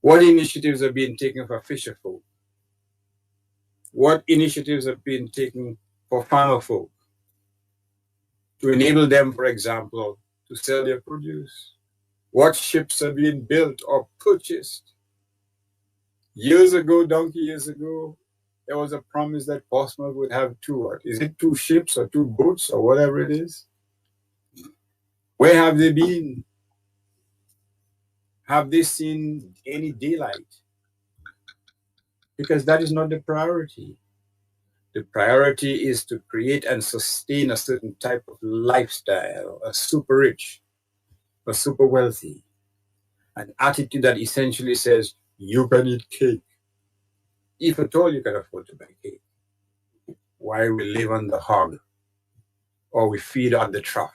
What initiatives are being taken for fisher folk? What initiatives are being taken for farmer folk to enable them, for example, to sell their produce? What ships are being built or purchased? Years ago, donkey years ago, there was a promise that Portsmouth would have is it 2 ships or 2 boats or whatever it is? Where have they been? Have they seen any daylight? Because that is not the priority. The priority is to create and sustain a certain type of lifestyle, a super rich, a super wealthy, an attitude that essentially says, you can eat cake. If at all you can afford to buy cake. Why we live on the hog, or we feed on the trough.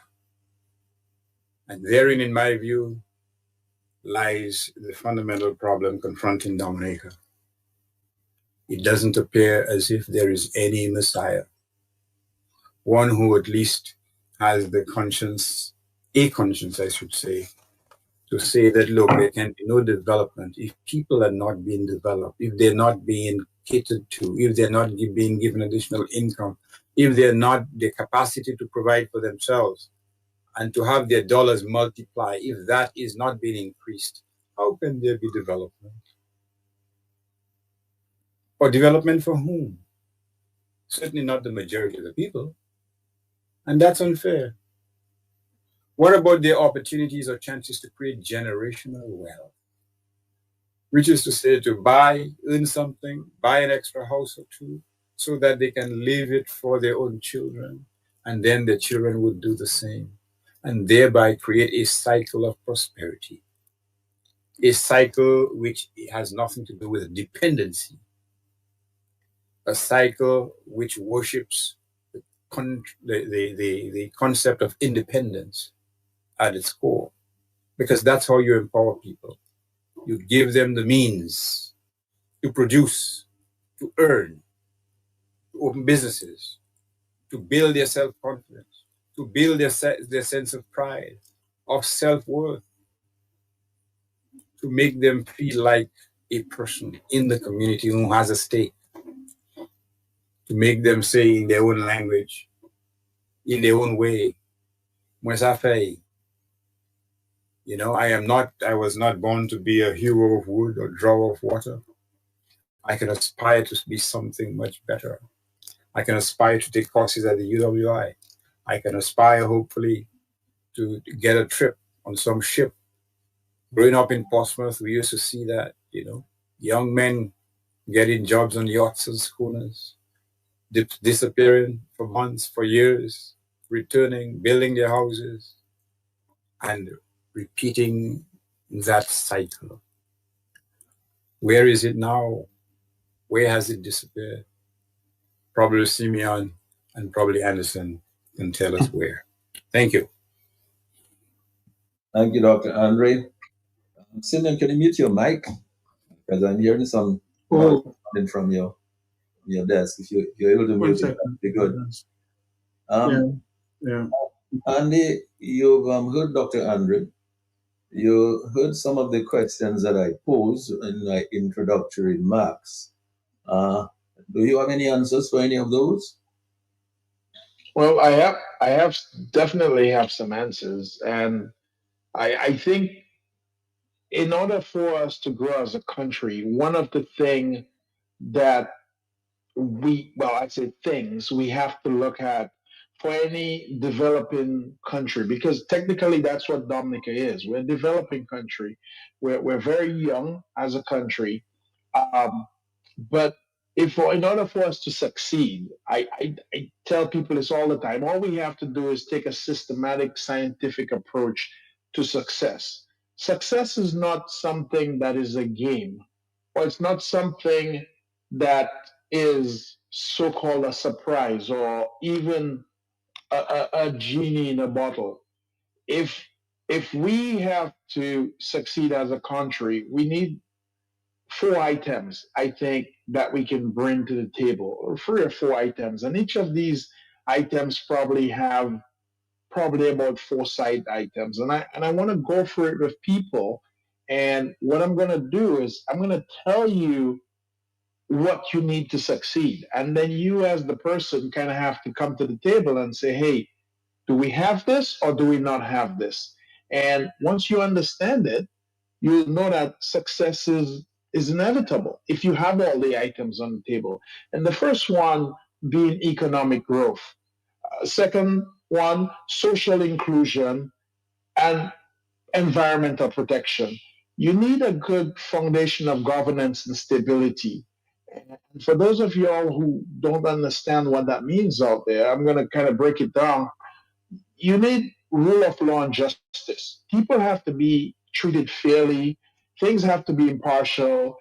And therein, in my view, lies the fundamental problem confronting Dominica. It doesn't appear as if there is any Messiah, one who at least has the conscience, a conscience, I should say, to say that, look, there can be no development if people are not being developed, if they're not being catered to, if they're not being given additional income, if they're not the capacity to provide for themselves and to have their dollars multiply, if that is not being increased, how can there be development? Or development for whom? Certainly not the majority of the people. And that's unfair. What about their opportunities or chances to create generational wealth? Which is to say, to earn something, buy an extra house or two, so that they can leave it for their own children, and then their children would do the same, and thereby create a cycle of prosperity. A cycle which has nothing to do with dependency. A cycle which worships the concept of independence at its core, because that's how you empower people. You give them the means to produce, to earn, to open businesses, to build their self-confidence, to build their sense of pride, of self-worth, to make them feel like a person in the community who has a stake, to make them say in their own language, in their own way, Mwesafe, I was not born to be a hero of wood or drawer of water. I can aspire to be something much better. I can aspire to take courses at the UWI. I can aspire, hopefully, to get a trip on some ship. Growing up in Portsmouth, we used to see that, young men getting jobs on yachts and schooners, disappearing for months, for years, returning, building their houses, and repeating that cycle. Where is it now? Where has it disappeared? Probably Simeon and probably Anderson can tell us where. Thank you. Thank you, Dr. Andre. Simeon, can you mute your mic? Because I'm hearing some coming from your desk. If you're able to mute it, that'd be good. Yeah. Andy, you've heard Dr. Andre. You heard some of the questions that I posed in my introductory remarks. Do you have any answers for any of those? Well, I definitely have some answers, and I think in order for us to grow as a country, one of the things that we have to look at for any developing country, because technically that's what Dominica is. We're a developing country. We're very young as a country, but in order for us to succeed, I tell people this all the time. All we have to do is take a systematic, scientific approach to success. Success is not something that is a game, or it's not something that is so-called a surprise, or even a genie in a bottle. If we have to succeed as a country, we need 4 items, I think, that we can bring to the table, or 3 or 4 items, and each of these items probably about 4 side items, and I want to go through it with people And what I'm going to do is I'm going to tell you what you need to succeed. And then you, as the person, kind of have to come to the table and say, hey, do we have this or do we not have this? And once you understand it, you'll know that success is inevitable if you have all the items on the table. And the first one being economic growth. Second one, social inclusion and environmental protection. You need a good foundation of governance and stability. And for those of y'all who don't understand what that means out there, I'm going to kind of break it down. You need rule of law and justice. People have to be treated fairly. Things have to be impartial.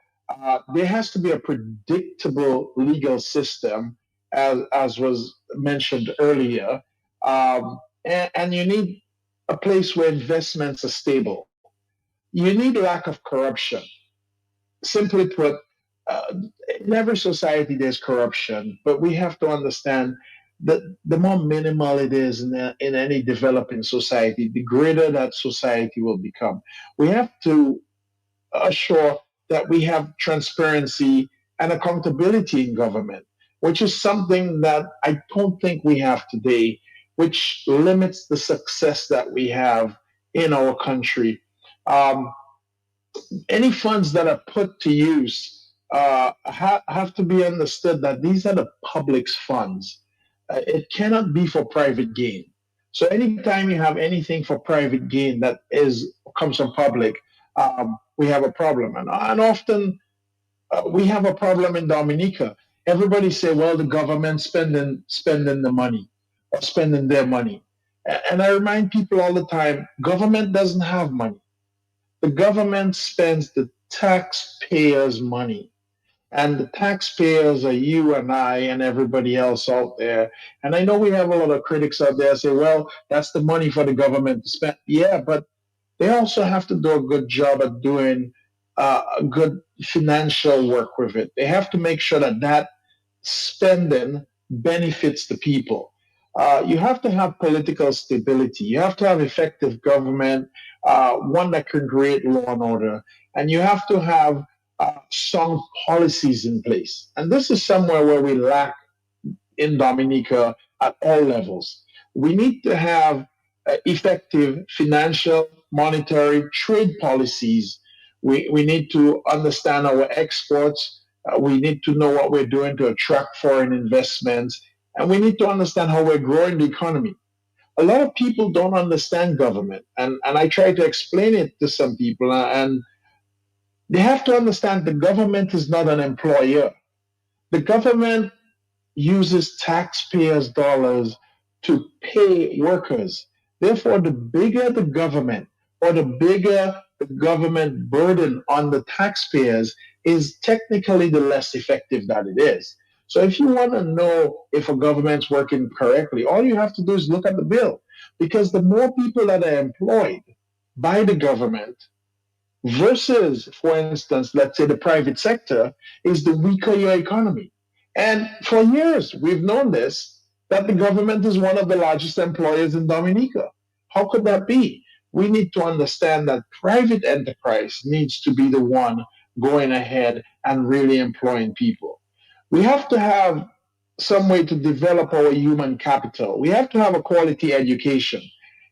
There has to be a predictable legal system, as was mentioned earlier. And you need a place where investments are stable. You need lack of corruption. Simply put, uh, in every society there's corruption, but we have to understand that the more minimal it is in any developing society, the greater that society will become. We have to assure that we have transparency and accountability in government, which is something that I don't think we have today, which limits the success that we have in our country. Um, any funds that are put to use have to be understood that these are the public's funds. It cannot be for private gain. So anytime you have anything for private gain that is comes from public, we have a problem. And often we have a problem in Dominica. Everybody say, well, the government spending the money or spending their money. And I remind people all the time, government doesn't have money. The government spends the taxpayers' money. And the taxpayers are you and I and everybody else out there. And I know we have a lot of critics out there say, well, that's the money for the government to spend. Yeah, but they also have to do a good job at doing a good financial work with it. They have to make sure that that spending benefits the people. You have to have political stability. You have to have effective government, one that can create law and order, and you have to have sound policies in place. And this is somewhere where we lack in Dominica at all levels. We need to have effective financial, monetary, trade policies. We need to understand our exports. We need to know what we're doing to attract foreign investments. And we need to understand how we're growing the economy. A lot of people don't understand government. And I try to explain it to some people. And they have to understand the government is not an employer. The government uses taxpayers' dollars to pay workers. Therefore, the bigger the government or the bigger the government burden on the taxpayers is technically the less effective that it is. So if you want to know if a government's working correctly, all you have to do is look at the bill. Because the more people that are employed by the government versus, for instance, let's say the private sector, is the weaker your economy. And for years, we've known this, that the government is one of the largest employers in Dominica. How could that be? We need to understand that private enterprise needs to be the one going ahead and really employing people. We have to have some way to develop our human capital. We have to have a quality education.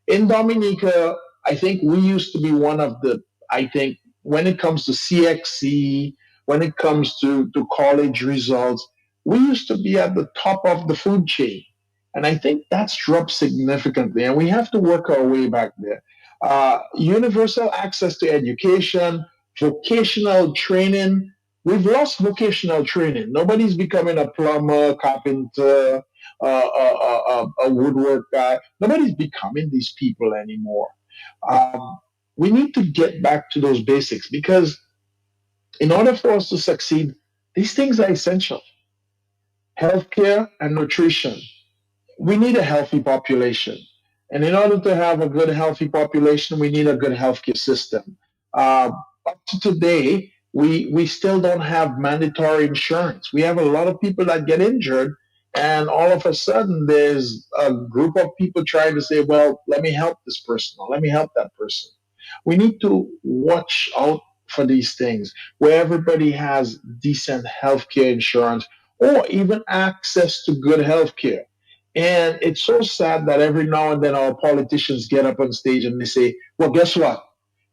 In Dominica, I think we used to be one of the, I think, when it comes to CXC, when it comes to college results, we used to be at the top of the food chain. And I think that's dropped significantly, and we have to work our way back there. Universal access to education, vocational training. We've lost vocational training. Nobody's becoming a plumber, carpenter, a woodwork guy. Nobody's becoming these people anymore. Um, we need to get back to those basics because in order for us to succeed, these things are essential. Healthcare and nutrition. We need a healthy population. And in order to have a good, healthy population, we need a good healthcare system. Uh, Up to today, we still don't have mandatory insurance. We have a lot of people that get injured, and all of a sudden, there's a group of people trying to say, well, let me help this person or let me help that person. We need to watch out for these things where everybody has decent healthcare insurance or even access to good healthcare. And it's so sad that every now and then our politicians get up on stage and they say, well, guess what?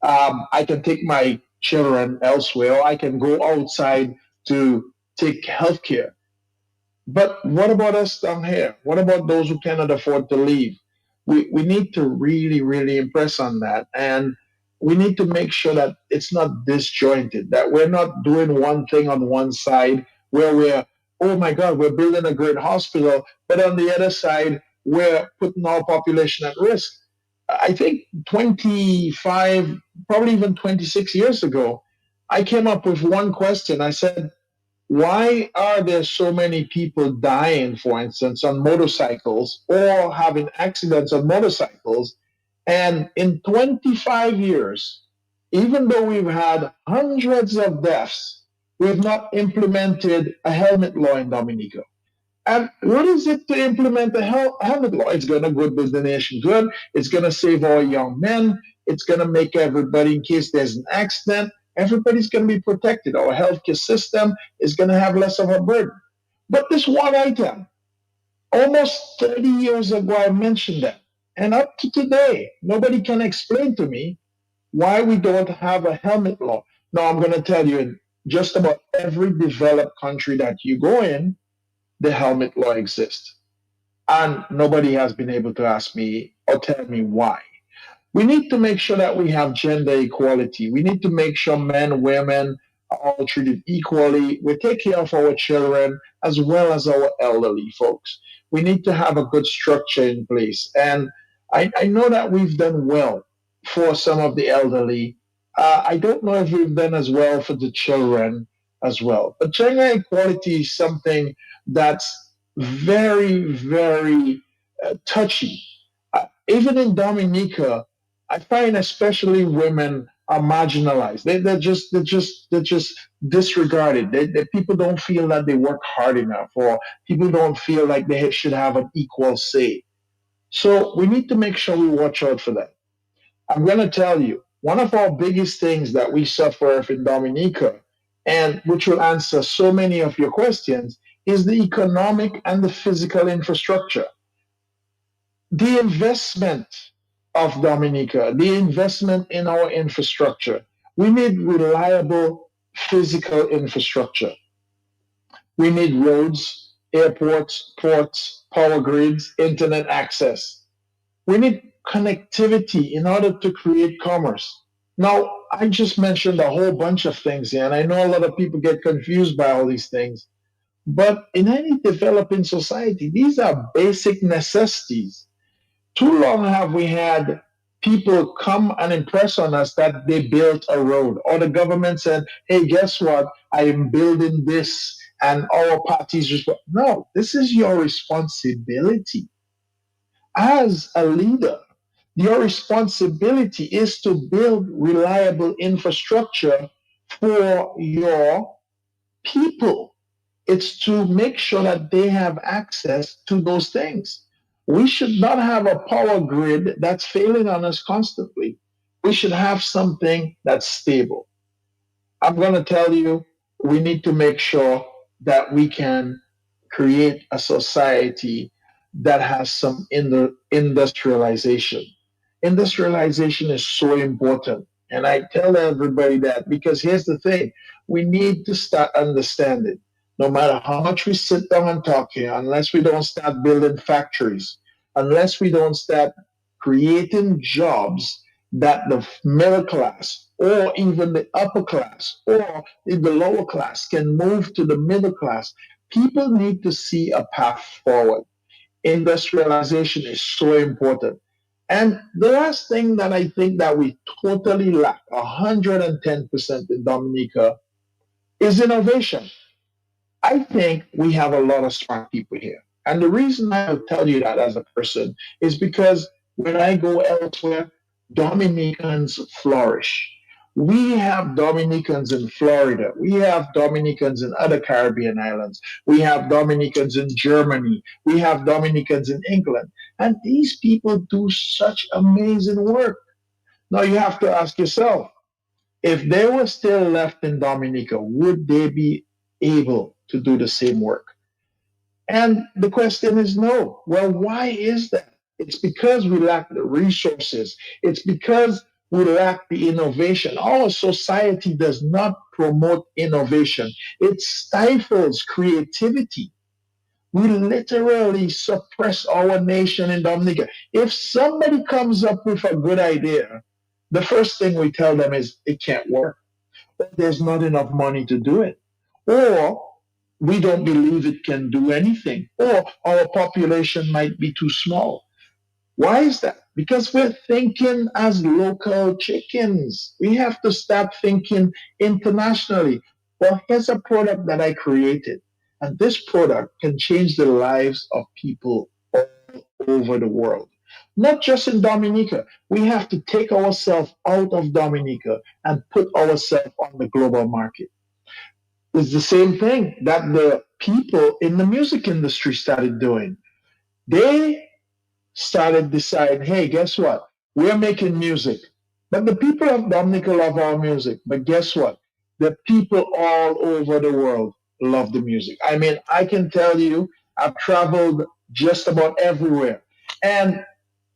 I can take my children elsewhere, or I can go outside to take healthcare. But what about us down here? What about those who cannot afford to leave? We need to really, really impress on that. And we need to make sure that it's not disjointed, that we're not doing one thing on one side where we're, oh my God, we're building a great hospital, but on the other side, we're putting our population at risk. I think 25, probably even 26 years ago, I came up with one question. I said, why are there so many people dying, for instance, on motorcycles or having accidents on motorcycles? And in 25 years, even though we've had hundreds of deaths, we've not implemented a helmet law in Dominica. And what is it to implement the helmet law? It's going to do the nation good. It's going to save our young men. It's going to make everybody, in case there's an accident, everybody's going to be protected. Our healthcare system is going to have less of a burden. But this one item, almost 30 years ago, I mentioned that. And up to today, nobody can explain to me why we don't have a helmet law. Now, I'm going to tell you, in just about every developed country that you go in, the helmet law exists. And nobody has been able to ask me or tell me why. We need to make sure that we have gender equality. We need to make sure men, women are all treated equally. We take care of our children as well as our elderly folks. We need to have a good structure in place. And I know that we've done well for some of the elderly. I don't know if we've done as well for the children as well. But gender equality is something that's very, very touchy. Even in Dominica, I find especially women are marginalized. They're just disregarded. People don't feel that they work hard enough, or people don't feel like they should have an equal say. So we need to make sure we watch out for that. I'm going to tell you, one of our biggest things that we suffer in Dominica, and which will answer so many of your questions, is the economic and the physical infrastructure. The investment of Dominica, the investment in our infrastructure. We need reliable physical infrastructure. We need roads, airports, ports, power grids, internet access. We need connectivity in order to create commerce. Now, I just mentioned a whole bunch of things here, and I know a lot of people get confused by all these things. But in any developing society, these are basic necessities. Too long have we had people come and impress on us that they built a road, or the government said, hey, guess what? I am building this, and our parties respond. No, this is your responsibility. As a leader, your responsibility is to build reliable infrastructure for your people. It's to make sure that they have access to those things. We should not have a power grid that's failing on us constantly. We should have something that's stable. I'm going to tell you, we need to make sure that we can create a society that has some industrialization. Industrialization is so important. And I tell everybody that because here's the thing, we need to start understanding. No matter how much we sit down and talk here, unless we don't start building factories, unless we don't start creating jobs that the middle class or even the upper class or in the lower class can move to the middle class, people need to see a path forward. Industrialization is so important. And the last thing that I think that we totally lack, 110% in Dominica, is innovation. I think we have a lot of smart people here. And the reason I will tell you that as a person is because when I go elsewhere, Dominicans flourish. We have Dominicans in Florida. We have Dominicans in other Caribbean islands. We have Dominicans in Germany. We have Dominicans in England. And these people do such amazing work. Now you have to ask yourself, if they were still left in Dominica, would they be able to do the same work? And the question is no. Well, why is that? It's because we lack the resources. It's because we lack the innovation. Our society does not promote innovation, it stifles creativity. We literally suppress our nation in Dominica. If somebody comes up with a good idea, the first thing we tell them is it can't work. There's not enough money to do it. Or we don't believe it can do anything. Or our population might be too small. Why is that? Because we're thinking as local chickens. We have to start thinking internationally. Well, here's a product that I created, and this product can change the lives of people all over the world. Not just in Dominica. We have to take ourselves out of Dominica and put ourselves on the global market. It's the same thing that the people in the music industry started doing. They started deciding, hey, guess what? We're making music. But the people of Dominica love our music. But guess what? The people all over the world love the music. I mean, I can tell you, I've traveled just about everywhere. And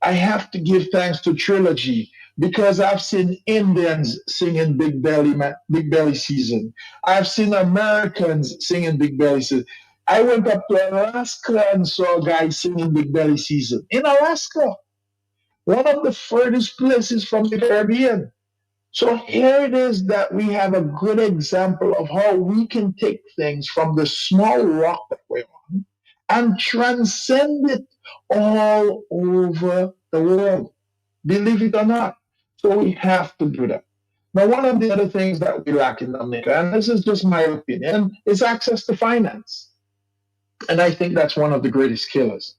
I have to give thanks to Trilogy because I've seen Indians singing Big Belly Season. I've seen Americans singing Big Belly Season. I went up to Alaska and saw a guy singing Big Belly Season in Alaska, one of the furthest places from the Caribbean. So here it is that we have a good example of how we can take things from the small rock that we're on and transcend it all over the world, believe it or not. So we have to do that. Now, one of the other things that we lack in Dominica, and this is just my opinion, is access to finance. And I think that's one of the greatest killers.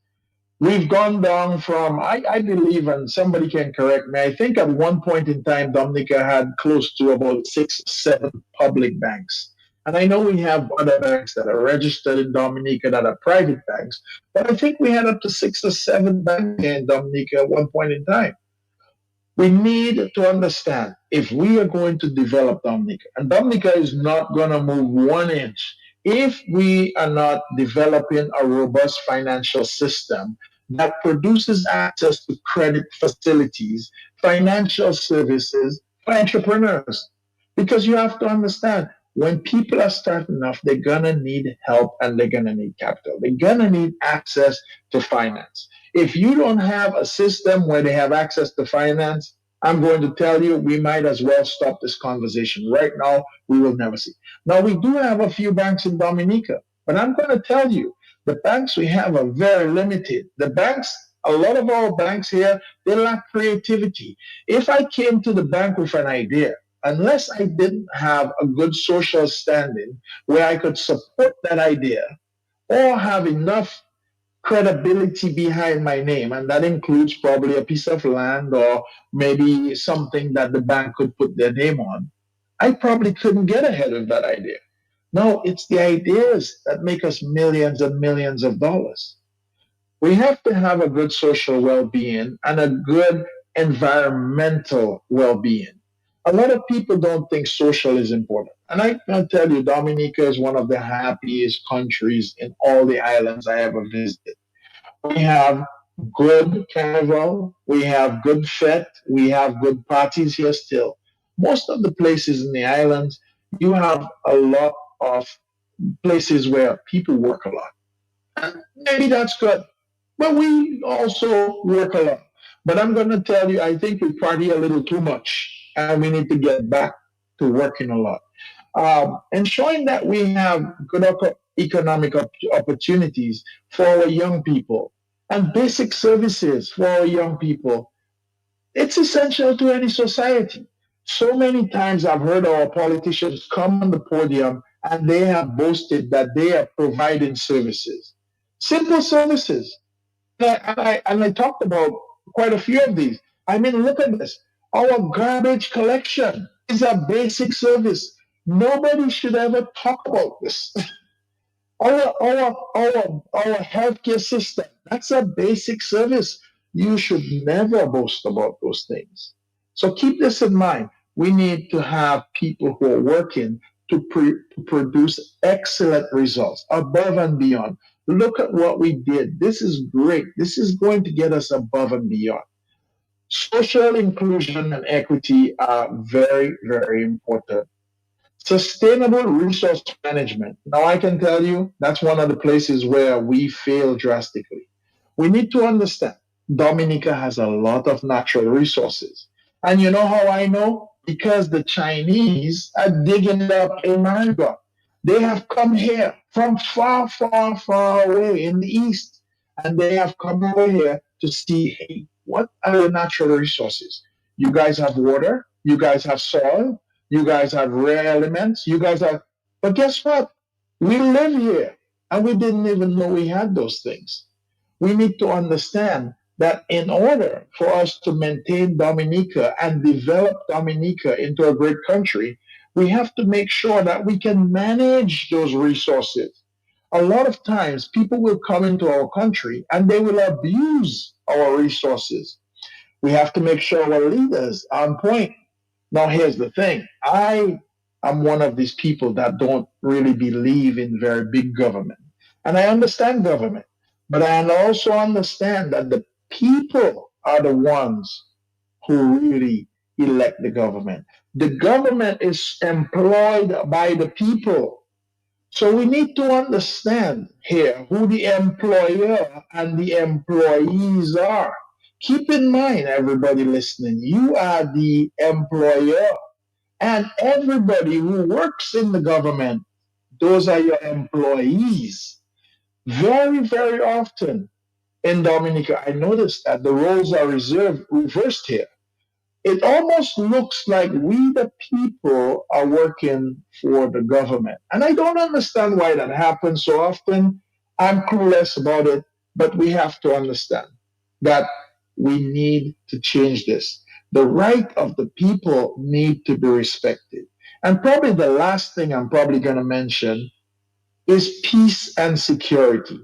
We've gone down from, I believe, and somebody can correct me, I think at one point in time, Dominica had close to about 6, 7 public banks. And I know we have other banks that are registered in Dominica that are private banks, but I think we had up to 6 or 7 banks in Dominica at one point in time. We need to understand if we are going to develop Dominica, and Dominica is not going to move 1 inch if we are not developing a robust financial system that produces access to credit facilities, financial services for entrepreneurs. Because you have to understand, when people are starting off, they're going to need help and they're going to need capital. They're going to need access to finance. If you don't have a system where they have access to finance, I'm going to tell you, we might as well stop this conversation right now. We will never see. Now, we do have a few banks in Dominica, but I'm going to tell you, the banks we have are very limited. The banks, a lot of our banks here, they lack creativity. If I came to the bank with an idea, unless I didn't have a good social standing where I could support that idea or have enough credibility behind my name, and that includes probably a piece of land or maybe something that the bank could put their name on, I probably couldn't get ahead of that idea. No, it's the ideas that make us millions and millions of dollars. We have to have a good social well being and a good environmental well being. A lot of people don't think social is important. And I can tell you, Dominica is one of the happiest countries in all the islands I ever visited. We have good carnival, we have good fete, we have good parties here still. Most of the places in the islands, you have a lot of places where people work a lot. And maybe that's good. But we also work a lot. But I'm going to tell you, I think we party a little too much, and we need to get back to working a lot. Ensuring that we have good economic opportunities for our young people and basic services for our young people. It's essential to any society. So many times I've heard our politicians come on the podium and they have boasted that they are providing services, simple services. And I talked about quite a few of these. I mean, look at this. Our garbage collection is a basic service. Nobody should ever talk about this. Our healthcare system, that's a basic service. You should never boast about those things. So keep this in mind. We need to have people who are working to produce excellent results above and beyond. Look at what we did. This is great. This is going to get us above and beyond. Social inclusion and equity are very, very important. Sustainable resource management. Now, I can tell you that's one of the places where we fail drastically. We need to understand Dominica has a lot of natural resources. And you know how I know? Because the Chinese are digging it up in Niagara. They have come here from far, far, far away in the east. And they have come over here to see, hey, what are the natural resources? You guys have water, you guys have soil, you guys have rare elements. You guys have, but guess what? We live here and we didn't even know we had those things. We need to understand that in order for us to maintain Dominica and develop Dominica into a great country, we have to make sure that we can manage those resources. A lot of times, people will come into our country and they will abuse our resources. We have to make sure our leaders are on point. Now, here's the thing. I am one of these people that don't really believe in very big government. And I understand government, but I also understand that the people are the ones who really elect the government. The government is employed by the people. So we need to understand here who the employer and the employees are. Keep in mind, everybody listening, you are the employer, and everybody who works in the government, those are your employees. Very, very often in Dominica, I noticed that the roles are reversed here. It almost looks like we, the people, are working for the government. And I don't understand why that happens so often. I'm clueless about it, but we have to understand that we need to change this. The right of the people need to be respected. And probably the last thing I'm probably going to mention is peace and security.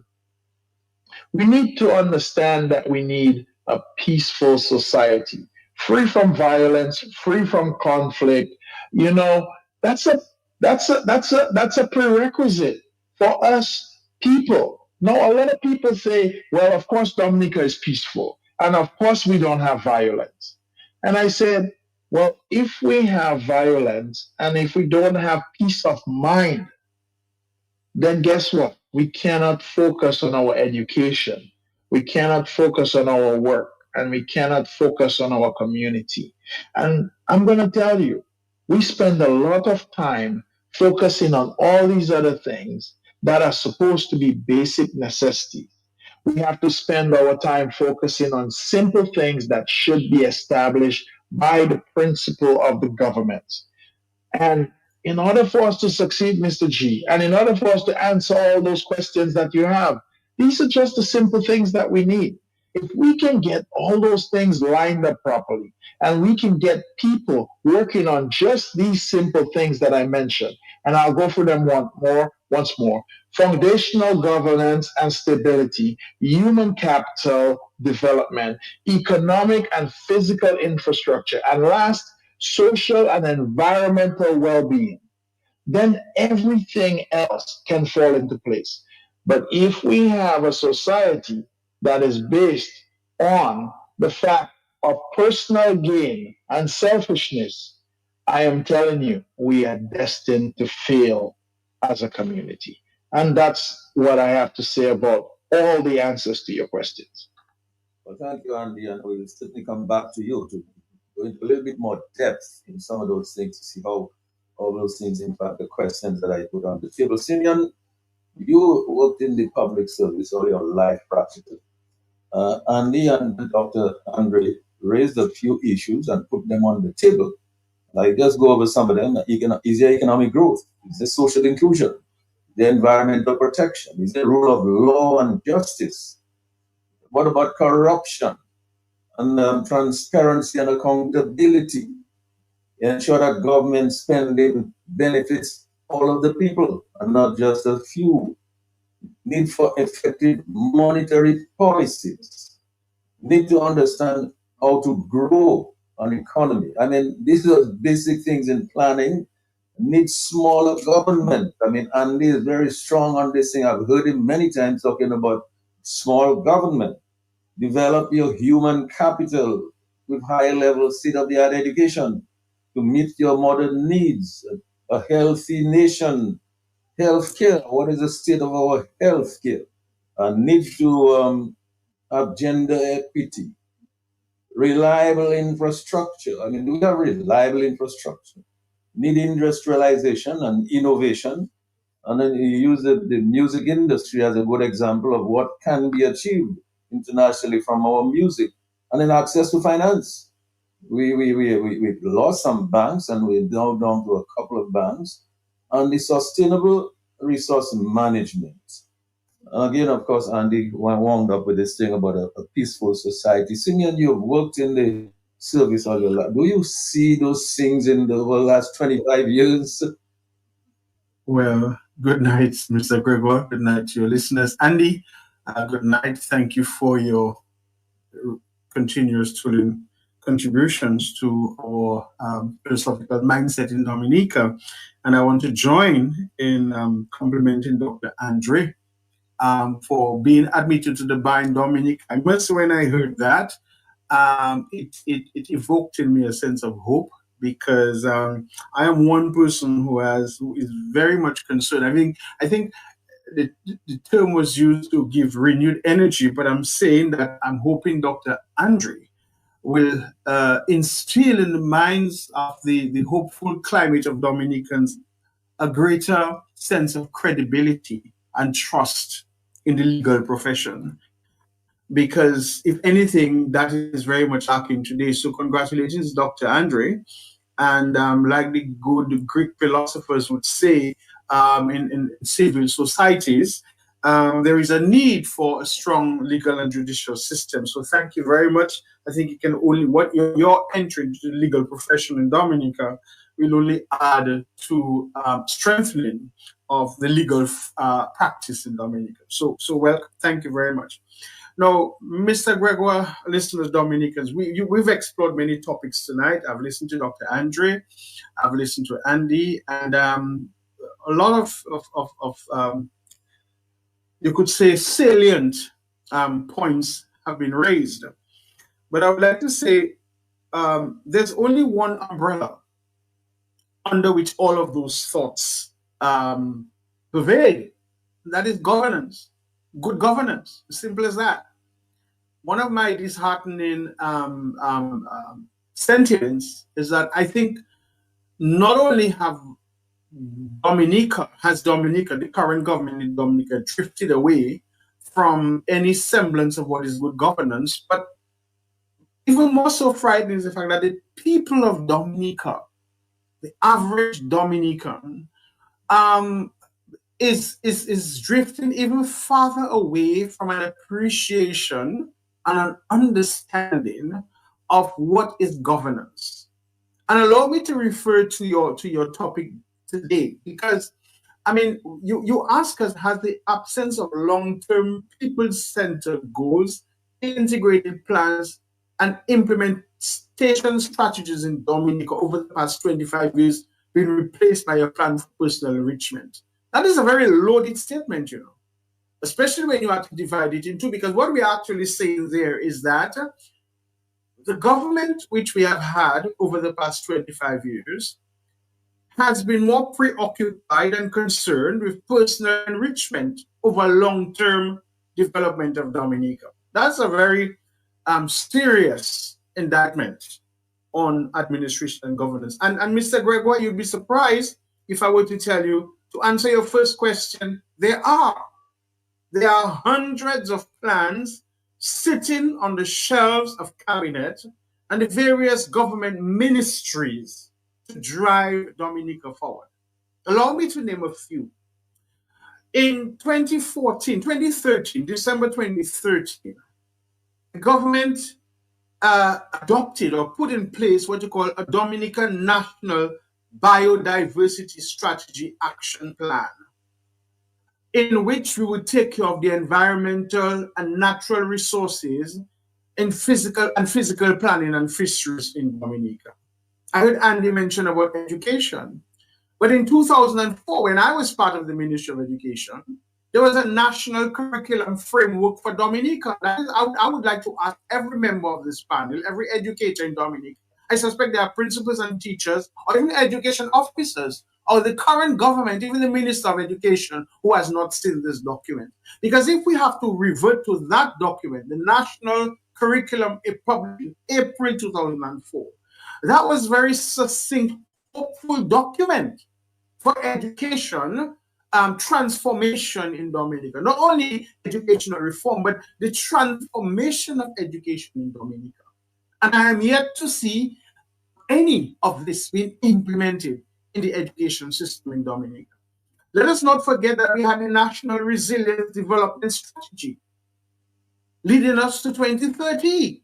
We need to understand that we need a peaceful society, free from violence, free from conflict. You know, that's a that's a prerequisite for us people. Now, a lot of people say, well, of course Dominica is peaceful, and of course we don't have violence. And I said, well, if we have violence and if we don't have peace of mind, then guess what? We cannot focus on our education. We cannot focus on our work, and we cannot focus on our community. And I'm going to tell you, we spend a lot of time focusing on all these other things that are supposed to be basic necessities. We have to spend our time focusing on simple things that should be established by the principle of the government. And in order for us to succeed, Mr. G, and in order for us to answer all those questions that you have, these are just the simple things that we need. If we can get all those things lined up properly, and we can get people working on just these simple things that I mentioned, and I'll go through them once more. Foundational governance and stability, human capital development, economic and physical infrastructure, and last, social and environmental well-being, then everything else can fall into place. But if we have a society that is based on the fact of personal gain and selfishness, I am telling you, we are destined to fail as a community. And that's what I have to say about all the answers to your questions. Well, thank you, Andy, and we'll certainly come back to you to go into a little bit more depth in some of those things to see how all those things impact the questions that I put on the table. Simeon, you worked in the public service all your life practically. Andy and Dr. Andre raised a few issues and put them on the table. Like, just go over some of them. Is there economic growth? Is there social inclusion? The environmental protection? Is there rule of law and justice? What about corruption and transparency and accountability? Ensure that government spending benefits all of the people and not just a few. Need for effective monetary policies. Need to understand how to grow on economy. I mean, these are basic things in planning. Need smaller government. I mean, Andy is very strong on this thing. I've heard him many times talking about small government. Develop your human capital with high level state of the art education to meet your modern needs. A healthy nation, healthcare. What is the state of our healthcare? Need to have gender equity, reliable infrastructure. I mean, do we have reliable infrastructure? Need industrialization and innovation. And then you use the music industry as a good example of what can be achieved internationally from our music. And then access to finance. We've lost some banks and we're now down to a couple of banks. And the sustainable resource management. And again, of course, Andy wound up with this thing about a peaceful society. Simeon, you've worked in the service all your life. Do you see those things in the last 25 years? Well, good night, Mr. Gregor. Good night to your listeners. Andy, good night. Thank you for your continuous contributions to our philosophical mindset in Dominica. And I want to join in complimenting Dr. Andre for being admitted to the bar in Dominica. I must say, when I heard that, it evoked in me a sense of hope, because I am one person who is very much concerned. I think the term was used to give renewed energy, but I'm saying that I'm hoping Dr. Andre will instill in the minds of the hopeful climate of Dominicans a greater sense of credibility and trust in the legal profession. Because if anything, that is very much lacking today. So congratulations, Dr. Andre. And like the good Greek philosophers would say, in civil societies, there is a need for a strong legal and judicial system. So thank you very much. I think it can only, what your entry into the legal profession in Dominica will only add to strengthening of the legal practice in Dominica. So well, thank you very much. Now, Mr. Gregoire, listeners, Dominicans, we've explored many topics tonight. I've listened to Dr. Andre, I've listened to Andy, and a lot of you could say, salient points have been raised. But I would like to say there's only one umbrella under which all of those thoughts pervade. That is governance, good governance, as simple as that. One of my disheartening sentiments is that I think not only has Dominica, the current government in Dominica, drifted away from any semblance of what is good governance, but even more so frightening is the fact that the people of Dominica, the average Dominican, is drifting even farther away from an appreciation and an understanding of what is governance. And allow me to refer to your topic today, because I mean, you ask us, has the absence of long-term people-centered goals, integrated plans, and implementation strategies in Dominica over the past 25 years been replaced by a plan for personal enrichment? That is a very loaded statement, especially when you have to divide it in two, because what we are actually saying there is that the government which we have had over the past 25 years has been more preoccupied and concerned with personal enrichment over long-term development of Dominica. That's a very serious indictment on administration and governance. And Mr. Gregoire, you'd be surprised if I were to tell you, to answer your first question, there are hundreds of plans sitting on the shelves of cabinet and the various government ministries to drive Dominica forward. Allow me to name a few. In 2013, December 2013, the government adopted or put in place what you call a Dominican National Biodiversity Strategy Action Plan, in which we would take care of the environmental and natural resources in physical planning and fisheries in Dominica. I heard Andy mention about education. But in 2004, when I was part of the Ministry of Education, there was a national curriculum framework for Dominica. I would like to ask every member of this panel, every educator in Dominica, I suspect there are principals and teachers, or even education officers, or the current government, even the Minister of Education, who has not seen this document. Because if we have to revert to that document, the National Curriculum published in April 2004, that was very succinct, hopeful document for education transformation in Dominica. Not only educational reform, but the transformation of education in Dominica. And I am yet to see any of this being implemented in the education system in Dominica. Let us not forget that we have a National Resilience Development Strategy leading us to 2030,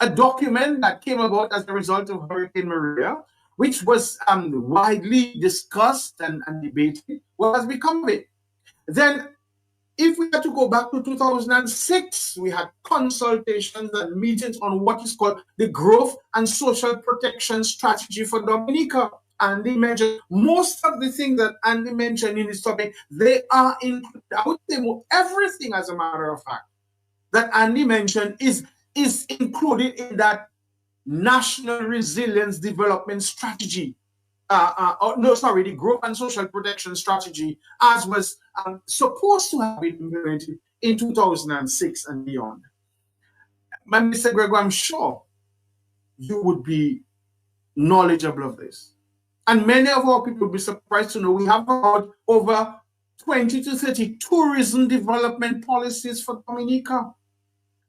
a document that came about as a result of Hurricane Maria, which was widely discussed and debated. What has become of it? Then, if we had to go back to 2006, we had consultations and meetings on what is called the Growth and Social Protection Strategy for Dominica. Andy mentioned most of the things that Andy mentioned in his topic, they are in, I would say everything, as a matter of fact, that Andy mentioned is included in that National Resilience Development Strategy. The Growth and Social Protection Strategy, as was supposed to have been implemented in 2006 and beyond. Mr. Gregor, I'm sure you would be knowledgeable of this. And many of our people would be surprised to know we have about over 20 to 30 tourism development policies for Dominica.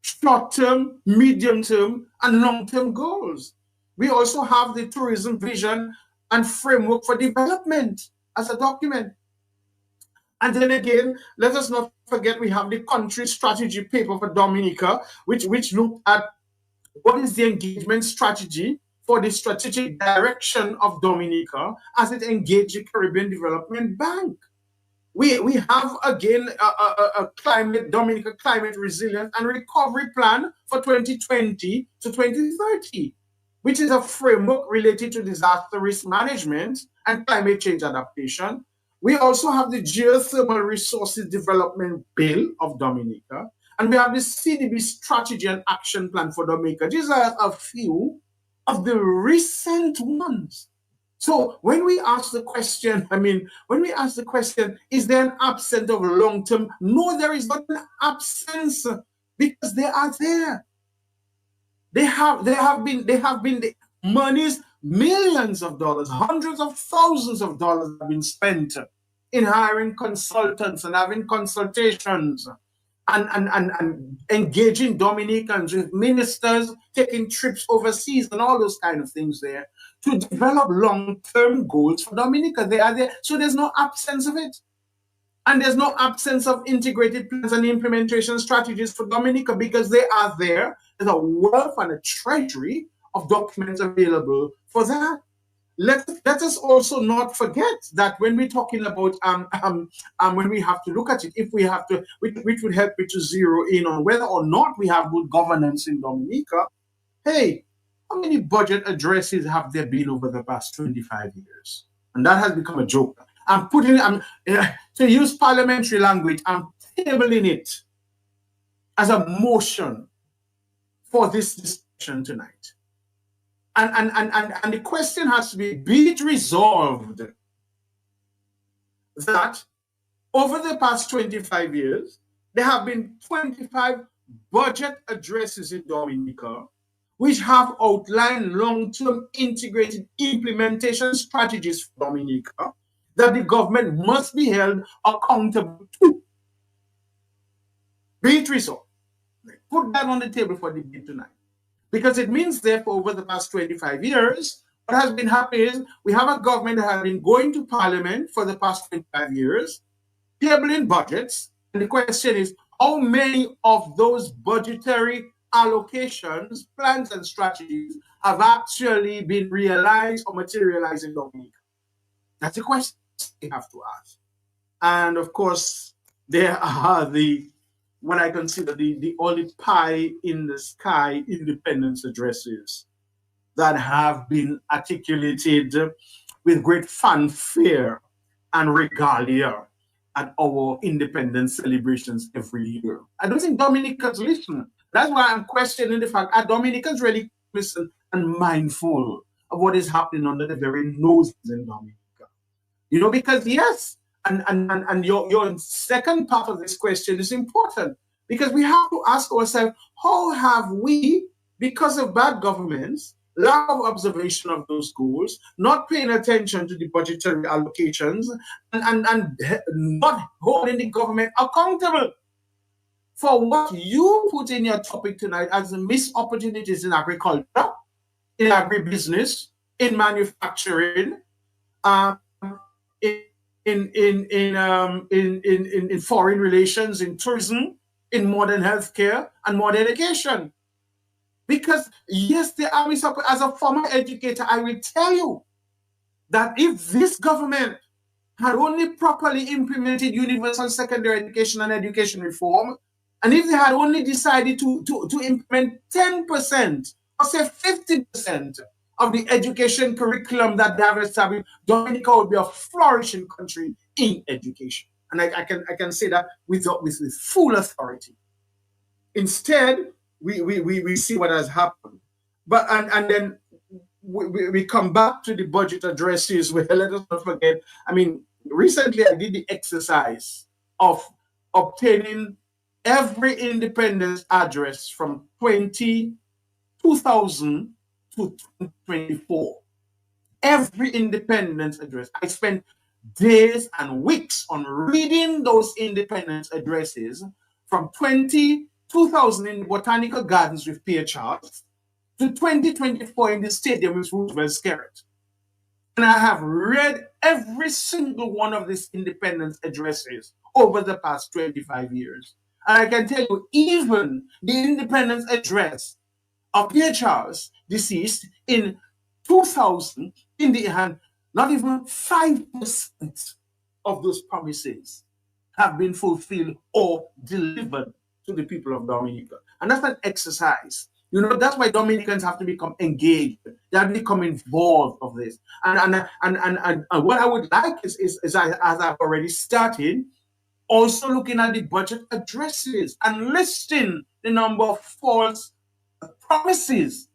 Short-term, medium-term, and long-term goals. We also have the tourism vision and framework for development as a document. And then again, let us not forget we have the country strategy paper for Dominica, which looked at what is the engagement strategy for the strategic direction of Dominica as it engaged the Caribbean Development Bank. We have again a Dominica Climate Resilience and Recovery Plan for 2020 to 2030, which is a framework related to disaster risk management and climate change adaptation. We also have the Geothermal Resources Development Bill of Dominica, and we have the CDB Strategy and Action Plan for Dominica. These are a few of the recent ones. So when we ask the question, is there an absence of long-term? No, there is not an absence, because they are there. They have been the monies, millions of dollars, hundreds of thousands of dollars have been spent in hiring consultants and having consultations and engaging Dominicans with ministers, taking trips overseas and all those kind of things there to develop long-term goals for Dominica. They are there. So there's no absence of it. And there's no absence of integrated plans and implementation strategies for Dominica, because they are there. There's a wealth and a treasury of documents available for that. Let us also not forget that when we're talking about when we have to look at it, if we have to, which would help me to zero in on whether or not we have good governance in Dominica. Hey, how many budget addresses have there been over the past 25 years? And that has become a joke. To use parliamentary language, I'm tabling it as a motion for this discussion tonight. And the question has to be it resolved that over the past 25 years, there have been 25 budget addresses in Dominica, which have outlined long-term integrated implementation strategies for Dominica that the government must be held accountable to. Be it resolved. Put that on the table for debate tonight. Because it means, therefore, over the past 25 years, what has been happening is we have a government that has been going to Parliament for the past 25 years, tabling budgets. And the question is, how many of those budgetary allocations, plans, and strategies have actually been realized or materialized in Dominica? That's the question we have to ask. And of course, there are the what I consider the only pie in the sky independence addresses that have been articulated with great fanfare and regalia at our independence celebrations every year. I don't think Dominicans listen. That's why I'm questioning the fact, are Dominicans really listen and mindful of what is happening under the very noses in Dominica? You know, because yes, and your second part of this question is important because we have to ask ourselves, how have we, because of bad governments, lack of observation of those goals, not paying attention to the budgetary allocations, and not holding the government accountable for what you put in your topic tonight as the missed opportunities in agriculture, in agribusiness, in manufacturing, in in foreign relations, in tourism, in modern healthcare, and modern education. Because yes, the army support. As a former educator, I will tell you that if this government had only properly implemented universal secondary education and education reform, and if they had only decided to implement 10% or say 50% of the education curriculum that they have established, Dominica would be a flourishing country in education. And I can say that with full authority. Instead, we see what has happened. But and then we come back to the budget addresses where let us not forget. I mean, recently I did the exercise of obtaining every independence address from 2000 to 2024. Every independence address. I spent days and weeks on reading those independence addresses from 2000 in the Botanical Gardens with Pierre Charles to 2024 in the stadium with Roosevelt Skerritt. And I have read every single one of these independence addresses over the past 25 years. And I can tell you, even the independence address of Pierre Charles, deceased in 2000, in the hand, not even 5% of those promises have been fulfilled or delivered to the people of Dominica. And that's an exercise. You know, that's why Dominicans have to become engaged. They have to become involved of this. And what I would like is as I've already started, also looking at the budget addresses and listing the number of false promises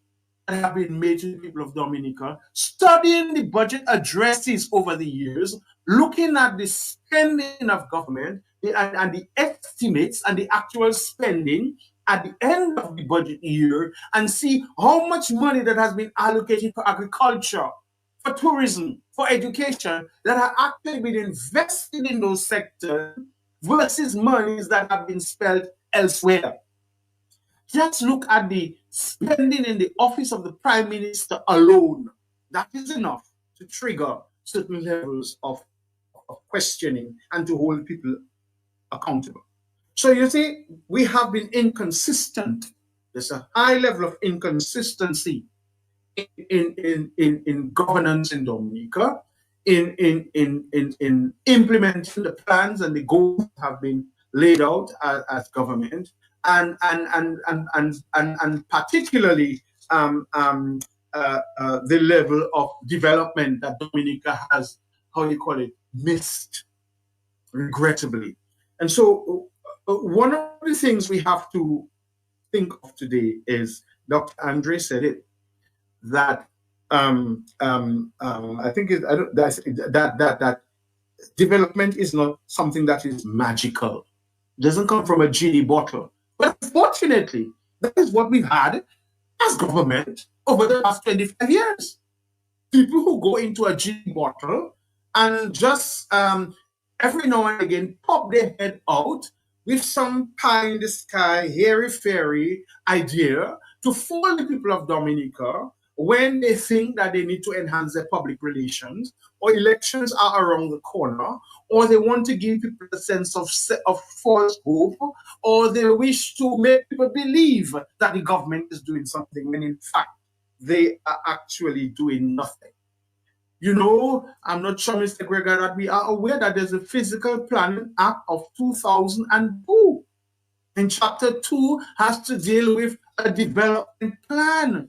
that have been made to the people of Dominica, studying the budget addresses over the years, looking at the spending of government and the estimates and the actual spending at the end of the budget year, and see how much money that has been allocated for agriculture, for tourism, for education, that have actually been invested in those sectors versus monies that have been spent elsewhere. Just look at the spending in the office of the Prime Minister alone. That is enough to trigger certain levels of questioning and to hold people accountable. So you see, we have been inconsistent. There's a high level of inconsistency in governance in Dominica, in implementing the plans and the goals that have been laid out as government, and particularly the level of development that Dominica has, how do you call it, missed, regrettably. And so one of the things we have to think of today is, Dr. Andre said it, that I think that development is not something that is magical. It doesn't come from a genie bottle. But unfortunately, that is what we've had as government over the last 25 years. People who go into a genie bottle and just every now and again pop their head out with some pie in the sky, hairy-fairy idea to fool the people of Dominica when they think that they need to enhance their public relations, or elections are around the corner, or they want to give people a sense of false hope, or they wish to make people believe that the government is doing something when in fact they are actually doing nothing. You know, I'm not sure, Mr. Gregor, that we are aware that there's a Physical Planning Act of 2002 And chapter 2 has to deal with a development plan,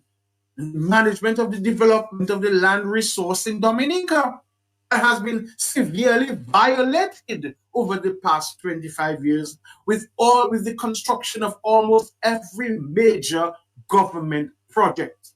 management of the development of the land resource in Dominica that has been severely violated over the past 25 years with the construction of almost every major government project.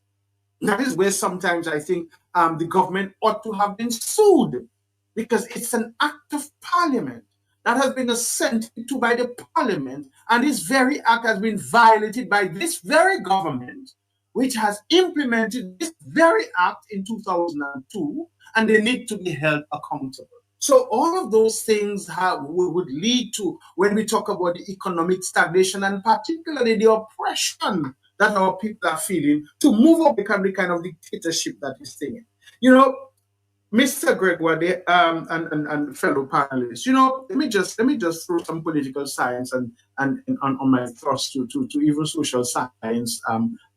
That is where sometimes I think the government ought to have been sued, because it's an act of parliament that has been assented to by the parliament, and this very act has been violated by this very government, which has implemented this very act in 2002, and they need to be held accountable. So all of those things would lead to, when we talk about the economic stagnation and particularly the oppression that our people are feeling, to move up become the kind of dictatorship that is thing. You know, Mr. Gregoire and fellow panelists, let me just throw some political science and on my thrust to even social science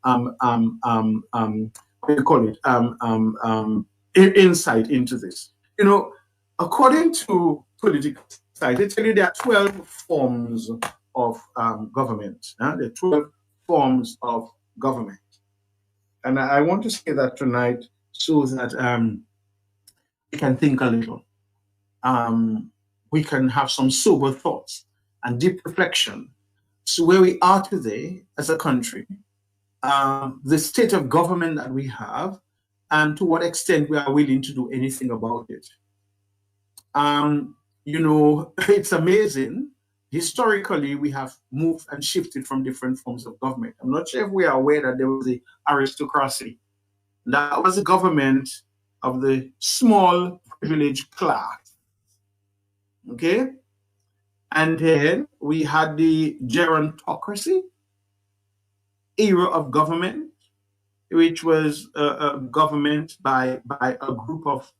what do you call it insight into this. According to political science, they tell you there are 12 forms of government. There are 12 forms of government, and I want to say that tonight so that we can think a little. We can have some sober thoughts and deep reflection. So where we are today as a country, the state of government that we have, and to what extent we are willing to do anything about it. It's amazing. Historically, we have moved and shifted from different forms of government. I'm not sure if we are aware that there was the aristocracy. That was the government of the small privileged class. Okay? And then we had the gerontocracy era of government, which was a government by a group of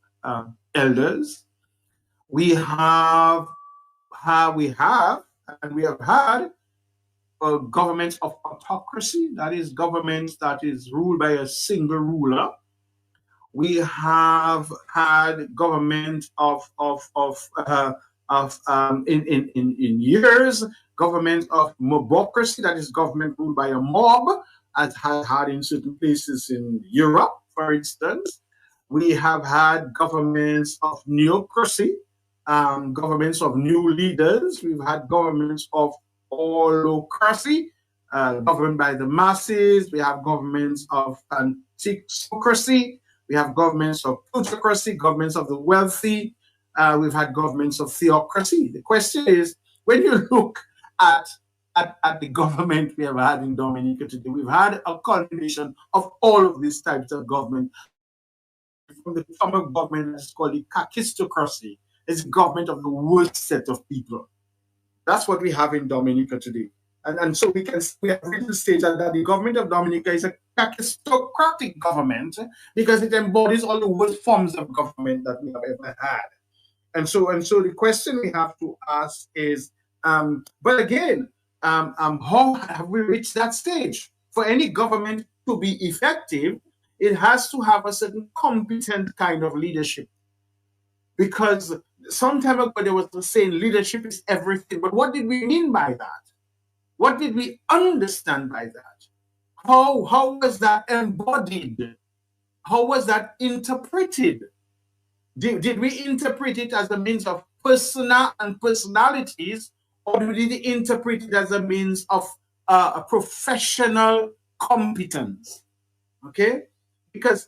elders. We have had governments of autocracy, that is governments that is ruled by a single ruler. We have had government in years, government of mobocracy, that is government ruled by a mob, as had in certain places in Europe, for instance. We have had governments of neocracy, governments of new leaders. We've had governments of holocracy, governed by the masses. We have governments of antiquocracy. We have governments of plutocracy, governments of the wealthy. We've had governments of theocracy. The question is, when you look at the government we have had in Dominica today, we've had a combination of all of these types of government. From the form of government that's called the kakistocracy, it's government of the worst set of people. That's what we have in Dominica today. And so we have written state that the government of Dominica is a kakistocratic government because it embodies all the worst forms of government that we have ever had. And so the question we have to ask is, but again, how have we reached that stage? For any government to be effective, it has to have a certain competent kind of leadership. Because some time ago there was the saying, leadership is everything. But what did we mean by that? What did we understand by that? How was that embodied? How was that interpreted? Did we interpret it as a means of persona and personalities, or did we interpret it as a means of a professional competence? Okay? Because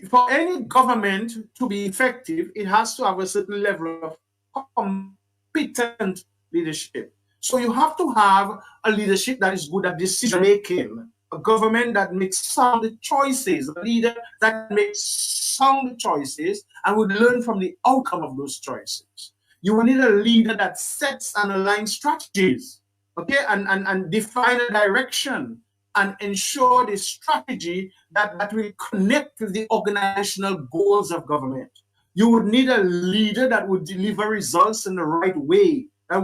for any government to be effective, it has to have a certain level of competent leadership. So you have to have a leadership that is good at decision making, a government that makes sound choices, a leader that makes sound choices and would learn from the outcome of those choices. You will need a leader that sets and aligns strategies, okay, and define a direction and ensure the strategy that will connect with the organizational goals of government. You would need a leader that would deliver results in the right way, that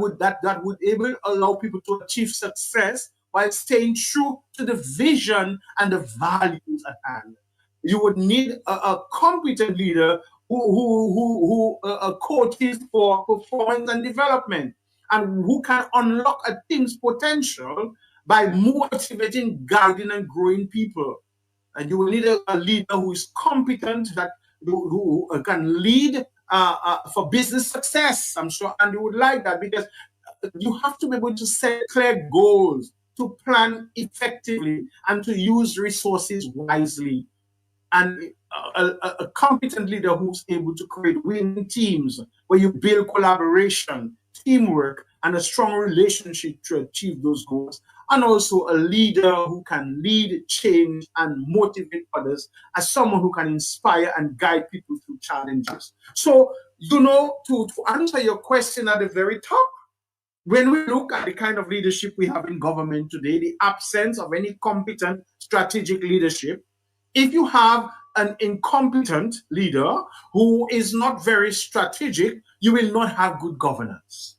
would able allow people to achieve success while staying true to the vision and the values at hand. You would need a competent leader who coaches for performance and development. and who can unlock a team's potential by motivating, guiding, and growing people. And you will need a leader who is competent, who can lead for business success. I'm sure Andy would like that, because you have to be able to set clear goals, to plan effectively, and to use resources wisely. And a competent leader who's able to create winning teams where you build collaboration, teamwork, and a strong relationship to achieve those goals. And also a leader who can lead, change, and motivate others, as someone who can inspire and guide people through challenges. So, to answer your question at the very top, when we look at the kind of leadership we have in government today, the absence of any competent strategic leadership, if you have an incompetent leader who is not very strategic, you will not have good governance.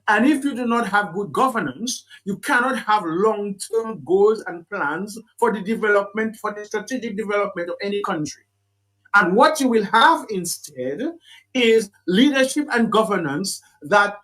And if you do not have good governance, you cannot have long-term goals and plans for the strategic development of any country. And what you will have instead is leadership and governance that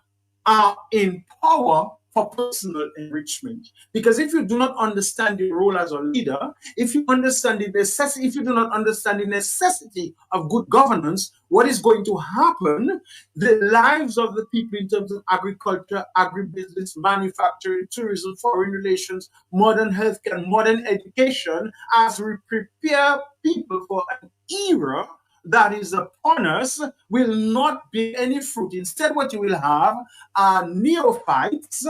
are in power for personal enrichment. Because if you do not understand your role as a leader, if you do not understand the necessity of good governance, what is going to happen? The lives of the people in terms of agriculture, agribusiness, manufacturing, tourism, foreign relations, modern healthcare, and modern education, as we prepare people for an era that is upon us, will not bear any fruit. Instead, what you will have are neophytes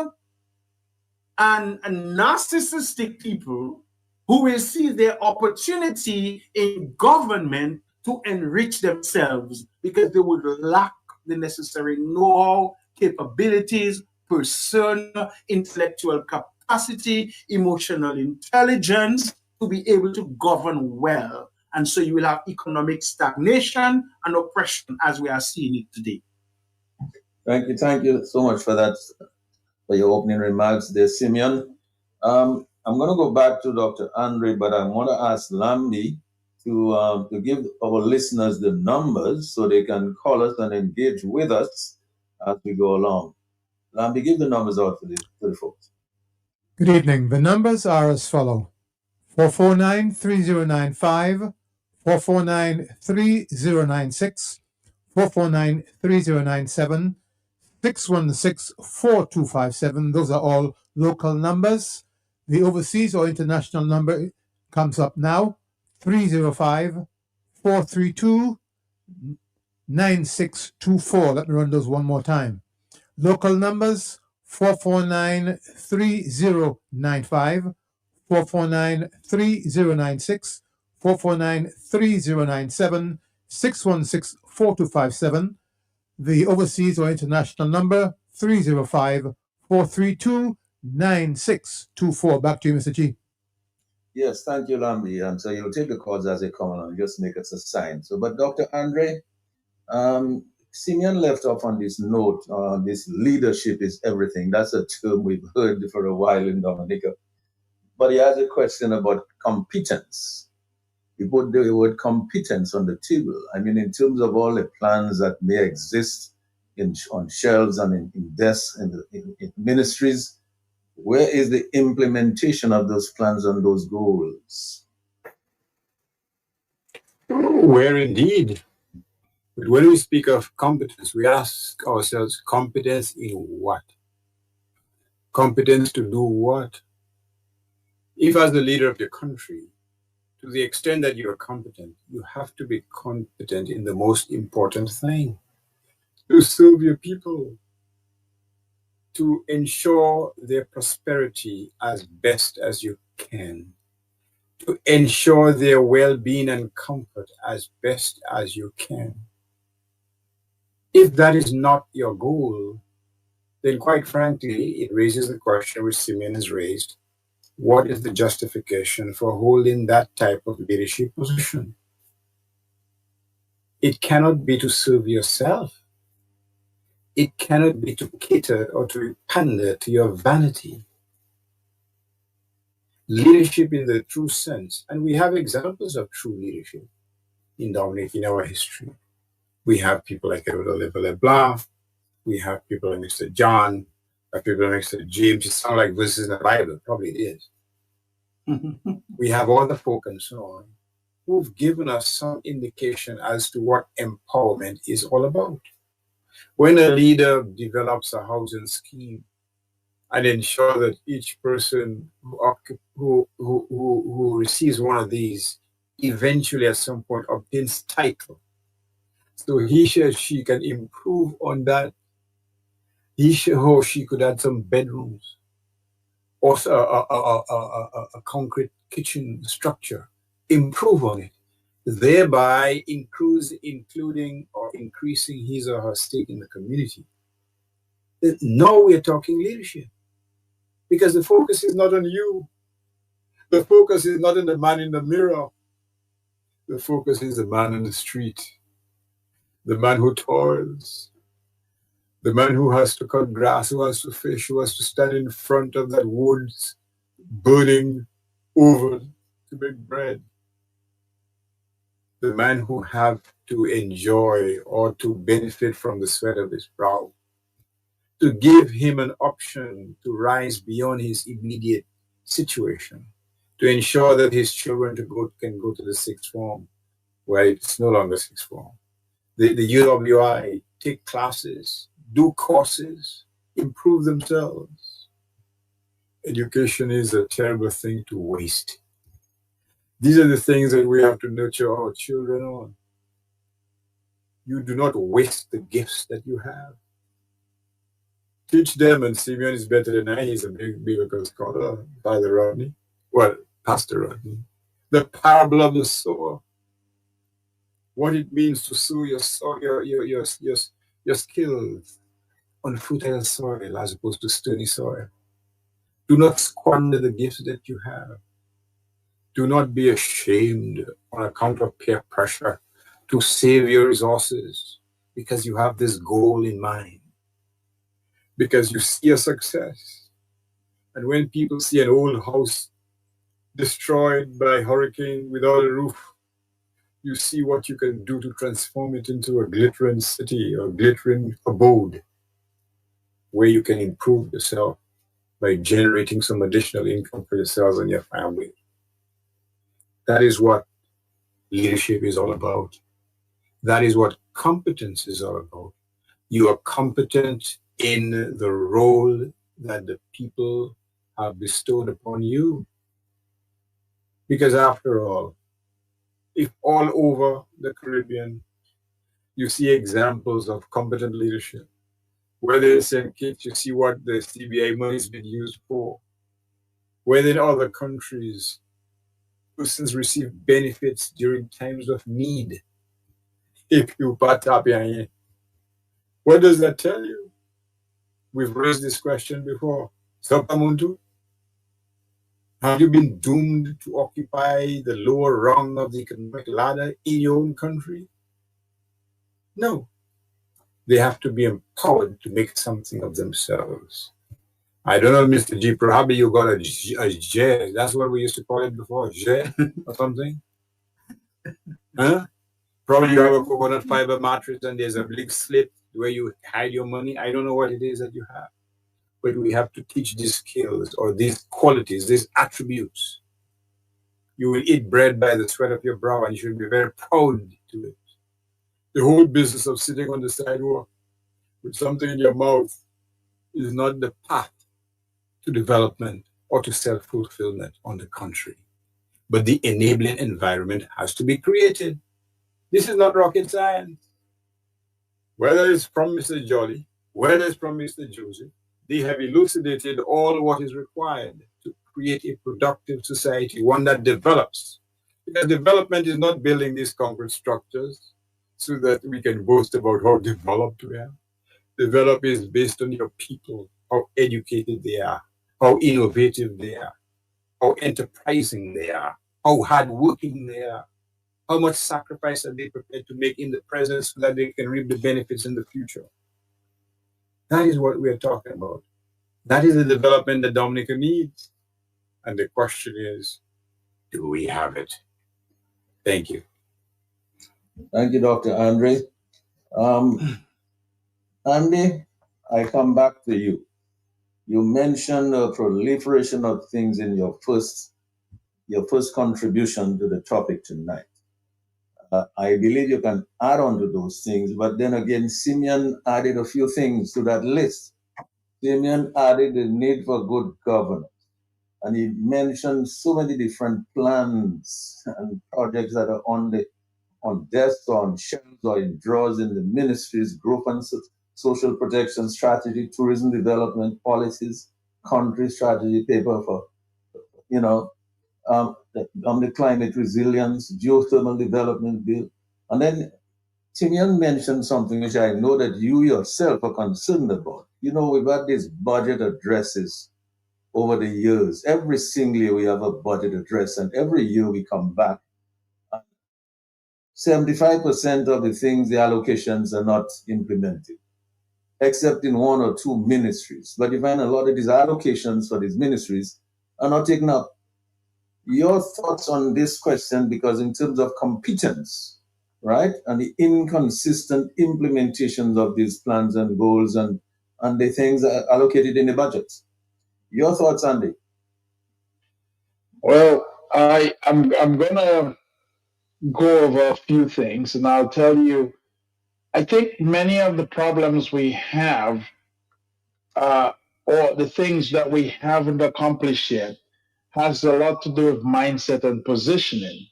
and narcissistic people who will see their opportunity in government to enrich themselves, because they would lack the necessary know-how, capabilities, persona, intellectual capacity, emotional intelligence to be able to govern well. And so you will have economic stagnation and oppression as we are seeing it today. Thank you so much for that, for your opening remarks there, Simeon. I'm going to go back to Dr. Andre, but I want to ask Lambi to give our listeners the numbers so they can call us and engage with us as we go along. Lambi, give the numbers out to the folks. Good evening. The numbers are as follow: 449-3095, 449-3096, 449-3097, 616-4257. Those are all local numbers. The overseas or international number comes up now: 305-432-9624. Let me run those one more time. Local numbers: 449-3095, 449-3096, 449-3097, 616-4257. The overseas or international number: 305-432-9624. Back to you, Mr. G. Yes, thank you, Lambi. So you'll take the calls as they come along, just make us a sign. So, but Dr. Andre, Simeon left off on this note, this leadership is everything. That's a term we've heard for a while in Dominica. But he has a question about competence. He put the word competence on the table. I mean, in terms of all the plans that may exist on shelves and in desks and in ministries, where is the implementation of those plans and those goals? Where indeed. But when we speak of competence, we ask ourselves, competence in what? Competence to do what? If as the leader of your country, to the extent that you are competent, you have to be competent in the most important thing: to serve your people, to ensure their prosperity as best as you can, to ensure their well-being and comfort as best as you can. If that is not your goal, then quite frankly, it raises the question which Simeon has raised: what is the justification for holding that type of leadership position? It cannot be to serve yourself. It cannot be to cater or to pander to your vanity. Leadership in the true sense, and we have examples of true leadership in our history. We have people like Edward Oliver LeBlanc, We have people like Mr. John, people like Mr. James. It sounds like this is in the Bible. Probably it is. We have other folk and so on who've given us some indication as to what empowerment is all about. When a leader develops a housing scheme and ensure that each person who receives one of these eventually at some point obtains title, so he or she can improve on that. He or she could add some bedrooms or a concrete kitchen structure, improve on it, thereby including or increasing his or her stake in the community. Now we're talking leadership, because the focus is not on you. The focus is not on the man in the mirror. The focus is the man on the street, the man who toils, the man who has to cut grass, who has to fish, who has to stand in front of that woods burning oven to make bread. The man who have to enjoy or to benefit from the sweat of his brow, to give him an option to rise beyond his immediate situation, to ensure that his children can go to the sixth form, where it's no longer sixth form. The UWI take classes, do courses, improve themselves. Education is a terrible thing to waste. These are the things that we have to nurture our children on. You do not waste the gifts that you have. Teach them, and Simeon is better than I. He's a big biblical scholar, Father Rodney. Well, Pastor Rodney. The parable of the sower. What it means to sow your skills on fertile soil as opposed to stony soil. Do not squander the gifts that you have. Do not be ashamed on account of peer pressure to save your resources because you have this goal in mind, because you see a success. And when people see an old house destroyed by hurricane without a roof, you see what you can do to transform it into a glittering city or glittering abode where you can improve yourself by generating some additional income for yourselves and your family. That is what leadership is all about. That is what competence is all about. You are competent in the role that the people have bestowed upon you. Because after all, if all over the Caribbean you see examples of competent leadership, whether in St. Kitts you see what the CBI money has been used for, whether in other countries persons receive benefits during times of need. If you pat up here, what does that tell you? We've raised this question before. Sapamuntu, have you been doomed to occupy the lower rung of the economic ladder in your own country? No. They have to be empowered to make something of themselves. I don't know, Mr. G, probably you got a J. That's what we used to call it before, J or something. Huh? Probably you have a coconut fiber mattress and there's a big slit where you hide your money. I don't know what it is that you have. But we have to teach these skills or these qualities, these attributes. You will eat bread by the sweat of your brow and you should be very proud to it. The whole business of sitting on the sidewalk with something in your mouth is not the path to development or to self-fulfillment, on the contrary. But the enabling environment has to be created. This is not rocket science. Whether it's from Mr. Jolly, whether it's from Mr. Joseph, they have elucidated all what is required to create a productive society, one that develops. Because development is not building these concrete structures so that we can boast about how developed we are. Develop is based on your people, how educated they are, how innovative they are, how enterprising they are, how hardworking they are, how much sacrifice are they prepared to make in the present so that they can reap the benefits in the future. That is what we are talking about. That is the development that Dominica needs. And the question is, do we have it? Thank you. Thank you, Dr. Andre. Andy, I come back to you. You mentioned the proliferation of things in your first contribution to the topic tonight. I believe you can add on to those things, but then again, Simeon added a few things to that list. Simeon added the need for good governance, and he mentioned so many different plans and projects that are on desks, on shelves, or in drawers in the ministries, growth and social protection strategy, tourism development policies, country strategy paper for, the climate resilience, geothermal development bill. And then Timian mentioned something which I know that you yourself are concerned about. We've had these budget addresses over the years. Every single year we have a budget address, and every year we come back. 75% of the things, the allocations are not implemented, except in one or two ministries. But you find a lot of these allocations for these ministries are not taken up. Your thoughts on this question, because in terms of competence, right, and the inconsistent implementations of these plans and goals and the things allocated in the budget. Your thoughts, Andy? Well, I'm gonna go over a few things, and I'll tell you. I think many of the problems we have, or the things that we haven't accomplished yet, has a lot to do with mindset and positioning.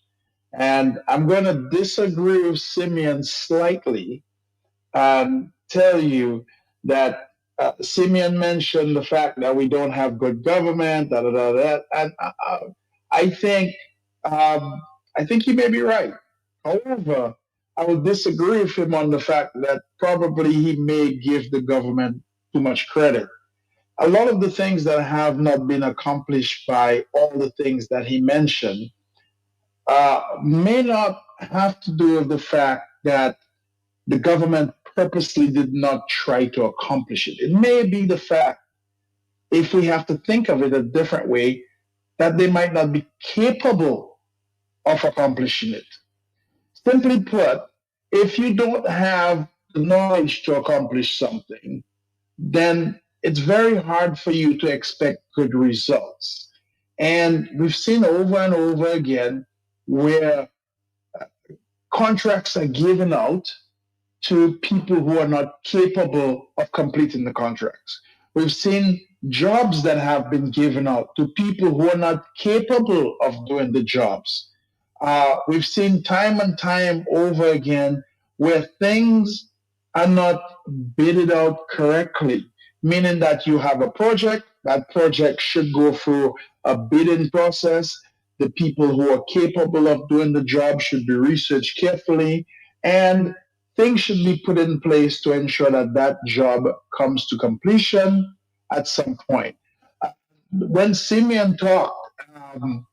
And I'm going to disagree with Simeon slightly and tell you that Simeon mentioned the fact that we don't have good government, and I think he may be right. However, I would disagree with him on the fact that probably he may give the government too much credit. A lot of the things that have not been accomplished by all the things that he mentioned may not have to do with the fact that the government purposely did not try to accomplish it. It may be the fact, if we have to think of it a different way, that they might not be capable of accomplishing it. Simply put, if you don't have the knowledge to accomplish something, then it's very hard for you to expect good results. And we've seen over and over again where contracts are given out to people who are not capable of completing the contracts. We've seen jobs that have been given out to people who are not capable of doing the jobs. We've seen time and time over again where things are not bidded out correctly, meaning that you have a project, that project should go through a bidding process. The people who are capable of doing the job should be researched carefully, and things should be put in place to ensure that that job comes to completion at some point. When Simeon talked,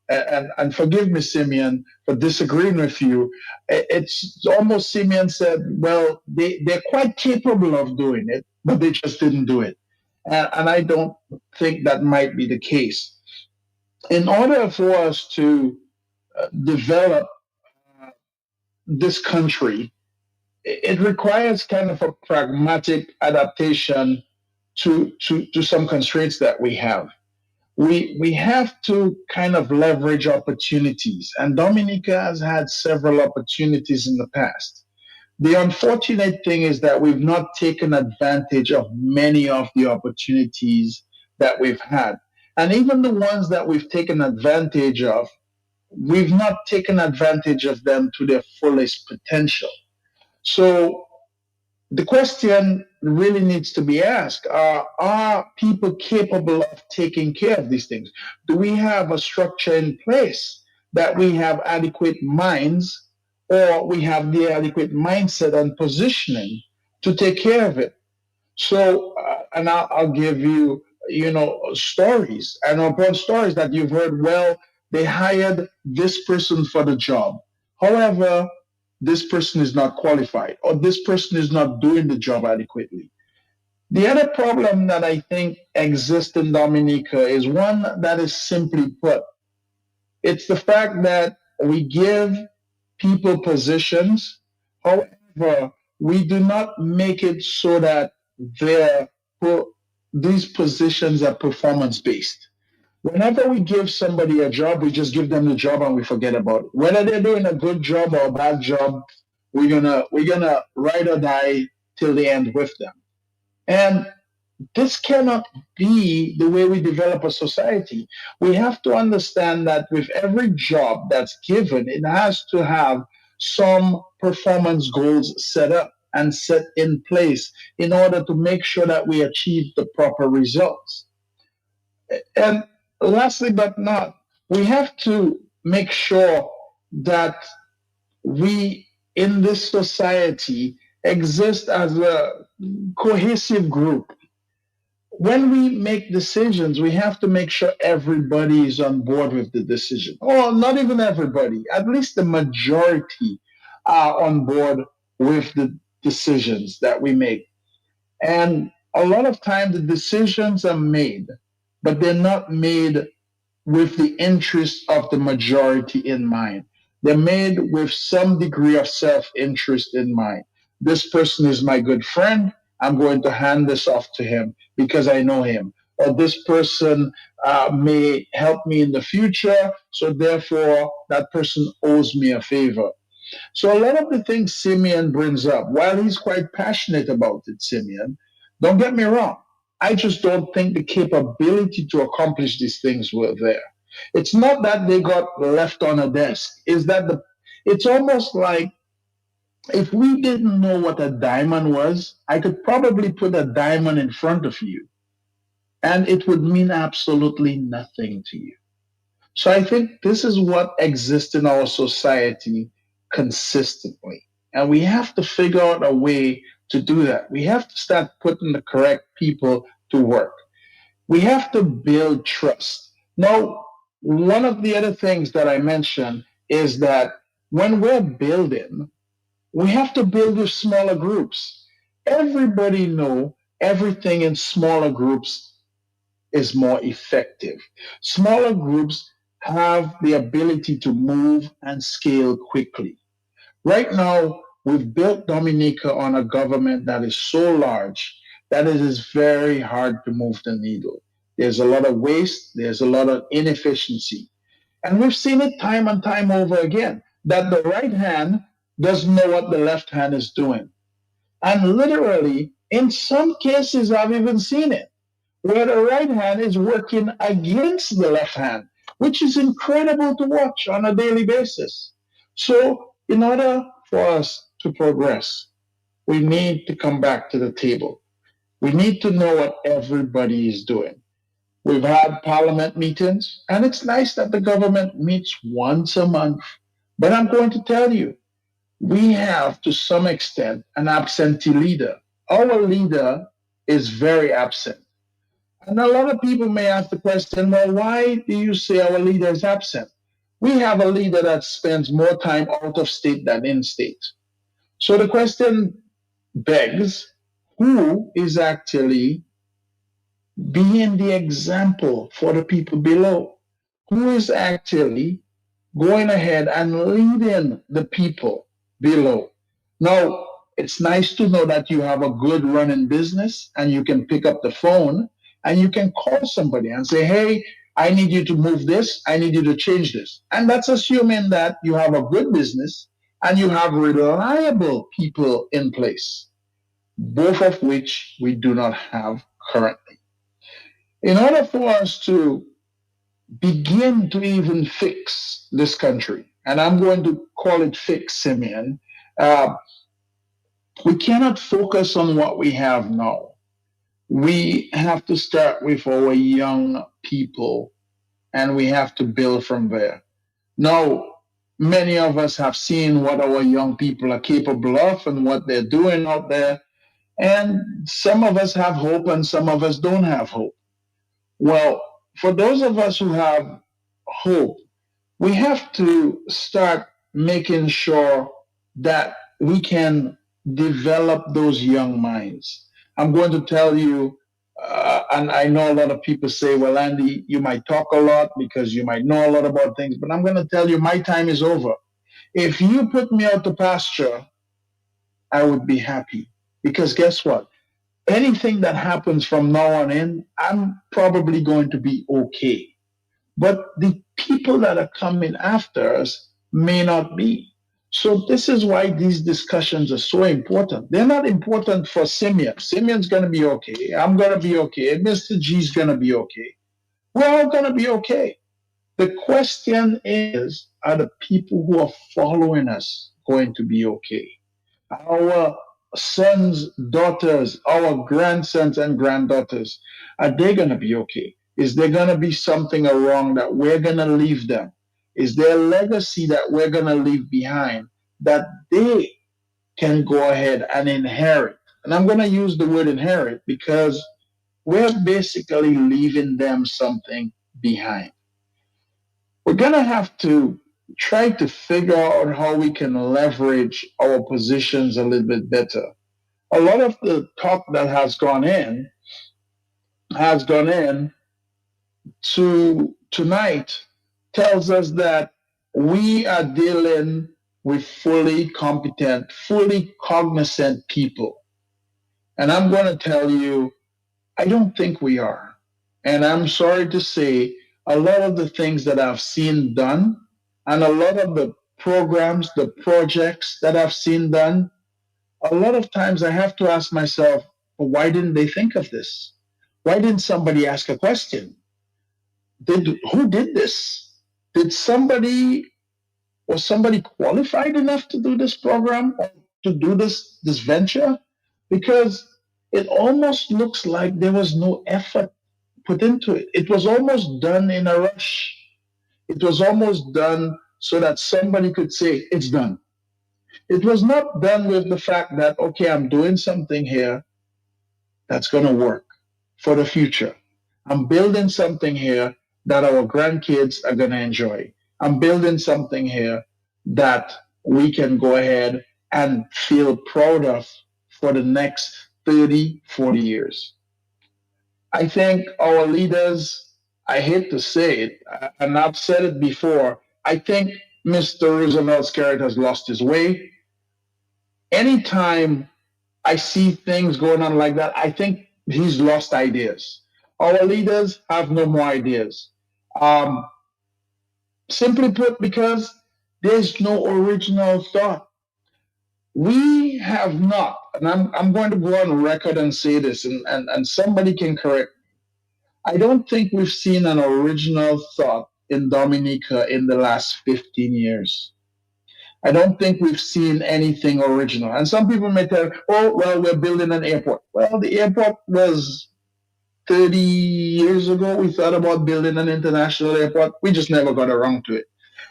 and forgive me, Simeon, for disagreeing with you, it's almost Simeon said, well, they're quite capable of doing it, but they just didn't do it. And I don't think that might be the case. In order for us to develop this country, it requires kind of a pragmatic adaptation to some constraints that we have. We have to kind of leverage opportunities, and Dominica has had several opportunities in the past. The unfortunate thing is that we've not taken advantage of many of the opportunities that we've had. And even the ones that we've taken advantage of, we've not taken advantage of them to their fullest potential. So the question really needs to be asked, are people capable of taking care of these things? Do we have a structure in place that we have adequate minds, or we have the adequate mindset and positioning to take care of it? So, and I'll give you, stories, and upon stories that you've heard, well, they hired this person for the job. However, this person is not qualified, or this person is not doing the job adequately. The other problem that I think exists in Dominica is one that is simply put. It's the fact that we give people positions, however, we do not make it so that their these positions are performance-based. Whenever we give somebody a job, we just give them the job and we forget about it. Whether they're doing a good job or a bad job, we're gonna ride or die till the end with them. And this cannot be the way we develop a society. We have to understand that with every job that's given, it has to have some performance goals set up and set in place in order to make sure that we achieve the proper results. And lastly, but not, we have to make sure that we in this society exist as a cohesive group. When we make decisions, we have to make sure everybody is on board with the decision. Or not even everybody, at least the majority are on board with the decisions that we make. And a lot of times the decisions are made, but they're not made with the interest of the majority in mind. They're made with some degree of self-interest in mind. This person is my good friend. I'm going to hand this off to him because I know him. Or this person may help me in the future, so therefore that person owes me a favor. So a lot of the things Simeon brings up, while he's quite passionate about it, Simeon, don't get me wrong. I just don't think the capability to accomplish these things were there. It's not that they got left on a desk. It's almost like if we didn't know what a diamond was, I could probably put a diamond in front of you and it would mean absolutely nothing to you. So I think this is what exists in our society consistently. And we have to figure out a way to do that. We have to start putting the correct people to work. We have to build trust. Now, one of the other things that I mentioned is that when we're building, we have to build with smaller groups. Everybody know everything in smaller groups is more effective. Smaller groups have the ability to move and scale quickly. Right now, we've built Dominica on a government that is so large that it is very hard to move the needle. There's a lot of waste, there's a lot of inefficiency. And we've seen it time and time over again that the right hand doesn't know what the left hand is doing. And literally, in some cases, I've even seen it where the right hand is working against the left hand, which is incredible to watch on a daily basis. So, in order for us to progress, we need to come back to the table. We need to know what everybody is doing. We've had parliament meetings, and it's nice that the government meets once a month. But I'm going to tell you, we have, to some extent, an absentee leader. Our leader is very absent. And a lot of people may ask the question, well, why do you say our leader is absent? We have a leader that spends more time out of state than in state. So the question begs, who is actually being the example for the people below? Who is actually going ahead and leading the people below? Now, it's nice to know that you have a good running business and you can pick up the phone and you can call somebody and say, hey, I need you to move this, I need you to change this. And that's assuming that you have a good business and you have reliable people in place, both of which we do not have currently. In order for us to begin to even fix this country, and I'm going to call it fix, Simeon, we cannot focus on what we have now. We have to start with our young people and we have to build from there. Now, many of us have seen what our young people are capable of and what they're doing out there. And some of us have hope and some of us don't have hope. Well, for those of us who have hope, we have to start making sure that we can develop those young minds. I'm going to tell you, and I know a lot of people say, well, Andy, you might talk a lot because you might know a lot about things, but I'm going to tell you my time is over. If you put me out to pasture, I would be happy because guess what? anything that happens from now on in, I'm probably going to be okay. But the people that are coming after us may not be. So this is why these discussions are so important. They're not important for Simeon. Simeon's going to be okay. I'm going to be okay. Mr. G's going to be okay. We're all going to be okay. The question is, are the people who are following us going to be okay? Our sons, daughters, our grandsons and granddaughters, are they going to be okay? Is there going to be something wrong that we're going to leave them? Is there a legacy that we're going to leave behind that they can go ahead and inherit? And I'm going to use the word inherit because we're basically leaving them something behind. We're going to have to try to figure out how we can leverage our positions a little bit better. A lot of the talk that has gone in to tonight tells us that we are dealing with fully competent, fully cognizant people. And I'm going to tell you, I don't think we are. And I'm sorry to say, a lot of the things that I've seen done and a lot of the programs, the projects that I've seen done, a lot of times I have to ask myself, well, why didn't they think of this? Why didn't somebody ask a question? Who did this? Was somebody qualified enough to do this program or to do this venture? Because it almost looks like there was no effort put into it. It was almost done in a rush. It was almost done so that somebody could say, it's done. It was not done with the fact that, okay, I'm doing something here that's going to work for the future. I'm building something here that our grandkids are going to enjoy. I'm building something here that we can go ahead and feel proud of for the next 30, 40 years. I think our leaders, I hate to say it, and I've said it before, I think Mr. Roosevelt Skerritt has lost his way. Anytime I see things going on like that, I think he's lost ideas. Our leaders have no more ideas. Simply put, because there's no original thought. We have not, and I'm going to go on record and say this, and somebody can correct. I don't think we've seen an original thought in Dominica in the last 15 years. I don't think we've seen anything original. And some people may tell, oh, well, we're building an airport. Well, the airport was 30 years ago. We thought about building an international airport. We just never got around to it.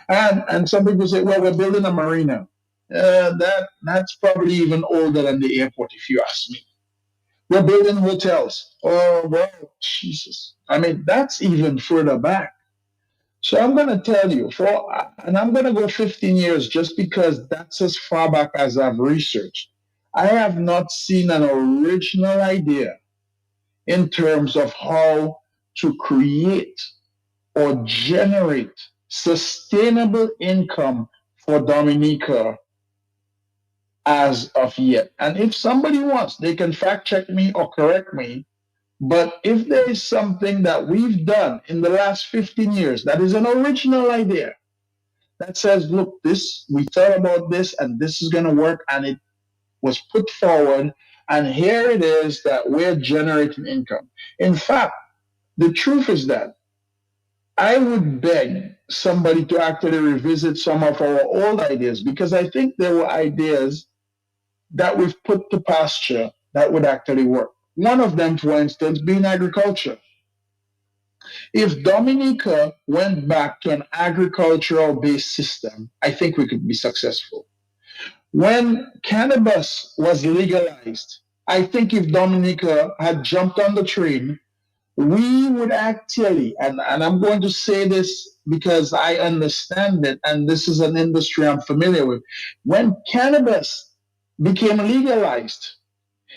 And some people say, well, we're building a marina. That's probably even older than the airport, if you ask me. We're building hotels. Oh, well, Jesus. I mean, that's even further back. So I'm going to tell you, and I'm going to go 15 years just because that's as far back as I've researched. I have not seen an original idea in terms of how to create or generate sustainable income for Dominica as of yet. And if somebody wants, they can fact check me or correct me. But if there is something that we've done in the last 15 years that is an original idea that says, look, we thought about this and this is going to work, and it was put forward, and here it is that we're generating income. In fact, the truth is that I would beg somebody to actually revisit some of our old ideas, because I think there were ideas that we've put to pasture that would actually work. One of them, for instance, being agriculture. If Dominica went back to an agricultural-based system, I think we could be successful. When cannabis was legalized, I think if Dominica had jumped on the train, we would actually, and I'm going to say this because I understand it, and this is an industry I'm familiar with. When cannabis became legalized,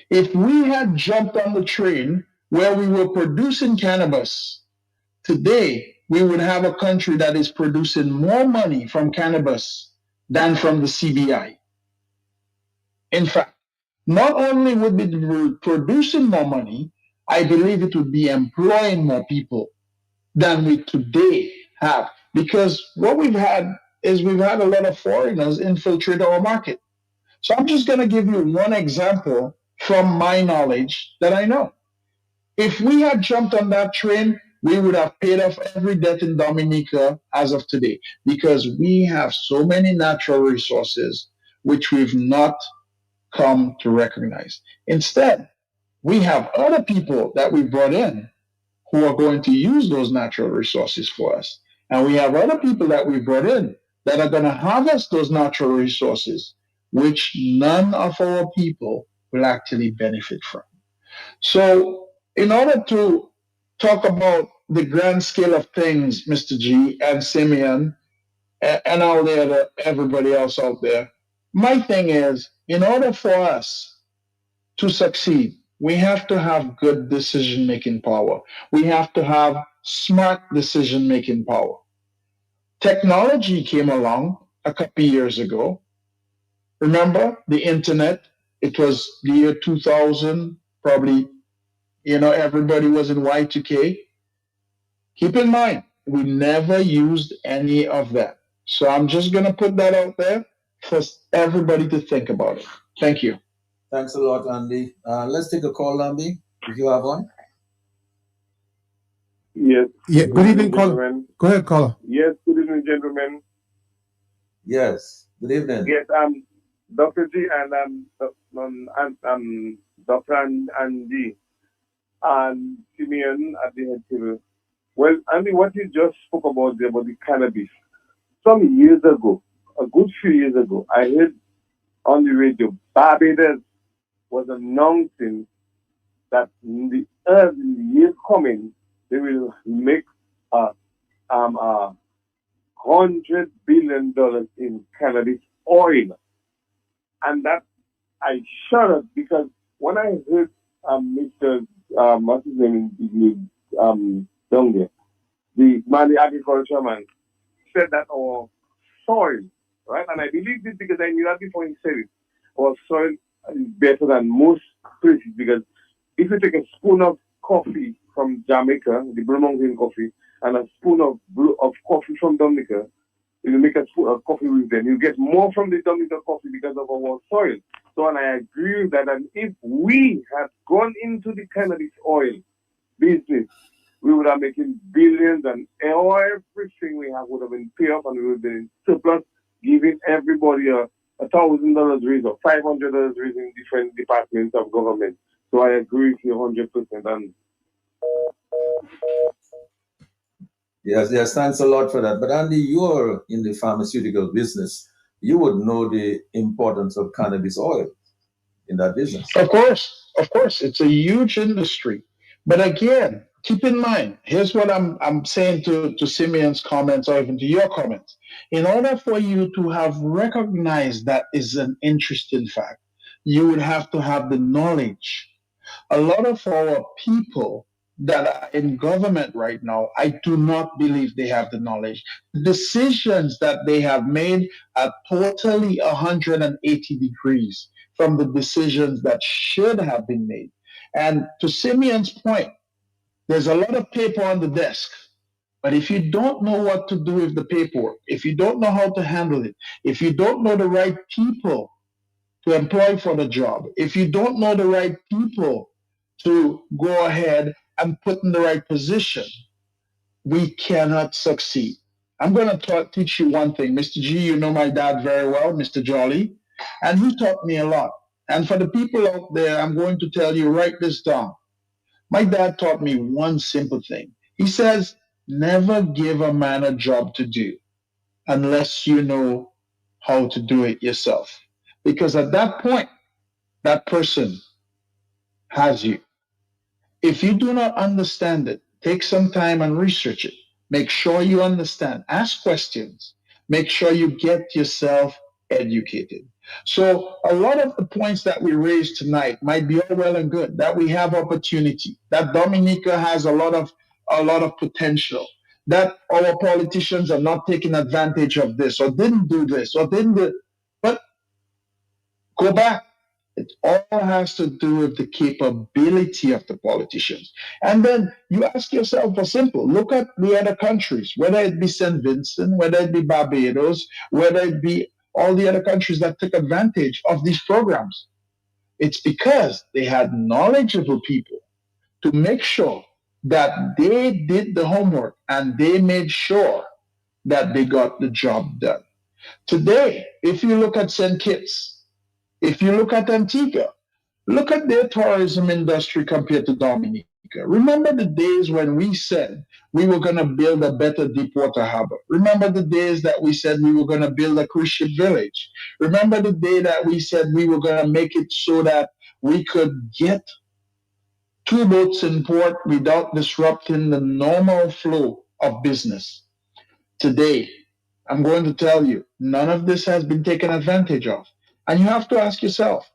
if we had jumped on the train where we were producing cannabis, today we would have a country that is producing more money from cannabis than from the CBI. In fact, not only would it be producing more money, I believe it would be employing more people than we today have. Because what we've had is we've had a lot of foreigners infiltrate our market. So I'm just going to give you one example from my knowledge that I know. If we had jumped on that train, we would have paid off every debt in Dominica as of today because we have so many natural resources which we've not come to recognize. Instead, we have other people that we brought in who are going to use those natural resources for us. And we have other people that we brought in that are going to harvest those natural resources, which none of our people will actually benefit from. So, in order to talk about the grand scale of things, Mr. G and Simeon, and all the other everybody else out there, my thing is, in order for us to succeed, we have to have good decision making power. We have to have smart decision making power. Technology came along a couple years ago. Remember the internet? It was the year 2000, probably, everybody was in Y2K. Keep in mind, we never used any of that. So I'm just going to put that out there for everybody to think about it. Thank you. Thanks a lot, Andy. Let's take a call, Andy, if you have one. Yes. Yeah, good evening, caller. Go ahead, caller. Yes, good evening, gentlemen. Yes, good evening. Yes, Dr. G and Dr. Andy and Simeon at the head table. Well, Andy, what you just spoke about there about the cannabis. Some years ago, a good few years ago, I heard on the radio, Barbados was announcing that in the years coming, they will make $100 billion in cannabis oil. And that I shuddered because when I heard Mr. What's his name down there, the agriculture man said that our soil, right? And I believed it because I knew that before he said it. Our soil is better than most places because if you take a spoon of coffee from Jamaica, the Blue Mountain coffee, and a spoon of coffee from Dominica, you make a spoon of coffee with them. You get more from the Dominica coffee because of our soil. So, and I agree with that. And if we had gone into the cannabis oil business, we would have making billions, and everything we have would have been paid off, and we would have been in surplus, giving everybody a $1,000 raise or $500 raise in different departments of government. So I agree with you 100%. And Yes, thanks a lot for that. But Andy, you're in the pharmaceutical business. You would know the importance of cannabis oil in that business. Of course, it's a huge industry. But again, keep in mind, here's what I'm saying to Simeon's comments or even to your comments. In order for you to have recognized that is an interesting fact, you would have to have the knowledge. A lot of our people that are in government right now, I do not believe they have the knowledge. The decisions that they have made are totally 180 degrees from the decisions that should have been made. And to Simeon's point, there's a lot of paper on the desk. But if you don't know what to do with the paperwork, if you don't know how to handle it, if you don't know the right people to employ for the job, if you don't know the right people to go ahead and put in the right position, we cannot succeed. I'm going to teach you one thing. Mr. G, you know my dad very well, Mr. Jolly, and he taught me a lot. And for the people out there, I'm going to tell you, write this down. My dad taught me one simple thing. He says, never give a man a job to do unless you know how to do it yourself. Because at that point, that person has you. If you do not understand it, take some time and research it. Make sure you understand. Ask questions. Make sure you get yourself educated. So a lot of the points that we raised tonight might be all well and good, that we have opportunity, that Dominica has a lot of potential, that our politicians are not taking advantage of this or didn't do this or didn't do. But go back. It all has to do with the capability of the politicians. And then you ask yourself for simple, look at the other countries, whether it be St. Vincent, whether it be Barbados, whether it be all the other countries that took advantage of these programs. It's because they had knowledgeable people to make sure that they did the homework and they made sure that they got the job done. Today, if you look at St. Kitts, if you look at Antigua, look at their tourism industry compared to Dominica. Remember the days when we said we were going to build a better deepwater harbor. Remember the days that we said we were going to build a cruise ship village. Remember the day that we said we were going to make it so that we could get 2 boats in port without disrupting the normal flow of business. Today, I'm going to tell you, none of this has been taken advantage of. And you have to ask yourself,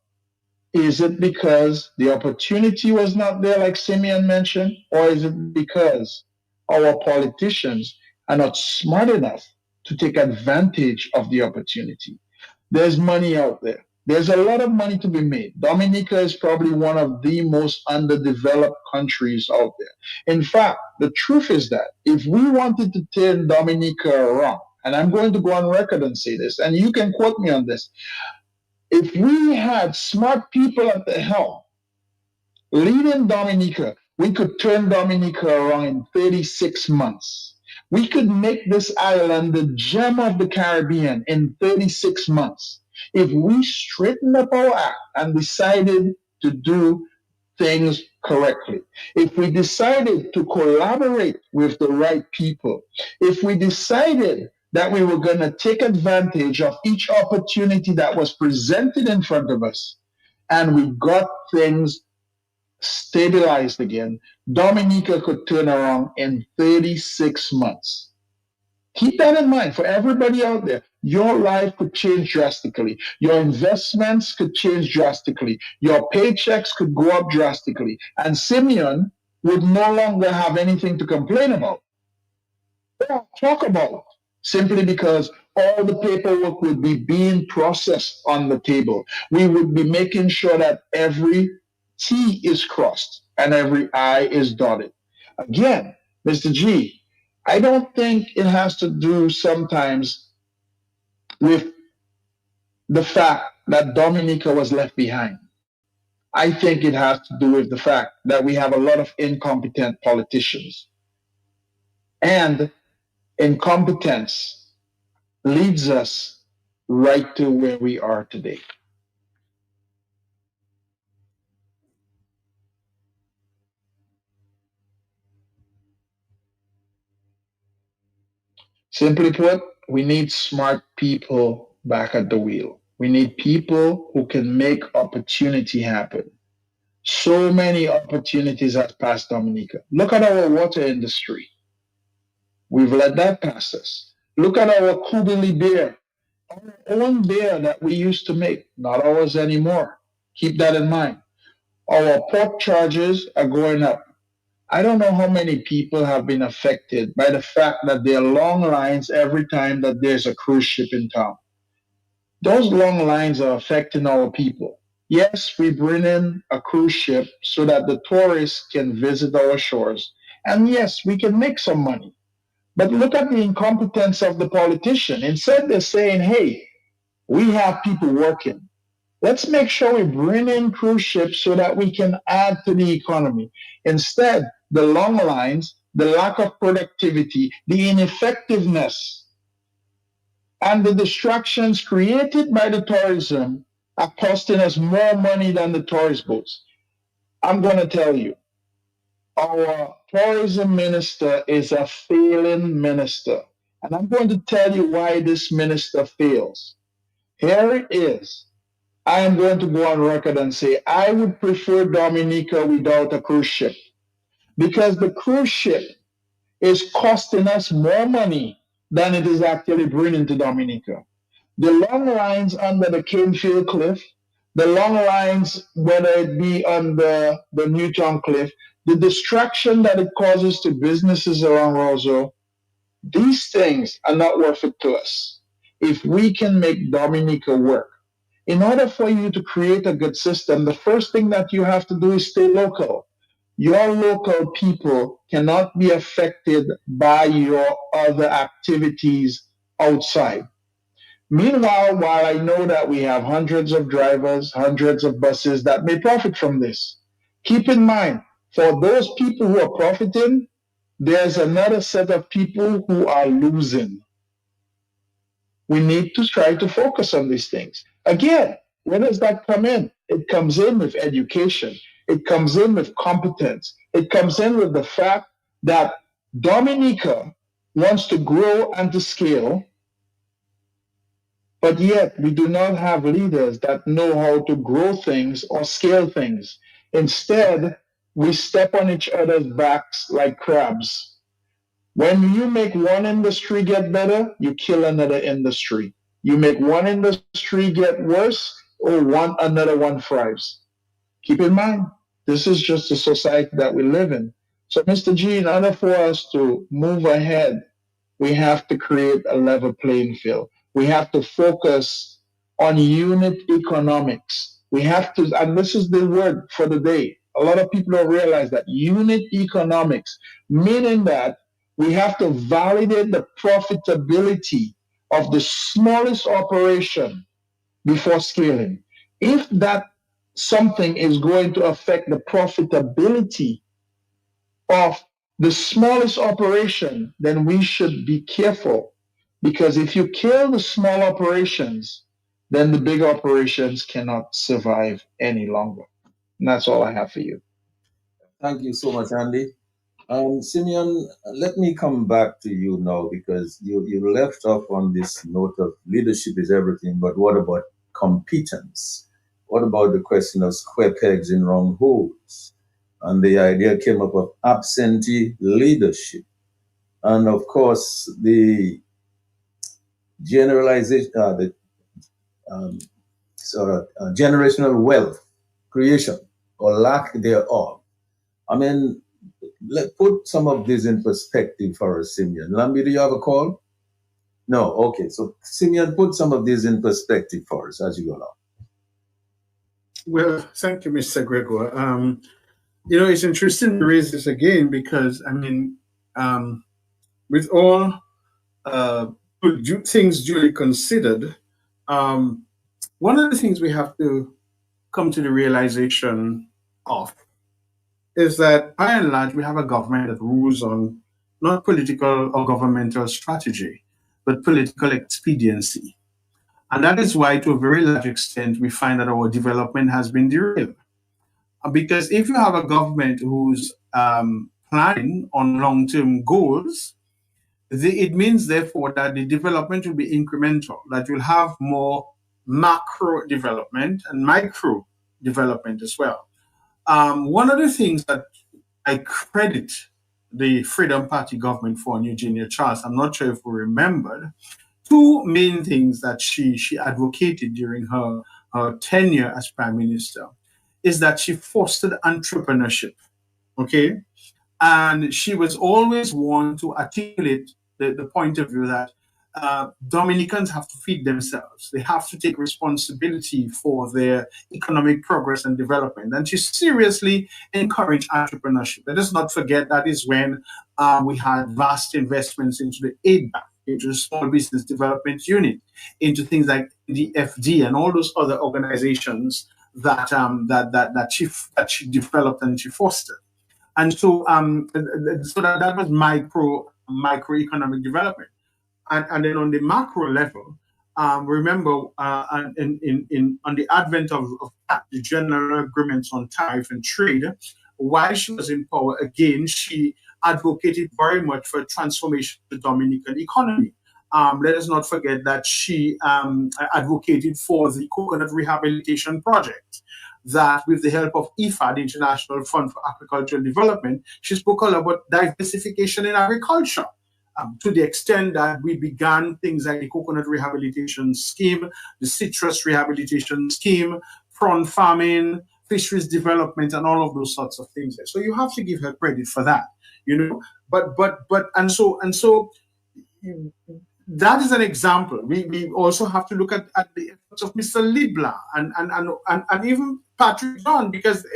is it because the opportunity was not there, like Simeon mentioned, or is it because our politicians are not smart enough to take advantage of the opportunity? There's money out there. There's a lot of money to be made. Dominica is probably one of the most underdeveloped countries out there. In fact, the truth is that if we wanted to turn Dominica around, and I'm going to go on record and say this, and you can quote me on this, if we had smart people at the helm leading Dominica, we could turn Dominica around in 36 months. We could make this island the gem of the Caribbean in 36 months. If we straightened up our act and decided to do things correctly, if we decided to collaborate with the right people, if we decided that we were going to take advantage of each opportunity that was presented in front of us, and we got things stabilized again, Dominica could turn around in 36 months. Keep that in mind for everybody out there. Your life could change drastically. Your investments could change drastically. Your paychecks could go up drastically. And Simeon would no longer have anything to complain about or talk about, simply because all the paperwork would be being processed on the table. We would be making sure that every T is crossed and every I is dotted. Again, Mr. G, I don't think it has to do sometimes with the fact that Dominica was left behind. I think it has to do with the fact that we have a lot of incompetent politicians. And incompetence leads us right to where we are today. Simply put, we need smart people back at the wheel. We need people who can make opportunity happen. So many opportunities have passed Dominica. Look at our water industry. We've let that pass us. Look at our Kubili beer, our own beer that we used to make, not ours anymore. Keep that in mind. Our port charges are going up. I don't know how many people have been affected by the fact that there are long lines every time that there's a cruise ship in town. Those long lines are affecting our people. Yes, we bring in a cruise ship so that the tourists can visit our shores. And yes, we can make some money. But look at the incompetence of the politician. Instead, they're saying, hey, we have people working. Let's make sure we bring in cruise ships so that we can add to the economy. Instead, the long lines, the lack of productivity, the ineffectiveness, and the distractions created by the tourism are costing us more money than the tourist boats. I'm going to tell you, our tourism minister is a failing minister. And I'm going to tell you why this minister fails. Here it is. I am going to go on record and say I would prefer Dominica without a cruise ship, because the cruise ship is costing us more money than it is actually bringing to Dominica. The long lines under the Canefield Cliff, the long lines, whether it be on the Newtown Cliff, the distraction that it causes to businesses around Roseau, these things are not worth it to us. If we can make Dominica work, in order for you to create a good system, the first thing that you have to do is stay local. Your local people cannot be affected by your other activities outside. Meanwhile, while I know that we have hundreds of drivers, hundreds of buses that may profit from this, keep in mind, for those people who are profiting, there's another set of people who are losing. We need to try to focus on these things. Again, where does that come in? It comes in with education. It comes in with competence. It comes in with the fact that Dominica wants to grow and to scale, but yet we do not have leaders that know how to grow things or scale things. Instead, we step on each other's backs like crabs. When you make one industry get better, you kill another industry. You make one industry get worse, or another one thrives. Keep in mind, this is just the society that we live in. So, Mr. G, in order for us to move ahead, we have to create a level playing field. We have to focus on unit economics. We have to, and this is the word for the day. A lot of people don't realize that unit economics, meaning that we have to validate the profitability of the smallest operation before scaling. If that something is going to affect the profitability of the smallest operation, then we should be careful. Because if you kill the small operations, then the big operations cannot survive any longer. And that's all I have for you. Thank you so much, Andy. Simeon, let me come back to you now, because you left off on this note of leadership is everything, but what about competence? What about the question of square pegs in round holes? And the idea came up of absentee leadership. And of course, the generalization, generational wealth creation or lack thereof. I mean, let's put some of this in perspective for us, Simeon. Lambi, do you have a call? No, okay. So, Simeon, put some of this in perspective for us as you go along. Well, thank you, Mr. Gregor. It's interesting to raise this again because, with all things duly considered, one of the things we have to come to the realization of is that, by and large, we have a government that rules on not political or governmental strategy, but political expediency. And that is why, to a very large extent, we find that our development has been derailed. Because if you have a government who's planning on long-term goals, it means, therefore, that the development will be incremental, that you'll have more macro development and micro development as well. One of the things that I credit the Freedom Party government for, Eugenia Charles, I'm not sure if we remembered, two main things that she advocated during her tenure as Prime Minister is that she fostered entrepreneurship, okay? And she was always one to articulate the point of view that Dominicans have to feed themselves. They have to take responsibility for their economic progress and development. And she seriously encouraged entrepreneurship. Let us not forget that is when we had vast investments into the aid bank, into the Small Business Development Unit, into things like the FD and all those other organizations that she developed and she fostered. And so that was microeconomic development. And then on the macro level, remember, on the advent of the General Agreements on Tariff and Trade, while she was in power, again, she advocated very much for transformation of the Dominican economy. Let us not forget that she advocated for the Coconut Rehabilitation Project, that with the help of IFA, the International Fund for Agricultural Development, she spoke a lot about diversification in agriculture. To the extent that we began things like the Coconut Rehabilitation Scheme, the Citrus Rehabilitation Scheme, prawn farming, fisheries development, and all of those sorts of things. So you have to give her credit for that, But so that is an example. We also have to look at the efforts of Mr. Libla and even Patrick John, because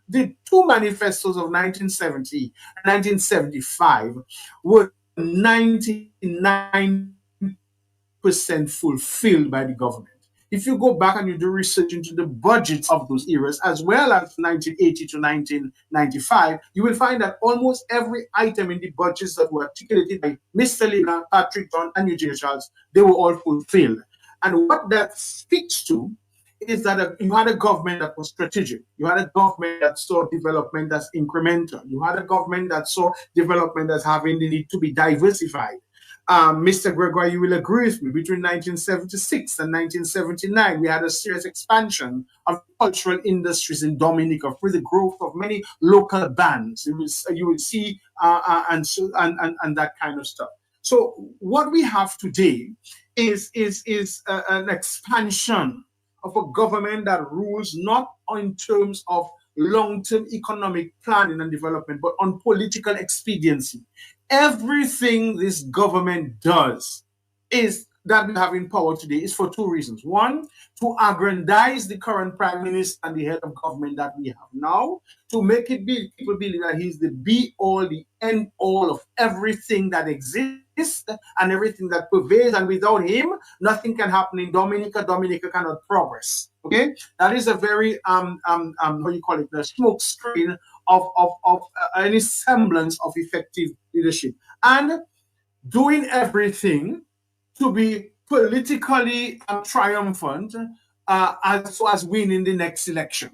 the two manifestos of 1970 and 1975 were 99% fulfilled by the government. If you go back and you do research into the budgets of those eras, as well as 1980 to 1995, you will find that almost every item in the budgets that were articulated by Mr. Libla, Patrick John, and Eugene Charles, they were all fulfilled. And what that speaks to is that you had a government that was strategic. You had a government that saw development as incremental. You had a government that saw development as having the need to be diversified. Mr. Gregoire, you will agree with me, between 1976 and 1979, we had a serious expansion of cultural industries in Dominica through the growth of many local bands. You will see and that kind of stuff. So what we have today is an expansion of a government that rules not in terms of long-term economic planning and development, but on political expediency. Everything this government does is that we have in power today is for two reasons. One, to aggrandize the current prime minister and the head of government that we have now, to make it be people believe that he's the be-all, the end-all of everything that exists and everything that pervades, and without him, nothing can happen in Dominica. Dominica cannot progress. Okay, that is a very how you call it, the smoke screen of any semblance of effective leadership, and doing everything to be politically triumphant as winning the next election.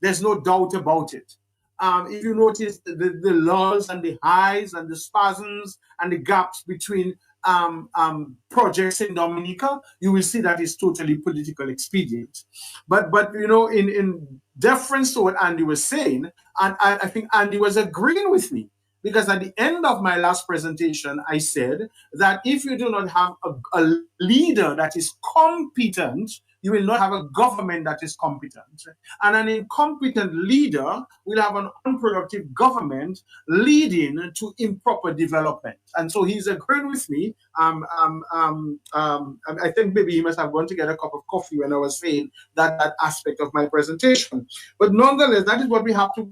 There's no doubt about it. If you notice the lulls and the highs and the spasms and the gaps between projects in Dominica, you will see that it's totally political expedient. But you know, in deference to what Andy was saying, and I think Andy was agreeing with me, because at the end of my last presentation, I said that if you do not have a leader that is competent, you will not have a government that is competent. And an incompetent leader will have an unproductive government leading to improper development. And so he's agreeing with me. I think maybe he must have gone to get a cup of coffee when I was saying that aspect of my presentation. But nonetheless, that is what we have to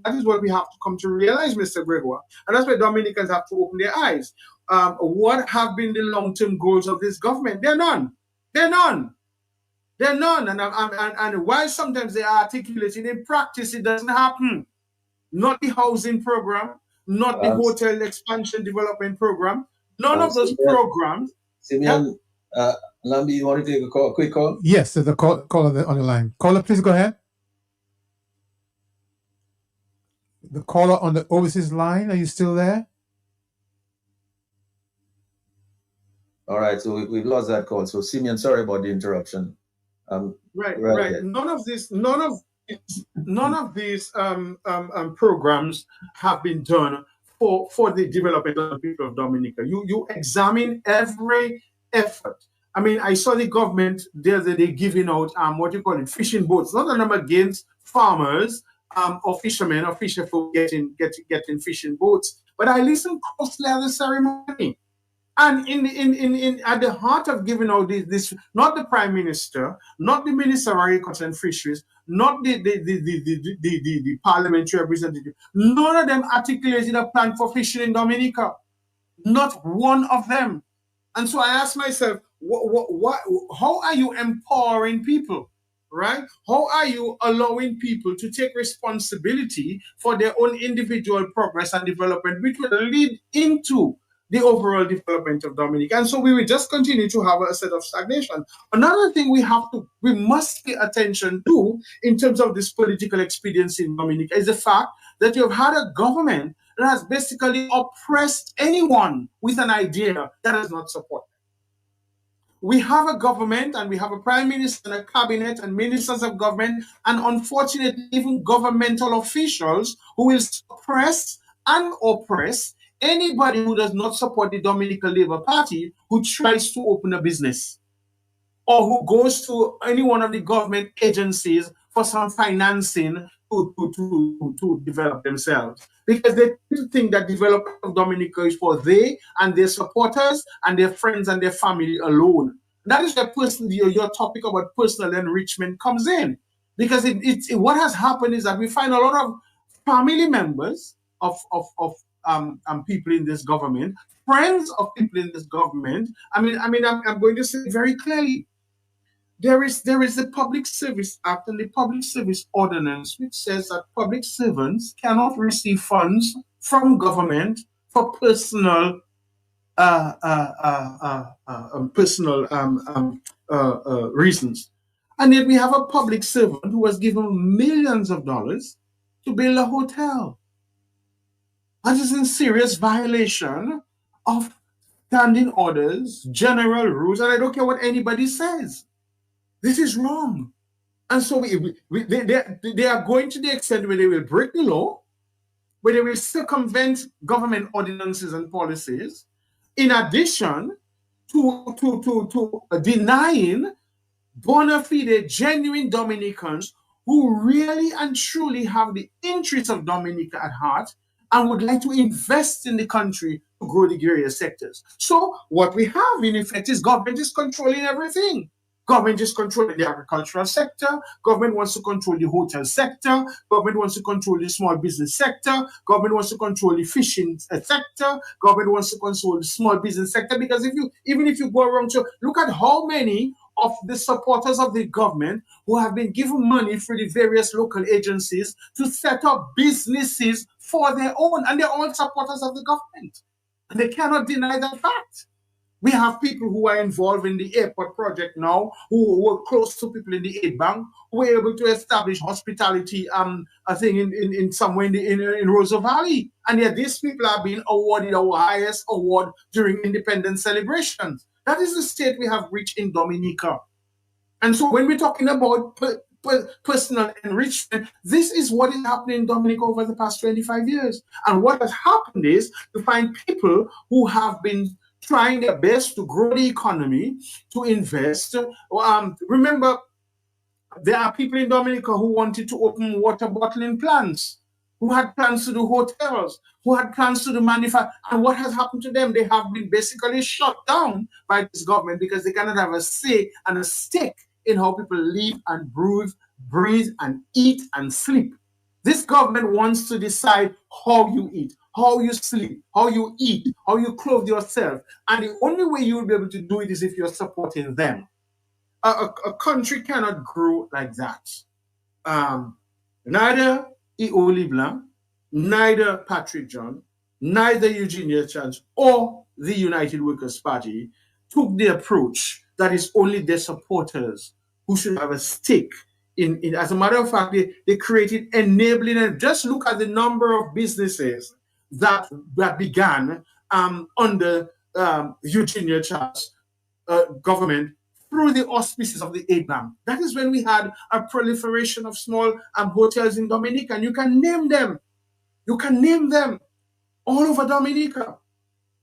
come to realize, Mr. Gregoire. And that's why Dominicans have to open their eyes. What have been the long-term goals of this government? They're none. They're none. They're none. And while sometimes they are articulated, in practice it doesn't happen. Not the housing program, not the hotel expansion development program, none of those programs. Simeon, Lambi, you want to take a quick call? Yes, there's a caller on the line. Caller, please go ahead. The caller on the overseas line, are you still there? All right, so we've lost that call. So Simeon, sorry about the interruption. Right. None of these programs have been done for the development of the people of Dominica. You examine every effort. I mean, I saw the government the other day giving out fishing boats. Not that I'm against farmers or fishermen or fisher folk getting fishing boats, but I listened closely at the ceremony. And in at the heart of giving out this, not the Prime Minister, not the Minister of Agriculture and Fisheries, not the parliamentary representative, none of them articulated a plan for fishing in Dominica. Not one of them. And so I asked myself, how are you empowering people, right? How are you allowing people to take responsibility for their own individual progress and development, which will lead into the overall development of Dominica? And so we will just continue to have a set of stagnation. Another thing we must pay attention to in terms of this political expediency in Dominica is the fact that you've had a government that has basically oppressed anyone with an idea that does not support. We have a government and we have a prime minister and a cabinet and ministers of government and unfortunately even governmental officials who will suppress and oppress anybody who does not support the Dominican Labour Party, who tries to open a business or who goes to any one of the government agencies for some financing to develop themselves, because they think that development of Dominica is for they and their supporters and their friends and their family alone. That is where your topic about personal enrichment comes in, because what has happened is that we find a lot of family members of people in this government, friends of people in this government. I'm going to say it very clearly. There is the Public Service Act and the Public Service Ordinance, which says that public servants cannot receive funds from government for personal reasons. And yet we have a public servant who was given millions of dollars to build a hotel. That is in serious violation of standing orders, general rules, and I don't care what anybody says. This is wrong. And so they are going to the extent where they will break the law, where they will circumvent government ordinances and policies, in addition to denying bona fide, genuine Dominicans who really and truly have the interests of Dominica at heart and would like to invest in the country to grow the various sectors. So what we have in effect is government is controlling everything. Government is controlling the agricultural sector. Government wants to control the hotel sector. Government wants to control the small business sector. Government wants to control the fishing sector. Government wants to control the small business sector. Because even if you go around to look at how many of the supporters of the government who have been given money through the various local agencies to set up businesses for their own, and they're all supporters of the government. And they cannot deny that fact. We have people who are involved in the airport project now, who were close to people in the aid bank, who were able to establish hospitality, I think in somewhere in Roseau Valley. And yet these people are being awarded our highest award during independence celebrations. That is the state we have reached in Dominica. And so when we're talking about personal enrichment, this is what is happening in Dominica over the past 25 years. And what has happened is to find people who have been trying their best to grow the economy, to invest. Remember, there are people in Dominica who wanted to open water bottling plants, who had plans to do hotels, who had plans to do manufacturing. And what has happened to them? They have been basically shut down by this government because they cannot have a say and a stake in how people live and breathe and eat and sleep. This government wants to decide how you eat, how you sleep, how you eat, how you clothe yourself. And the only way you will be able to do it is if you're supporting them. A country cannot grow like that. Neither E.O. Leblanc, neither Patrick John, neither Eugenia Chance or the United Workers' Party took the approach that is only their supporters who should have a stake in. As a matter of fact, they created enabling, and just look at the number of businesses that began under Eugenia Chance government through the auspices of the aid bank. That is when we had a proliferation of small hotels in Dominica, and you can name them. You can name them all over Dominica.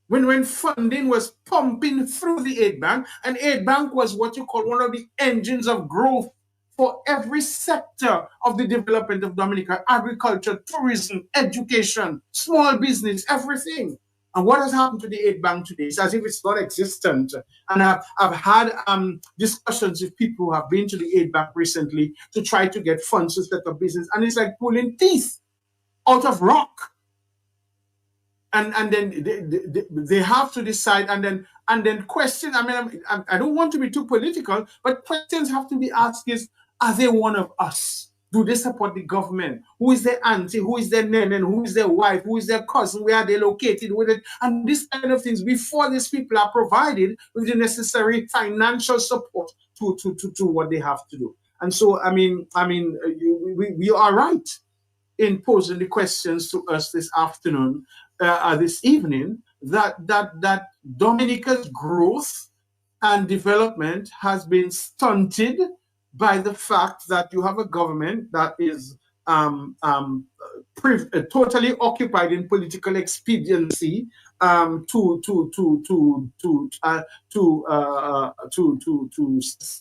When funding was pumping through the aid bank, and aid bank was what you call one of the engines of growth for every sector of the development of Dominica: agriculture, tourism, education, small business, everything. And what has happened to the aid bank today? It's as if it's not existent. And I've had discussions with people who have been to the aid bank recently to try to get funds to set up business, and it's like pulling teeth out of rock. And then they have to decide, and then question. I mean, I don't want to be too political, but questions have to be asked: are they one of us? Do they support the government? Who is their auntie? Who is their nene? And who is their wife? Who is their cousin? Where are they located with it? And this kind of things before these people are provided with the necessary financial support to what they have to do. And so, we are right in posing the questions to us this afternoon, this evening, that Dominica's growth and development has been stunted by the fact that you have a government that is totally occupied in political expediency to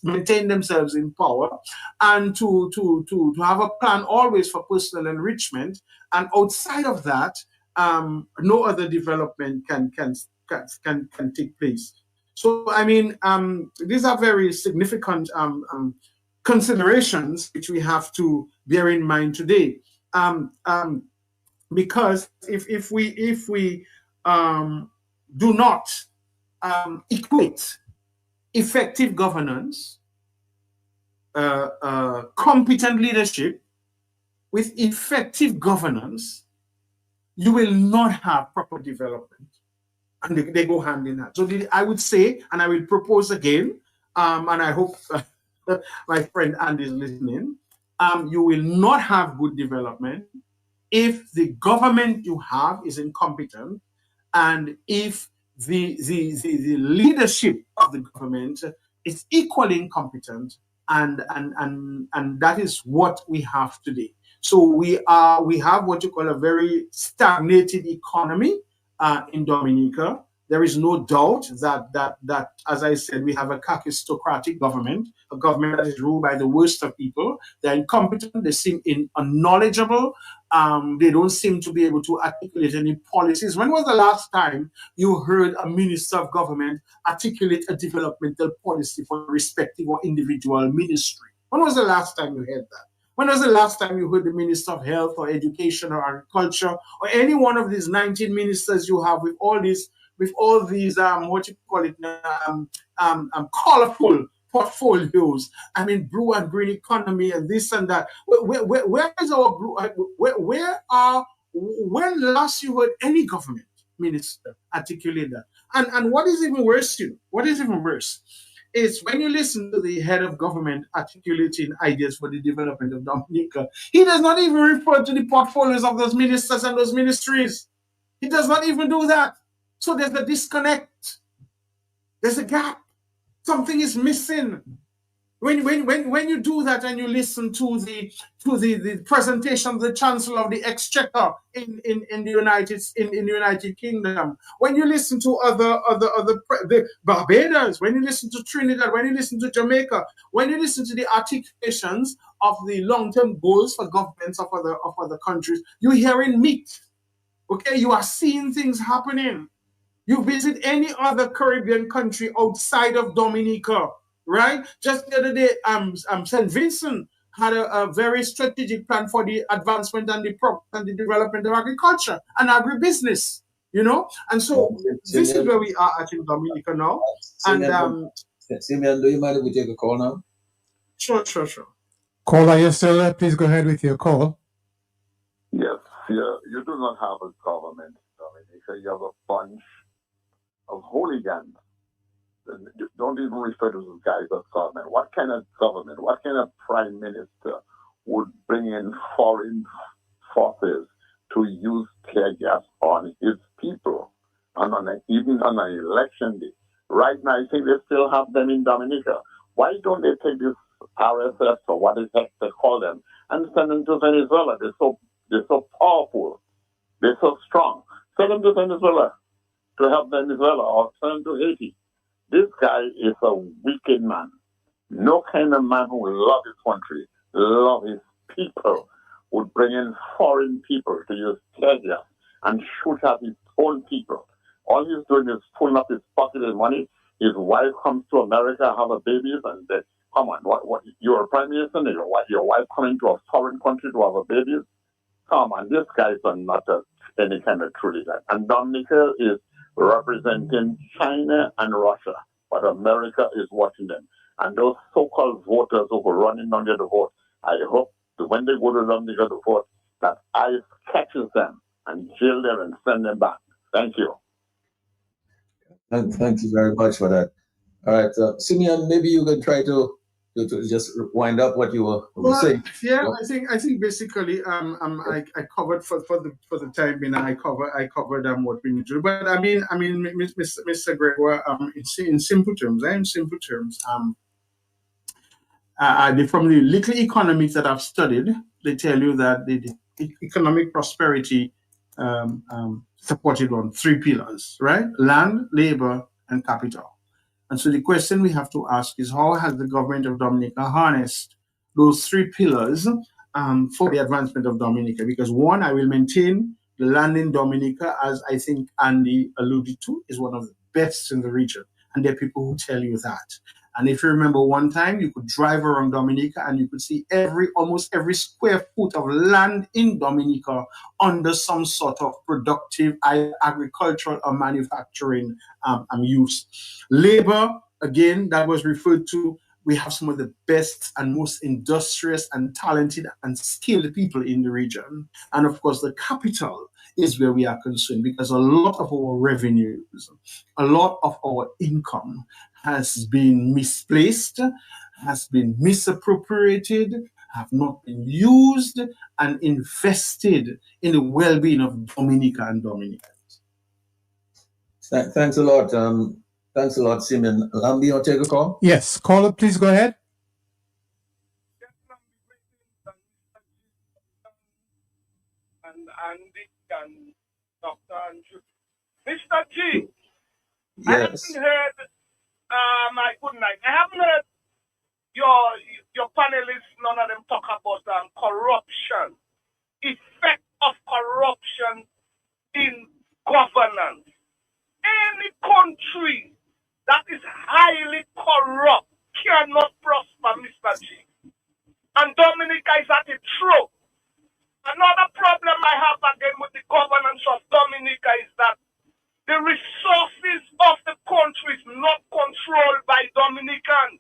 maintain themselves in power, and to have a plan always for personal enrichment. And outside of that, no other development can take place. So I mean, these are very significant considerations which we have to bear in mind today. Because if we do not equate effective governance, competent leadership with effective governance, you will not have proper development, and they go hand in hand. So I would say, and I will propose again, and I hope my friend Andy is listening, you will not have good development if the government you have is incompetent, and if the leadership of the government is equally incompetent, and that is what we have today. So we have what you call a very stagnated economy in Dominica. There is no doubt that, as I said, we have a kakistocratic government, a government that is ruled by the worst of people. They're incompetent, they seem unknowledgeable, they don't seem to be able to articulate any policies. When was the last time you heard a minister of government articulate a developmental policy for a respective or individual ministry? When was the last time you heard that? When was the last time you heard the Minister of Health or Education or Agriculture or any one of these 19 ministers you have with all these what you call it, colorful portfolios? I mean, blue and green economy and this and that. Where is our blue? When last you heard any government minister articulate that? And what is even worse, what is even worse is when you listen to the head of government articulating ideas for the development of Dominica, he does not even refer to the portfolios of those ministers and those ministries. He does not even do that. So there's a disconnect. There's a gap. Something is missing. When you do that and you listen to the presentation of the Chancellor of the Exchequer in the United Kingdom, when you listen to the Barbados, when you listen to Trinidad, when you listen to Jamaica, when you listen to the articulations of the long-term goals for governments of other countries, you're hearing meat. Okay, you are seeing things happening. You visit any other Caribbean country outside of Dominica, right? Just the other day, St. Vincent had a very strategic plan for the advancement and the development of agriculture and agribusiness, And so this is where we are at in Dominica now. Simeon, do you mind if we take a call now? Sure. Caller, you're still there? Please go ahead with your call. Yes, you do not have a government in Dominica. You have a bunch of hooligans. Don't even refer to those guys as government. What kind of government, what kind of prime minister would bring in foreign forces to use tear gas on his people, and even on an election day? Right now, I think they still have them in Dominica. Why don't they take this RSS or what the heck they call them and send them to Venezuela? They're so powerful. They're so strong. Send them to Venezuela to help Venezuela, or send them to Haiti. This guy is a wicked man. No kind of man who will love his country, love his people, would bring in foreign people to use tear gas and shoot at his own people. All he's doing is pulling up his pocket and money. His wife comes to America, have a babies, and they, come on, what? You're a prime minister, and your wife coming to a foreign country to have a baby? Come on, these guys are not any kind of true leader. And Dominica is representing China and Russia, but America is watching them. And those so-called voters who were running down there to vote, I hope that when they go to Dominica to vote, that ICE catches them and jail them and send them back. Thank you. Thank you very much for that. All right, Simeon, maybe you can try to just wind up what you were saying. Yeah, I think basically I covered for the time being. I covered what we need to do. But I mean, Mr. Gregoire, in simple terms, from the little economics that I've studied, they tell you that the economic prosperity supported on 3 pillars, right? Land, labor, and capital. And so the question we have to ask is, how has the government of Dominica harnessed those 3 pillars for the advancement of Dominica? Because one, I will maintain the land in Dominica, as I think Andy alluded to, is one of the best in the region. And there are people who tell you that. And if you remember, one time you could drive around Dominica and you could see almost every square foot of land in Dominica under some sort of productive agricultural or manufacturing use. Labor, again, that was referred to. We have some of the best and most industrious and talented and skilled people in the region. And of course, the capital is where we are concerned, because a lot of our revenues, a lot of our income has been misplaced, has been misappropriated, have not been used and invested in the well-being of Dominica and Dominicans. Thanks a lot. Thanks a lot, Simeon. Lambi, you take a call? Yes, caller, please go ahead. And Andy and Dr. Andrew. Mr. G, Yes. I haven't heard, my good night. I haven't heard your panelists, none of them talk about corruption, effect of corruption in governance. Any country that is highly corrupt cannot prosper, Mr. G. And Dominica is at a throat. Another problem I have again with the governance of Dominica is that the resources of the country is not controlled by Dominicans.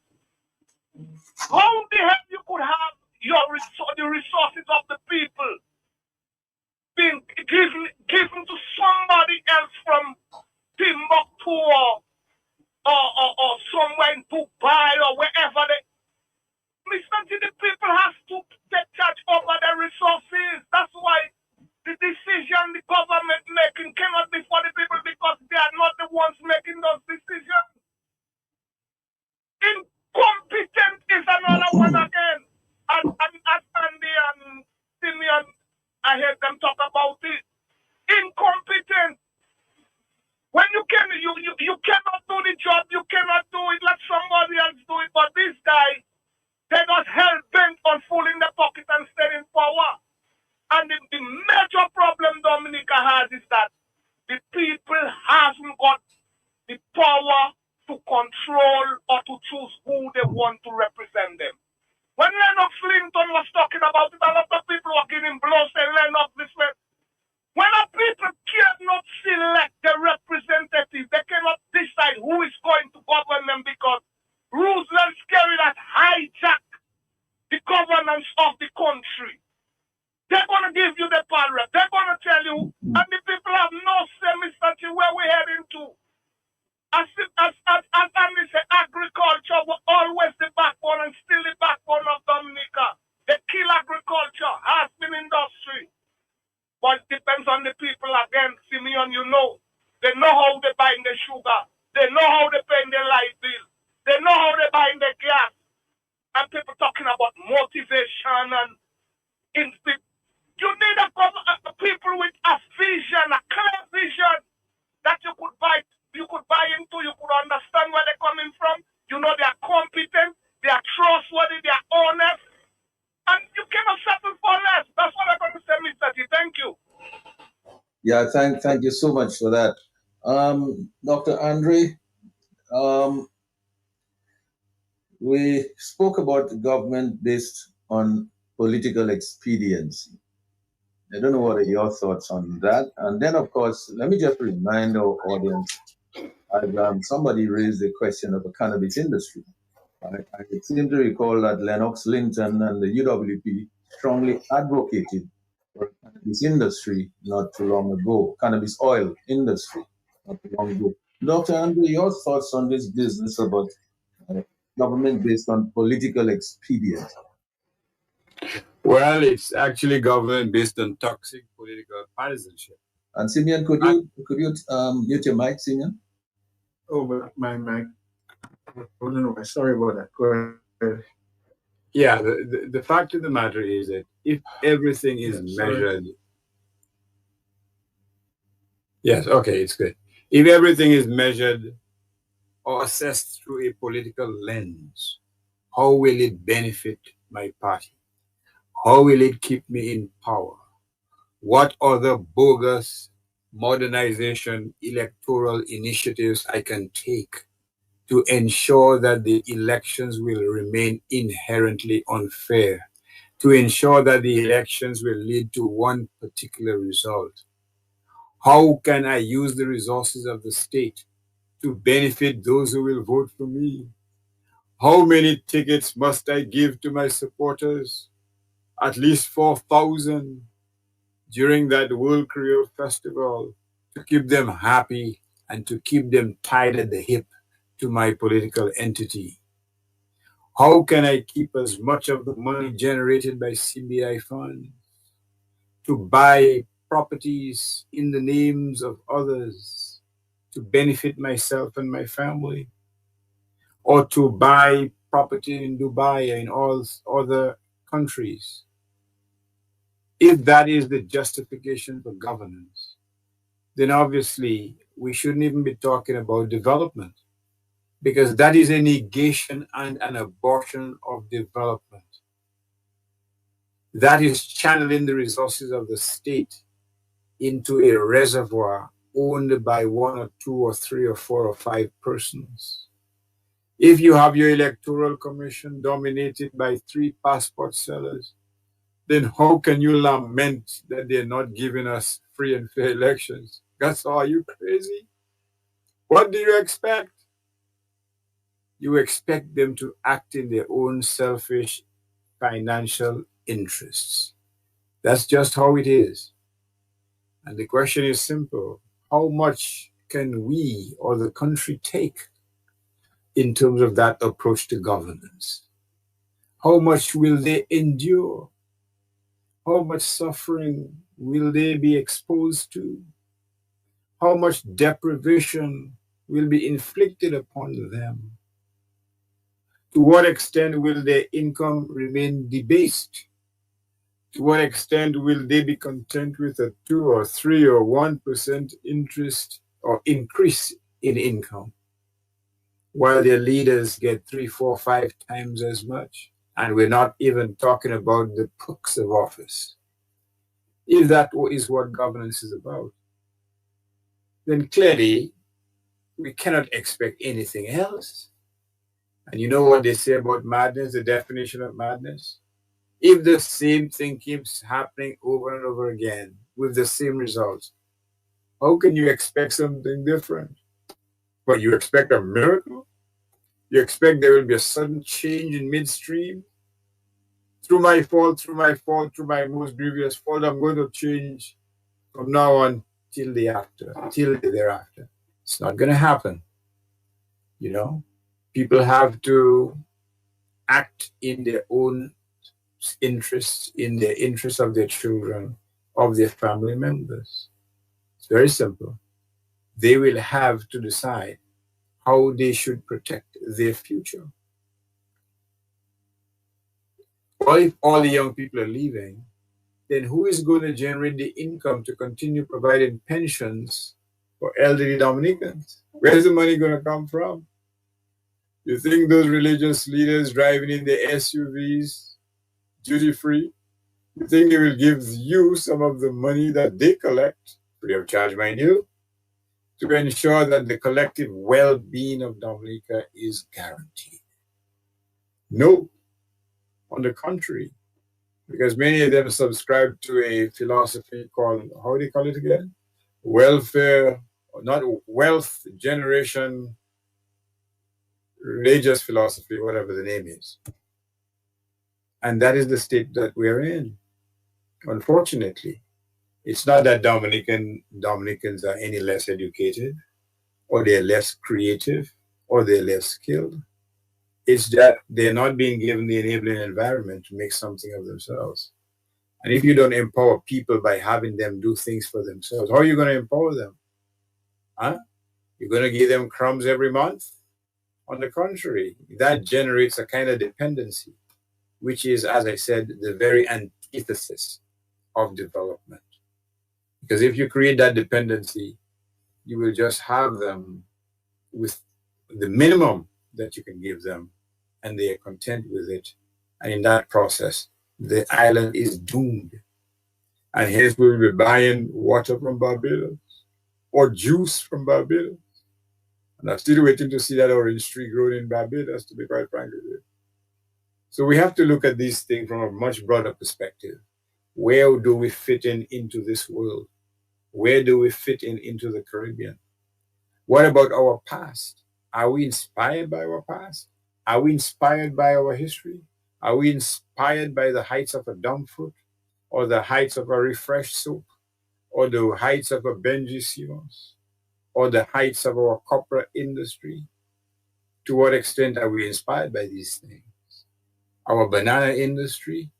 How the hell you could have the resources of the people being given to somebody else from Timbuktu or somewhere in Dubai or wherever Mr. G, the people have to take charge over their resources. That's why the decision the government making cannot be for the people, because they are not the ones making those decisions. Incompetent is another one again. And Andy and Simeon, I heard them talk about it. Incompetent. When you cannot do the job, you cannot do it. Let somebody else do it. But this guy, they're not hell-bent on fooling the pocket and staying in power. And the major problem Dominica has is that the people hasn't got the power to control or to choose who they want to represent them. When Lennox Linton was talking about it, a lot of people were giving blows saying Lennox this way. When a people cannot select the representative, they cannot decide who is going to govern them, because Roosevelt Kerry that hijacked the governance of the country. They're going to give you the power. They're going to tell you, and the people have no say, Mr. G, where we're heading to. As Andy said, agriculture was always the backbone and still the backbone of Dominica. They kill agriculture, has been industry. But it depends on the people again. Simeon, you know. They know how they're buying the sugar. They know how they're paying their light bill. They know how they're buying the gas. And people talking about motivation and instinct. You need people with a vision, a clear vision that you could buy into, you could understand where they're coming from. You know they are competent, they are trustworthy, they are honest. And you cannot settle for less. That's what I'm going to say, Mr. T. Thank you. Yeah, thank you so much for that. Dr. Andre, we spoke about the government based on political expediency. I don't know what are your thoughts on that. And then, of course, let me just remind our audience, somebody raised the question of the cannabis industry. I seem to recall that Lennox Linton and the UWP strongly advocated for cannabis industry not too long ago, cannabis oil industry not too long ago. Dr. Andre, your thoughts on this business about government based on political expedience? Well, it's actually government based on toxic political partisanship. And Simeon, could you mute your mic, Simeon? Oh, but my mic. Oh, no, sorry about that. Go ahead. Yeah, the fact of the matter is that if everything is measured, Yes, okay, it's good. If everything is measured or assessed through a political lens, how will it benefit my party? How will it keep me in power? What other bogus modernization electoral initiatives I can take to ensure that the elections will remain inherently unfair, to ensure that the elections will lead to one particular result? How can I use the resources of the state to benefit those who will vote for me? How many tickets must I give to my supporters? At least 4,000 during that World Creole Festival to keep them happy and to keep them tied at the hip to my political entity. How can I keep as much of the money generated by CBI funds to buy properties in the names of others to benefit myself and my family, or to buy property in Dubai and in all other countries? If that is the justification for governance, then obviously we shouldn't even be talking about development, because that is a negation and an abortion of development. That is channeling the resources of the state into a reservoir owned by one or two or three or four or five persons. If you have your electoral commission dominated by 3 passport sellers, then how can you lament that they're not giving us free and fair elections? That's all. Are you crazy? What do you expect? You expect them to act in their own selfish financial interests. That's just how it is. And the question is simple. How much can we or the country take in terms of that approach to governance? How much will they endure? How much suffering will they be exposed to? How much deprivation will be inflicted upon them? To what extent will their income remain debased? To what extent will they be content with a 2 or 3 or 1% interest or increase in income, while their leaders get 3, 4, 5 times as much? And we're not even talking about the perks of office. If that is what governance is about, then clearly we cannot expect anything else. And you know what they say about madness, the definition of madness? If the same thing keeps happening over and over again with the same results, how can you expect something different? But you expect a miracle? You expect there will be a sudden change in midstream? Through my fault, through my most grievous fault, I'm going to change from now on till the thereafter. It's not going to happen. You know, people have to act in their own interests, in the interests of their children, of their family members. It's very simple. They will have to decide how they should protect their future. Well, if all the young people are leaving, then who is going to generate the income to continue providing pensions for elderly Dominicans? Where's the money going to come from? You think those religious leaders driving in their SUVs, duty free, you think they will give you some of the money that they collect, free of charge, mind you, to ensure that the collective well-being of Dominica is guaranteed? No. On the contrary, because many of them subscribe to a philosophy called, how do you call it again? Welfare, or not wealth generation, religious philosophy, whatever the name is. And that is the state that we're in. Unfortunately, it's not that Dominicans are any less educated, or they're less creative, or they're less skilled. It's that they're not being given the enabling environment to make something of themselves. And if you don't empower people by having them do things for themselves, how are you going to empower them? Huh? You're going to give them crumbs every month? On the contrary, that generates a kind of dependency, which is, as I said, the very antithesis of development. Because if you create that dependency, you will just have them with the minimum that you can give them, and they are content with it. And in that process, the island is doomed. And hence we will be buying water from Barbados or juice from Barbados. And I'm still waiting to see that orange tree grown in Barbados, to be quite frank with you. So we have to look at these things from a much broader perspective. Where do we fit into this world? Where do we fit into the Caribbean? What about our past? Are we inspired by our past? Are we inspired by our history? Are we inspired by the heights of a dumb fruit, or the heights of a refreshed soup, or the heights of a Benji Simmons, or the heights of our copra industry? To what extent are we inspired by these things? Our banana industry,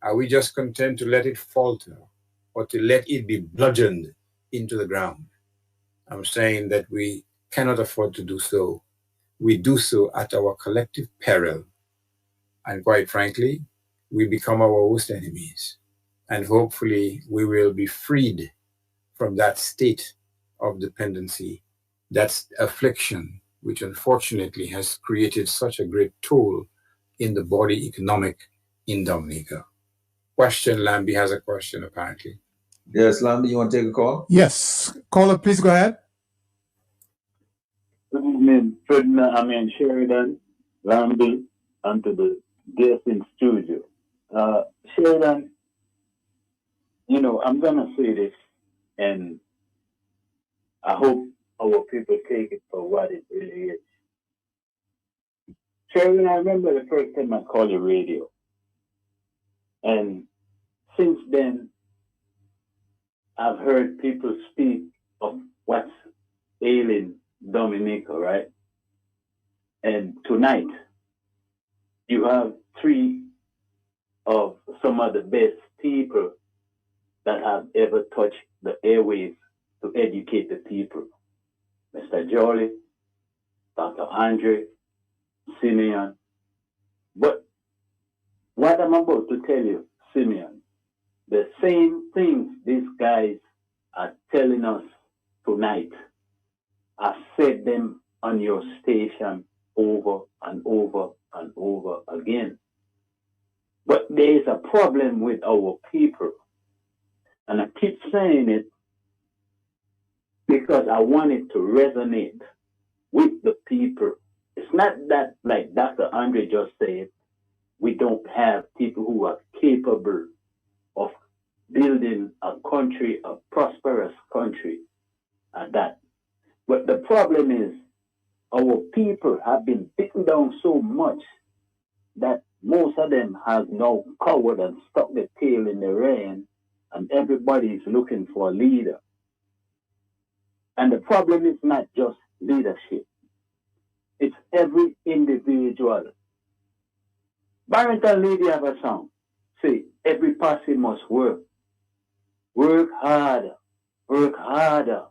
are we just content to let it falter, or to let it be bludgeoned into the ground? I'm saying that we cannot afford to do so. We do so at our collective peril. And quite frankly, we become our worst enemies. And hopefully we will be freed from that state of dependency, that affliction, which unfortunately has created such a great toll in the body economic in Dominica. Question, Lambie has a question apparently. Yes, Lambie, you want to take a call? Yes. Caller, please go ahead. Good evening, Ferdinand, Sheridan, Lambie, and to the guest in studio. Sheridan, you know, I'm going to say this, and I hope our people take it for what it really is. Sheridan, I remember the first time I called your radio. And since then, I've heard people speak of what's ailing Dominica, right? And tonight, you have three of some of the best people that have ever touched the airwaves to educate the people. Mr. Jolly, Dr. Andre, Simeon. But what I'm about to tell you, Simeon, the same things these guys are telling us tonight, I've said them on your station over and over and over again. But there is a problem with our people. And I keep saying it because I want it to resonate with the people. It's not that, like Dr. Andre just said, we don't have people who are capable of building a country, a prosperous country at that. But the problem is our people have been beaten down so much that most of them have now cowered and stuck their tail in the rain, and everybody is looking for a leader. And the problem is not just leadership. It's every individual. Barrington Lady have a song. Say, every person must work. Work harder. Work harder.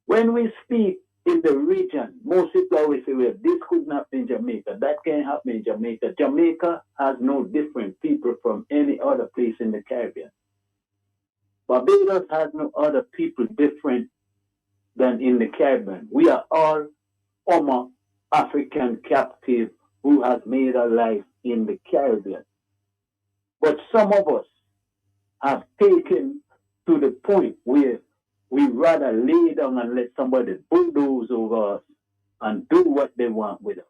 When we speak in the region, most people always say, well, this could not happen in Jamaica. That can't happen in Jamaica. Jamaica has no different people from any other place in the Caribbean. Barbados has no other people different than in the Caribbean. We are all former African captives who has made a life in the Caribbean. But some of us have taken to the point where we rather lay down and let somebody bulldoze over us and do what they want with us.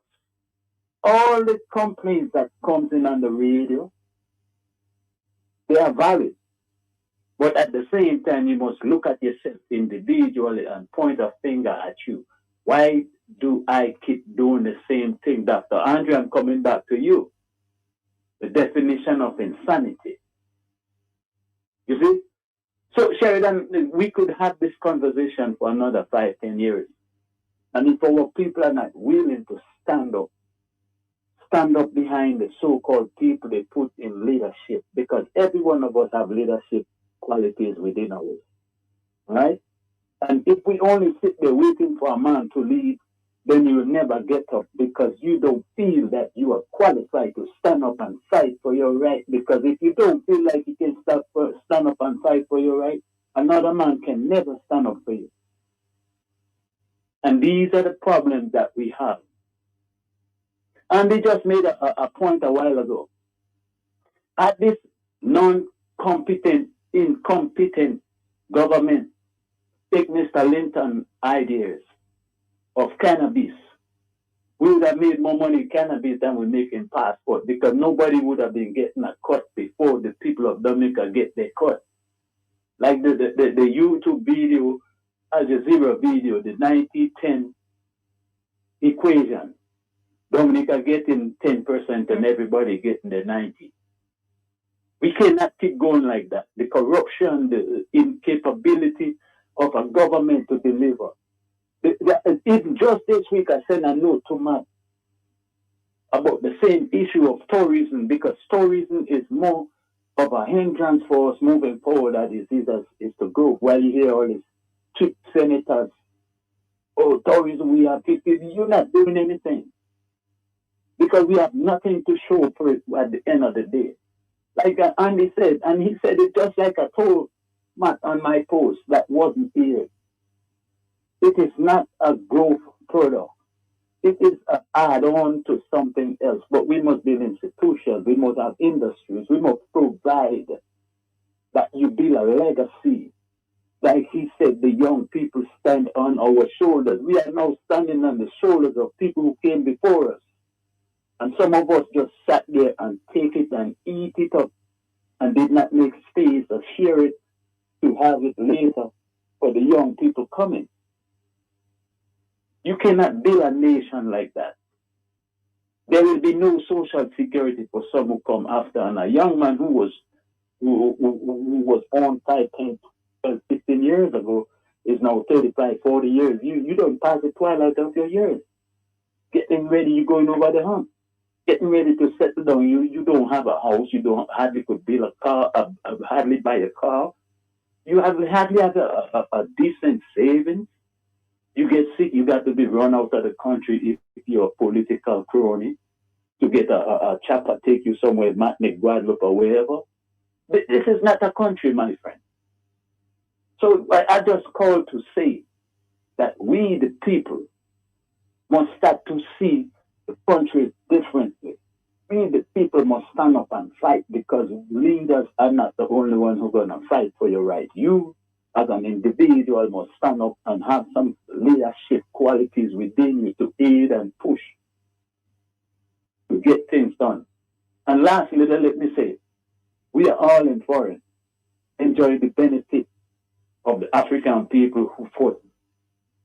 All the complaints that comes in on the radio, they are valid. But at the same time, you must look at yourself individually and point a finger at you. Why do I keep doing the same thing, Dr. Andre? I'm coming back to you. The definition of insanity. You see? So, Sheridan, we could have this conversation for another 5-10 years. And if our people are not willing to stand up behind the so-called people they put in leadership, because every one of us have leadership qualities within us, right? And if we only sit there waiting for a man to lead, then you will never get up because you don't feel that you are qualified to stand up and fight for your right. Because if you don't feel like you can stand up and fight for your right, Another man can never stand up for you. And these are the problems that we have. And they just made a point a while ago. At this non-competent, incompetent government take Mr. Linton ideas of cannabis, we would have made more money in cannabis than we make in passport, because nobody would have been getting a cut before the people of Dominica get their cut. Like the YouTube video, Al Jazeera video, the 90-10 equation. Dominica getting 10% and everybody getting the 90. We cannot keep going like that. The corruption, the incapability of a government to deliver. Even just this week, I sent a note to Matt about the same issue of tourism, because tourism is more of a hindrance for us moving forward as it is to grow. While you hear all these chief senators, oh, tourism, we have 50, you're not doing anything. Because we have nothing to show for it at the end of the day. Like Andy said, and he said it just like I told Matt on my post that wasn't here. It is not a growth product. It is an add-on to something else. But we must build institutions. We must have industries. We must provide that you build a legacy. Like he said, the young people stand on our shoulders. We are now standing on the shoulders of people who came before us. And some of us just sat there and take it and eat it up and did not make space or share it to have it later for the young people coming. You cannot build a nation like that. There will be no social security for some who come after. And a young man who was born 15 years ago is now 35, 40 years. You don't pass the twilight of your years. Getting ready, you're going over the hump. Getting ready to settle down. You don't have a house. You don't hardly could build a car, hardly buy a car. You hardly have a decent savings. You get sick, you got to be run out of the country if you're a political crony to get a chopper take you somewhere, Martinique, Guadeloupe, or wherever. This is not a country, my friend. So I just call to say that we, the people, must start to see the country differently. We, the people, must stand up and fight, because leaders are not the only ones who are going to fight for your right. You, as an individual, must stand up and have some leadership qualities within you to aid and push to get things done. And lastly, let me say, we are all in foreign, enjoying the benefit of the African people who fought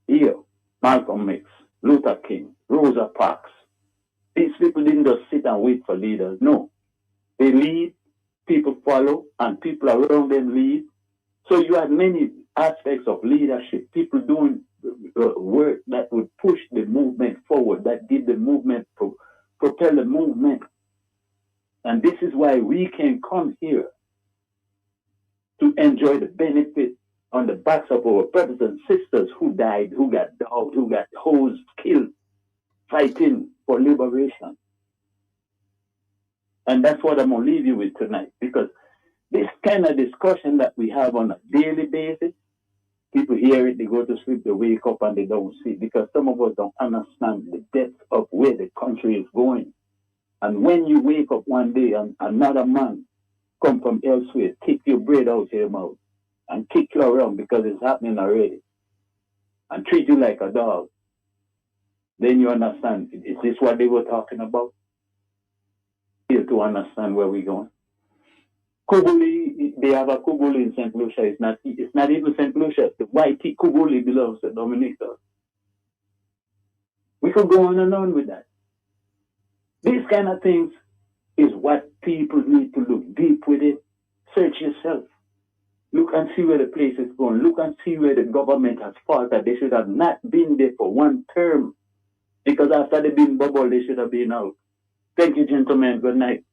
here. Malcolm X, Luther King, Rosa Parks. These people didn't just sit and wait for leaders. No. They lead, people follow, and people around them lead. So you have many aspects of leadership, people doing work that would push the movement forward, that did the movement, propel the movement. And this is why we can come here to enjoy the benefit on the backs of our brothers and sisters who died, who got dogged, who got hosed, killed, fighting for liberation. And that's what I'm going to leave you with tonight, because this kind of discussion that we have on a daily basis, people hear it, they go to sleep, they wake up and they don't see, because some of us don't understand the depth of where the country is going. And when you wake up one day and another man come from elsewhere, kick your bread out of your mouth and kick you around because it's happening already and treat you like a dog, then you understand, is this what they were talking about? Here to understand where we're going. Kubuli, they have a Kubuli in St. Lucia. It's not even St. Lucia. The YT Kubuli belongs to Dominica. We could go on and on with that. These kind of things is what people need to look deep with it. Search yourself. Look and see where the place is going. Look and see where the government has faltered. They should have not been there for one term, because after they've been bubbled, they should have been out. Thank you, gentlemen. Good night.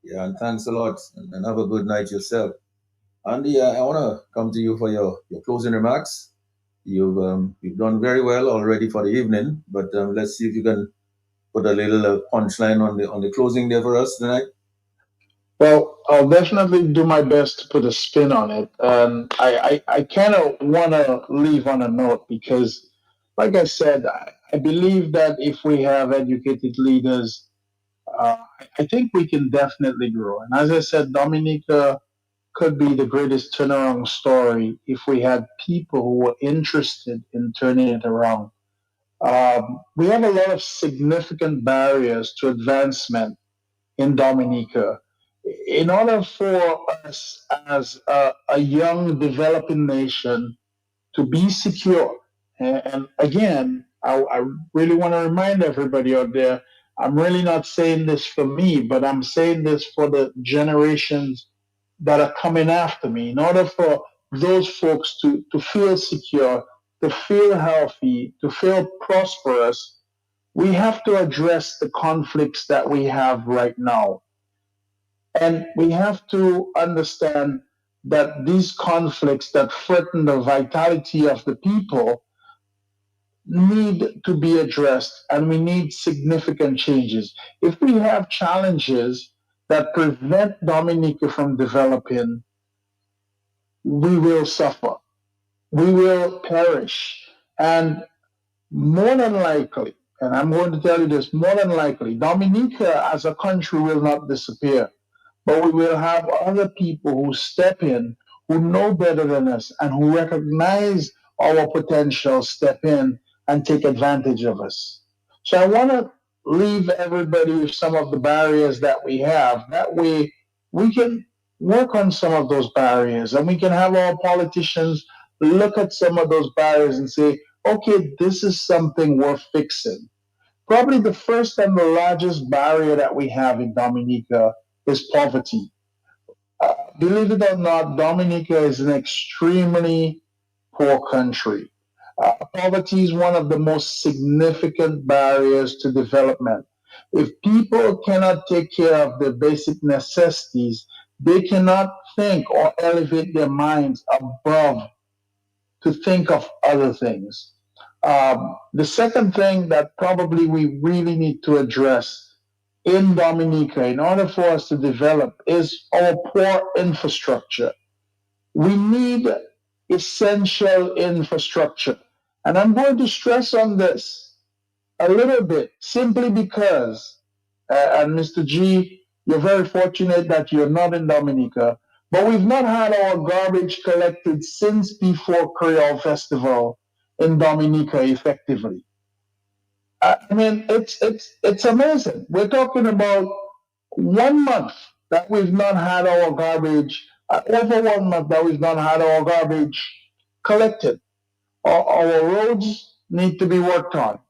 Yeah, and thanks a lot, and have a good night yourself. Andy, I want to come to you for your closing remarks. You've done very well already for the evening, but let's see if you can put a little punchline on the closing there for us tonight. Well, I'll definitely do my best to put a spin on it. And I kind of want to leave on a note because, like I said, I believe that if we have educated leaders, I think we can definitely grow. And as I said, Dominica could be the greatest turnaround story if we had people who were interested in turning it around. We have a lot of significant barriers to advancement in Dominica. In order for us as a young developing nation to be secure, and again, I really want to remind everybody out there, I'm really not saying this for me, but I'm saying this for the generations that are coming after me. In order for those folks to feel secure, to feel healthy, to feel prosperous, we have to address the conflicts that we have right now. And we have to understand that these conflicts that threaten the vitality of the people need to be addressed, and we need significant changes. If we have challenges that prevent Dominica from developing, we will suffer. We will perish. And more than likely, and I'm going to tell you this, more than likely, Dominica as a country will not disappear, but we will have other people who step in, who know better than us, and who recognize our potential, step in and take advantage of us. So I want to leave everybody with some of the barriers that we have. That way we can work on some of those barriers and we can have our politicians look at some of those barriers and say, okay, this is something worth fixing. Probably the first and the largest barrier that we have in Dominica is poverty. Believe it or not, Dominica is an extremely poor country. Poverty is one of the most significant barriers to development. If people cannot take care of their basic necessities, they cannot think or elevate their minds above to think of other things. The second thing that probably we really need to address in Dominica in order for us to develop is our poor infrastructure. We need essential infrastructure. And I'm going to stress on this a little bit simply because, and Mr. G, you're very fortunate that you're not in Dominica, but we've not had our garbage collected since before Creole Festival in Dominica effectively. I mean, it's amazing. We're talking about 1 month that we've not had our garbage, over 1 month that we've not had our garbage collected. Our roads need to be worked on.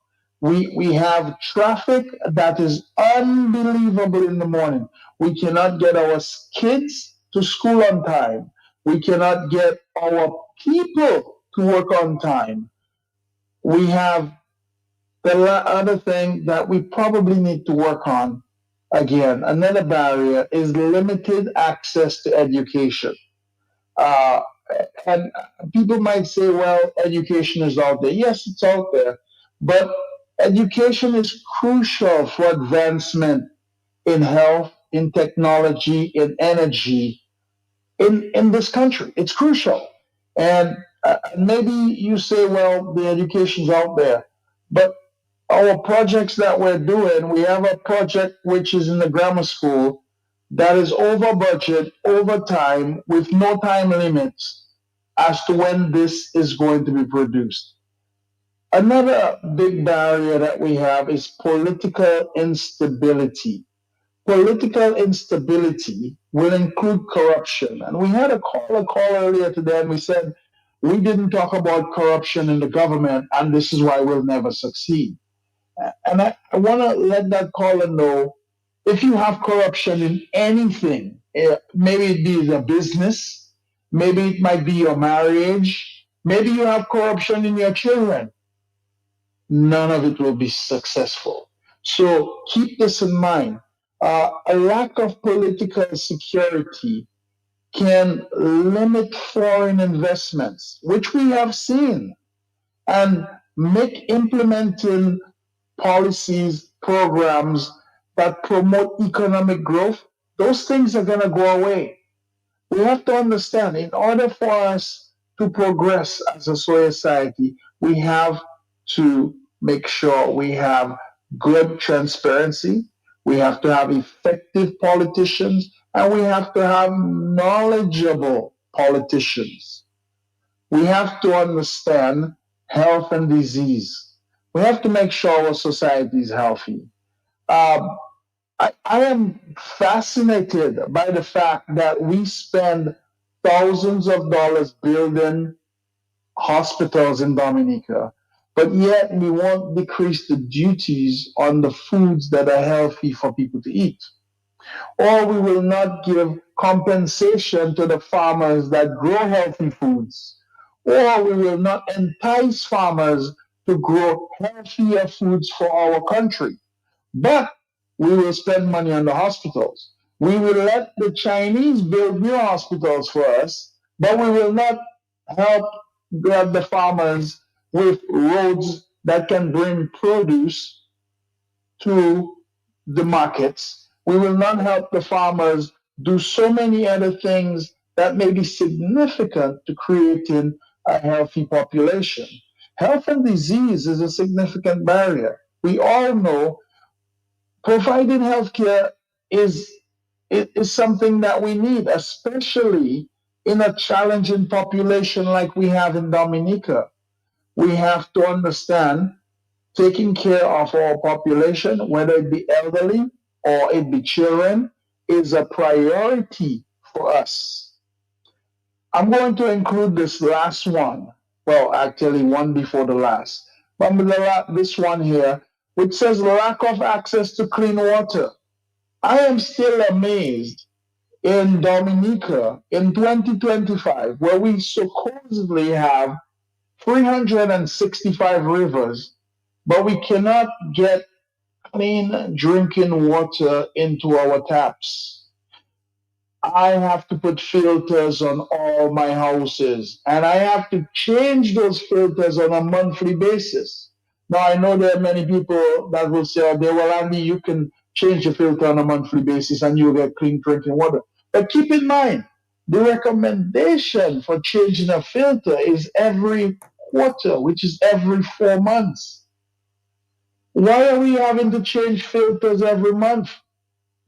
We have traffic that is unbelievable in the morning. We cannot get our kids to school on time. We cannot get our people to work on time. We have the other thing that we probably need to work on, again, another barrier is limited access to education. Uh, and people might say, well, education is out there. Yes, it's out there. But education is crucial for advancement in health, in technology, in energy in this country. It's crucial. And maybe you say, well, the education's out there. But our projects that we're doing, we have a project which is in the grammar school that is over budget, over time, with no time limits as to when this is going to be produced. Another big barrier that we have is political instability. Political instability will include corruption. And we had a call earlier today, and we said we didn't talk about corruption in the government, and this is why we'll never succeed. And I want to let that caller know if you have corruption in anything, maybe it be a business, maybe it might be your marriage, maybe you have corruption in your children, none of it will be successful. So keep this in mind. A lack of political security can limit foreign investments, which we have seen, and make implementing policies, programs that promote economic growth those things are going to go away. We have to understand, in order for us to progress as a society, we have to make sure we have good transparency, we have to have effective politicians, and we have to have knowledgeable politicians. We have to understand health and disease. We have to make sure our society is healthy. I am fascinated by the fact that we spend thousands of dollars building hospitals in Dominica, but yet we won't decrease the duties on the foods that are healthy for people to eat. Or we will not give compensation to the farmers that grow healthy foods. Or we will not entice farmers to grow healthier foods for our country. But we will spend money on the hospitals. We will let the Chinese build new hospitals for us, but we will not help grab the farmers with roads that can bring produce to the markets. We will not help the farmers do so many other things that may be significant to creating a healthy population. Health and disease is a significant barrier. We all know providing healthcare is something that we need, especially in a challenging population like we have in Dominica. We have to understand taking care of our population, whether it be elderly or it be children, is a priority for us. I'm going to include this last one. Well, actually, one before the last. But this one here, which says lack of access to clean water. I am still amazed in Dominica in 2025, where we supposedly have 365 rivers, but we cannot get clean drinking water into our taps. I have to put filters on all my houses, and I have to change those filters on a monthly basis. Now, I know there are many people that will say, "Oh, well, Andy, you can change the filter on a monthly basis and you'll get clean drinking water." But keep in mind, the recommendation for changing a filter is every quarter, which is every 4 months. Why are we having to change filters every month?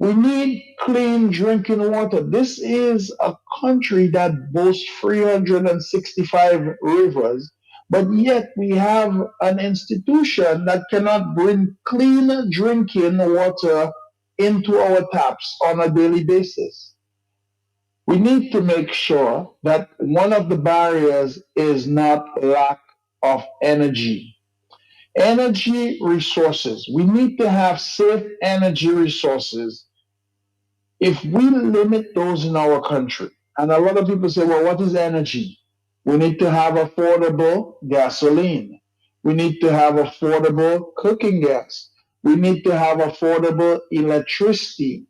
We need clean drinking water. This is a country that boasts 365 rivers, but yet we have an institution that cannot bring clean drinking water into our taps on a daily basis. We need to make sure that one of the barriers is not lack of energy. Energy resources. We need to have safe energy resources. If we limit those in our country, and a lot of people say, well, what is energy? We need to have affordable gasoline. We need to have affordable cooking gas. We need to have affordable electricity.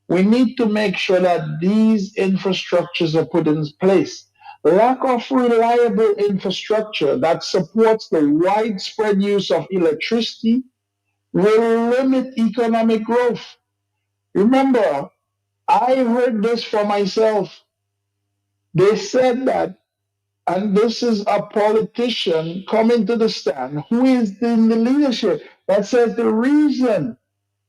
We need to make sure that these infrastructures are put in place. Lack of reliable infrastructure that supports the widespread use of electricity will limit economic growth. Remember, I heard this for myself. They said that, and this is a politician coming to the stand who is in the leadership that says the reason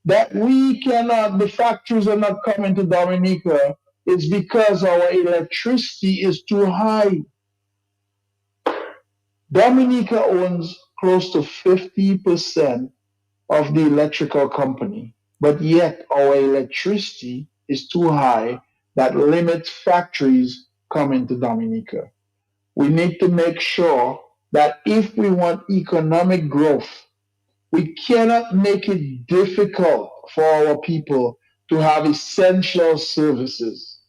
that the factories are not coming to Dominica is because our electricity is too high. Dominica owns close to 50% of the electrical company, but yet our electricity is too high that limits factories coming to Dominica. We need to make sure that if we want economic growth, we cannot make it difficult for our people to have essential services.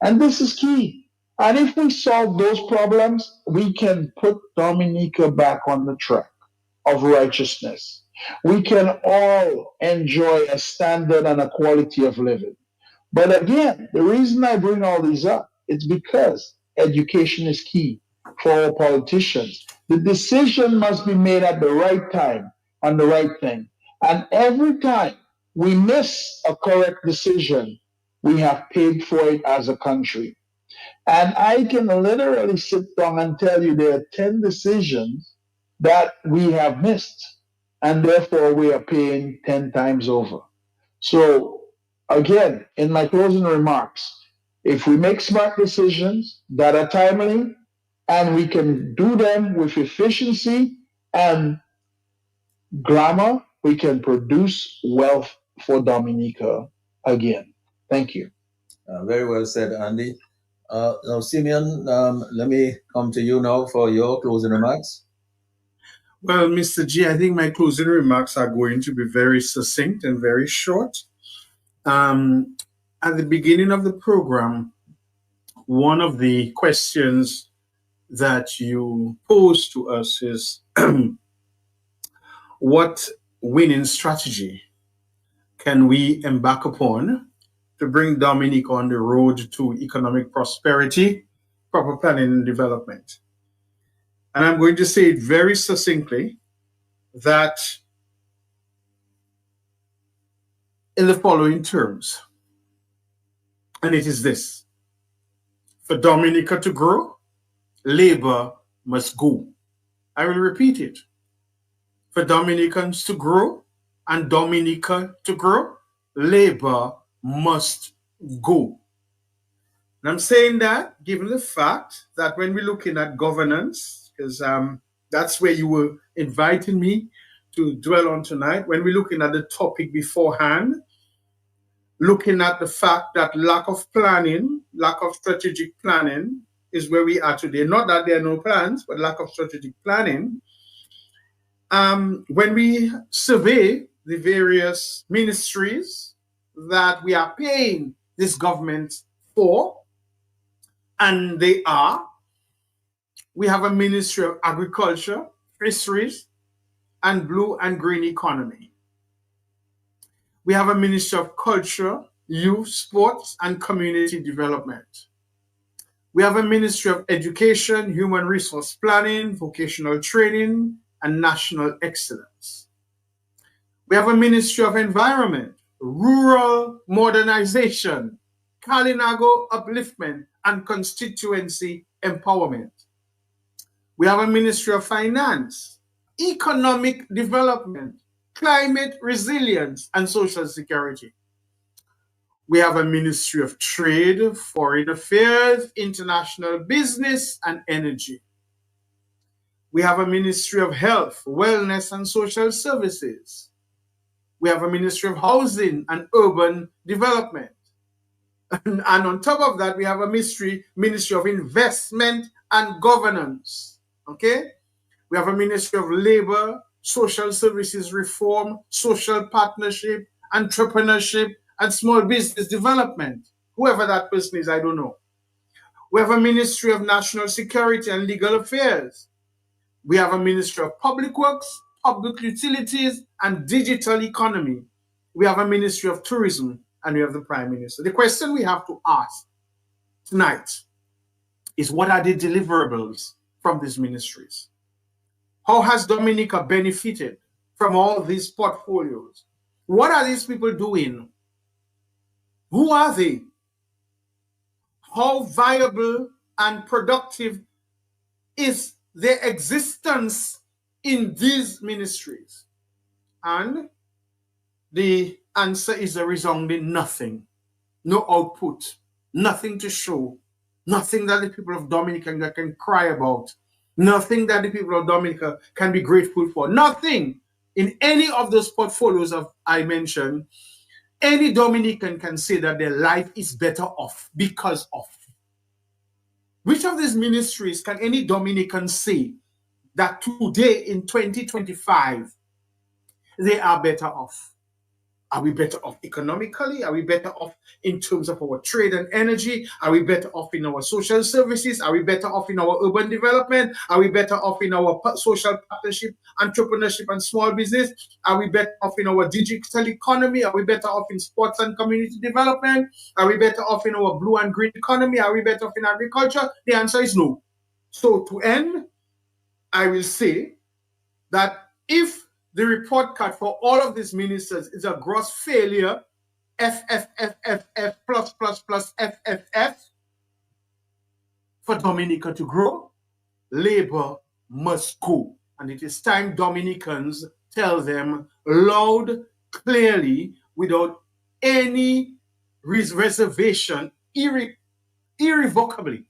And this is key. And if we solve those problems, we can put Dominica back on the track of righteousness. We can all enjoy a standard and a quality of living. But again, the reason I bring all these up is because education is key for our politicians. The decision must be made at the right time on the right thing. And every time we miss a correct decision, We have paid for it as a country. And I can literally sit down and tell you there are 10 decisions that we have missed, and therefore we are paying 10 times over. So, again, in my closing remarks, if we make smart decisions that are timely and we can do them with efficiency and glamour, we can produce wealth for Dominica again. Thank you. Very well said, Andy. Now, Simeon, let me come to you now for your closing remarks. Well, Mr. G, I think my closing remarks are going to be very succinct and very short. At the beginning of the program, one of the questions that you posed to us is what winning strategy can we embark upon to bring Dominica on the road to economic prosperity, proper planning and development? And I'm going to say it very succinctly that in the following terms, and it is this: for Dominica to grow, labor must go. I will repeat it. For Dominicans to grow and Dominica to grow, labor must go. And I'm saying that given the fact that when we're looking at governance, because that's where you were inviting me to dwell on tonight, when we're looking at the topic beforehand, looking at the fact that lack of planning, lack of strategic planning is where we are today. Not that there are no plans, but lack of strategic planning. When we survey the various ministries that we are paying this government for, and they are, we have a Ministry of Agriculture, Fisheries, and Blue and Green Economy. We have a Ministry of Culture, Youth, Sports, and Community Development. We have a Ministry of Education, Human Resource Planning, Vocational Training, and National Excellence. We have a Ministry of Environment, Rural Modernization, Kalinago Upliftment, and Constituency Empowerment. We have a Ministry of Finance, Economic Development, Climate Resilience, and Social Security. We have a Ministry of Trade, Foreign Affairs, International Business, and Energy. We have a Ministry of Health, Wellness, and Social Services. We have a Ministry of Housing and Urban Development. And on top of that, we have a Ministry of Investment and Governance. Okay? We have a Ministry of Labor, Social Services Reform, Social Partnership, Entrepreneurship, and Small Business Development. Whoever that person is, I don't know. We have a Ministry of National Security and Legal Affairs. We have a Ministry of Public Works, Public Utilities, and Digital Economy. We have a Ministry of Tourism, and we have the Prime Minister. The question we have to ask tonight is, what are the deliverables from these ministries? How has Dominica benefited from all these portfolios? What are these people doing? Who are they? How viable and productive is their existence in these ministries? And the answer is a resounding nothing. No output, nothing to show, nothing that the people of Dominica can cry about, nothing that the people of Dominica can be grateful for, nothing in any of those portfolios I mentioned. Any Dominican can say that their life is better off because of. Which of these ministries can any Dominican say that today in 2025 they are better off? Are we better off economically? Are we better off in terms of our trade and energy? Are we better off in our social services? Are we better off in our urban development? Are we better off in our social partnership, entrepreneurship, and small business? Are we better off in our digital economy? Are we better off in sports and community development? Are we better off in our blue and green economy? Are we better off in agriculture? The answer is no. So to end, I will say that if the report card for all of these ministers is a gross failure, F++, FFF for Dominica to grow, labor must go. And it is time Dominicans tell them loud, clearly, without any reservation, irrevocably.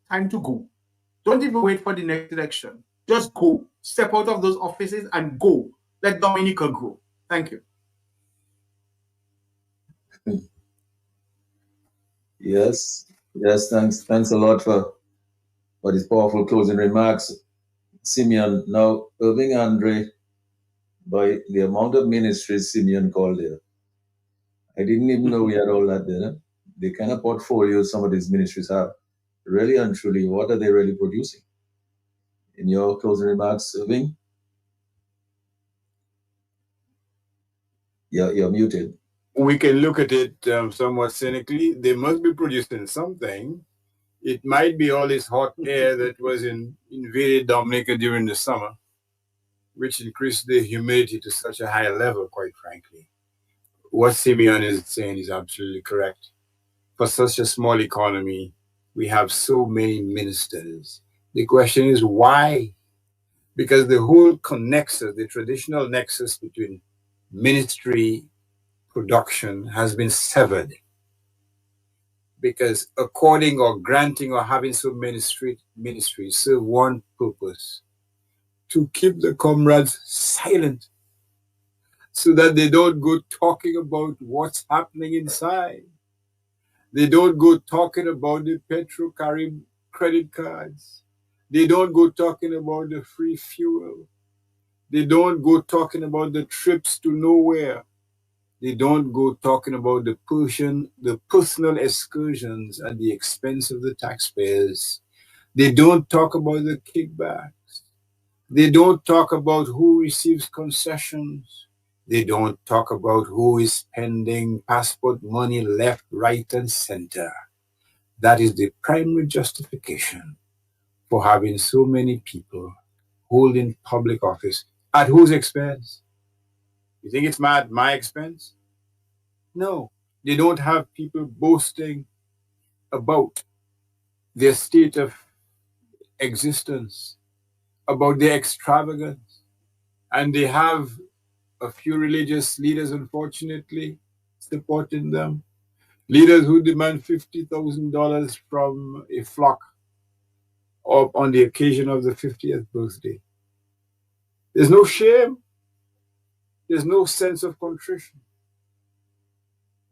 Time to go. Don't even wait for the next election. Just go. Step out of those offices and go. Let Dominica grow. Thank you. Yes, thanks a lot for these powerful closing remarks, Simeon. Now, Irving Andre, by the amount of ministries Simeon called there, I didn't even know we had all that there. The kind of portfolio some of these ministries have, really and truly, what are they really producing? In your closing remarks, Irving? You're muted. We can look at it somewhat cynically. They must be producing something. It might be all this hot air that was invaded Dominica during the summer, which increased the humidity to such a high level, quite frankly. What Simeon is saying is absolutely correct. For such a small economy, we have so many ministers. The question is why? Because the whole nexus, the traditional nexus between ministry production has been severed. Because according or granting or having so many ministries serve one purpose: to keep the comrades silent so that they don't go talking about what's happening inside. They don't go talking about the Petro-Carib credit cards. They don't go talking about the free fuel. They don't go talking about the trips to nowhere. They don't go talking about the personal excursions at the expense of the taxpayers. They don't talk about the kickbacks. They don't talk about who receives concessions. They don't talk about who is spending passport money left, right, and center. That is the primary justification for having so many people holding public office. At whose expense? You think it's at my expense? No. They don't have people boasting about their state of existence, about their extravagance. And they have a few religious leaders, unfortunately, supporting them. Leaders who demand $50,000 from a flock on the occasion of the 50th birthday. There's no shame. There's no sense of contrition.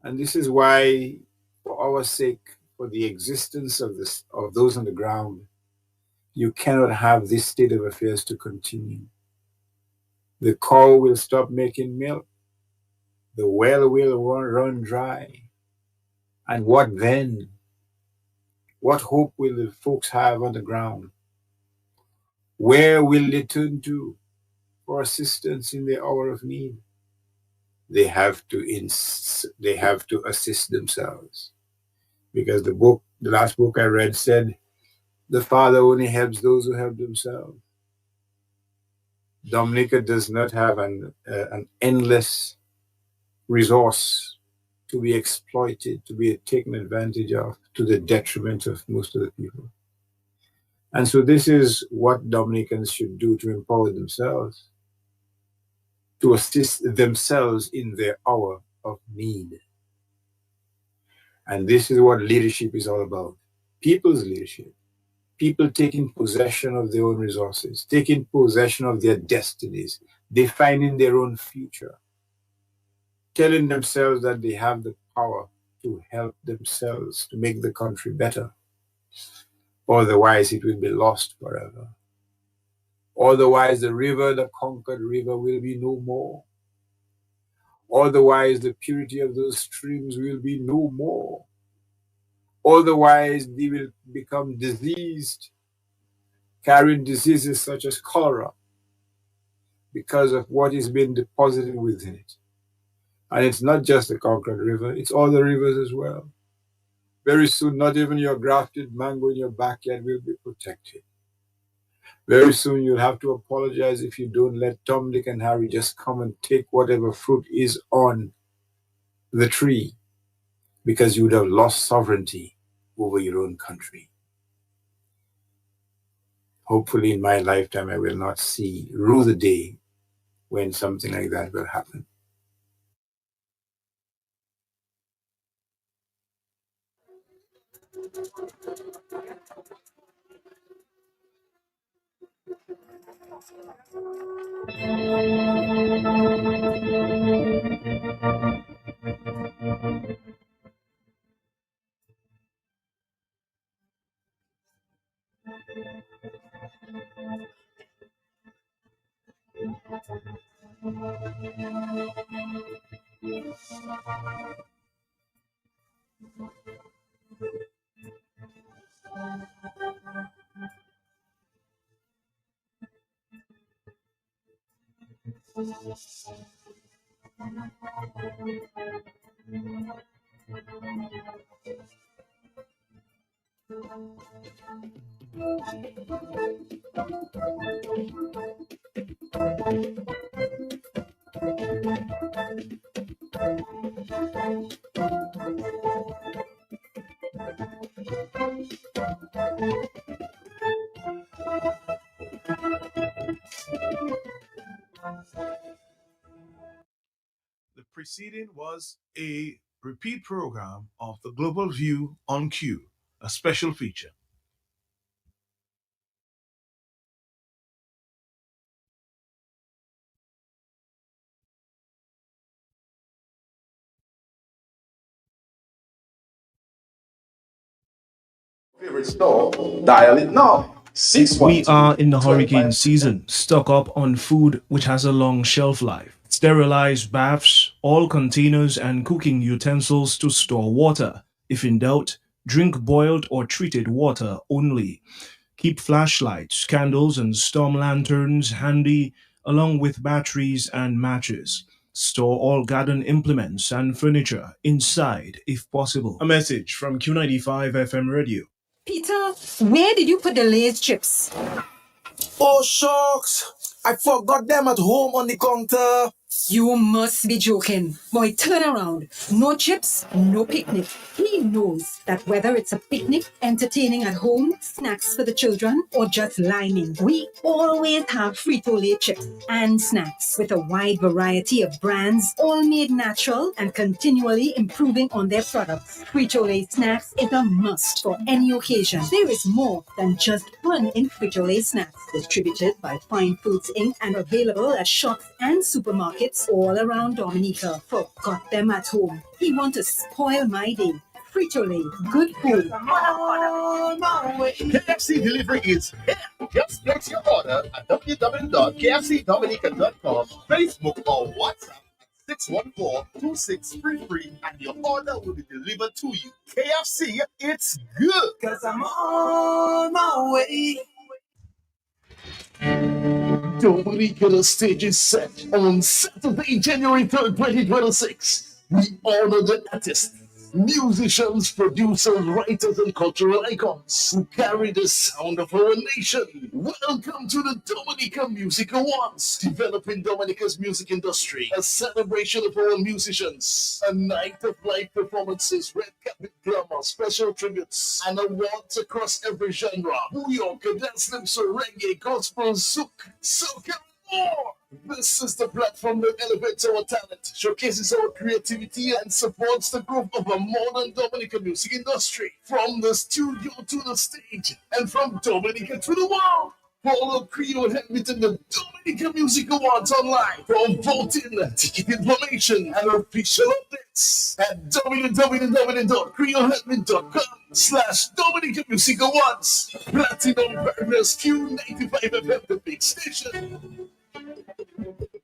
And this is why, for our sake, for the existence of those on the ground, you cannot have this state of affairs to continue. The cow will stop making milk. The well will run dry. And what then? What hope will the folks have on the ground? Where will they turn to for assistance in the hour of need? They have to assist themselves. Because the last book I read said, the Father only helps those who help themselves. Dominica does not have an endless resource to be exploited, to be taken advantage of, to the detriment of most of the people. And so this is what Dominicans should do to empower themselves, to assist themselves in their hour of need. And this is what leadership is all about. People's leadership. People taking possession of their own resources, taking possession of their destinies, defining their own future, telling themselves that they have the power to help themselves, to make the country better. Otherwise, it will be lost forever. Otherwise, the conquered river, will be no more. Otherwise, the purity of those streams will be no more. Otherwise, they will become diseased, carrying diseases such as cholera, because of what is being deposited within it. And it's not just the Concord River, it's all the rivers as well. Very soon, not even your grafted mango in your backyard will be protected. Very soon, you'll have to apologize if you don't let Tom, Dick, and Harry just come and take whatever fruit is on the tree. because you would have lost sovereignty over your own country. Hopefully in my lifetime, I will not rue the day when something like that will happen. The preceding was a repeat program of the Global View on Q, a special feature. Favorite store, dial it now. We are in the hurricane season. Stock up on food which has a long shelf life. Sterilized baths, all containers and cooking utensils to store water. If in doubt, drink boiled or treated water only. Keep flashlights, candles, and storm lanterns handy, along with batteries and matches. Store all garden implements and furniture inside if possible. A message from Q95 FM Radio. Peter, where did you put the Lay's chips? Oh, shucks. I forgot them at home on the counter. You must be joking. Boy, turn around. No chips, no picnic. He knows that whether it's a picnic, entertaining at home, snacks for the children, or just liming, we always have Frito-Lay chips and snacks with a wide variety of brands, all made natural and continually improving on their products. Frito-Lay snacks is a must for any occasion. There is more than just fun in Frito-Lay snacks. Distributed by Fine Foods Inc. and available at shops and supermarkets all around Dominica. Forgot them at home. He want to spoil my day. Frito-Lay, good food. KFC delivery is here. Just place your order at www.kfcdominica.com, Facebook or WhatsApp at 614-2633 and your order will be delivered to you. KFC, it's good. 'Cause I'm on my way. Dominica stage is set on Saturday, January 3rd, 2026. We honor the artists, musicians, producers, writers, and cultural icons who carry the sound of our nation. Welcome to the Dominica Music Awards, developing Dominica's music industry, a celebration of our musicians, a night of live performances, red carpet glamour, special tributes, and awards across every genre: booyaka, dance, calypso, reggae, gospel, souk, soca, and more. This is the platform that elevates our talent, showcases our creativity, and supports the growth of a modern Dominican music industry. From the studio to the stage, and from Dominica to the world. Follow Creole Headmeet in the Dominica Music Awards online for voting, ticket information, and official updates at www.creoleheadmeet.com/Dominica Music Awards. Platinum Partners Q95 FM, the big station.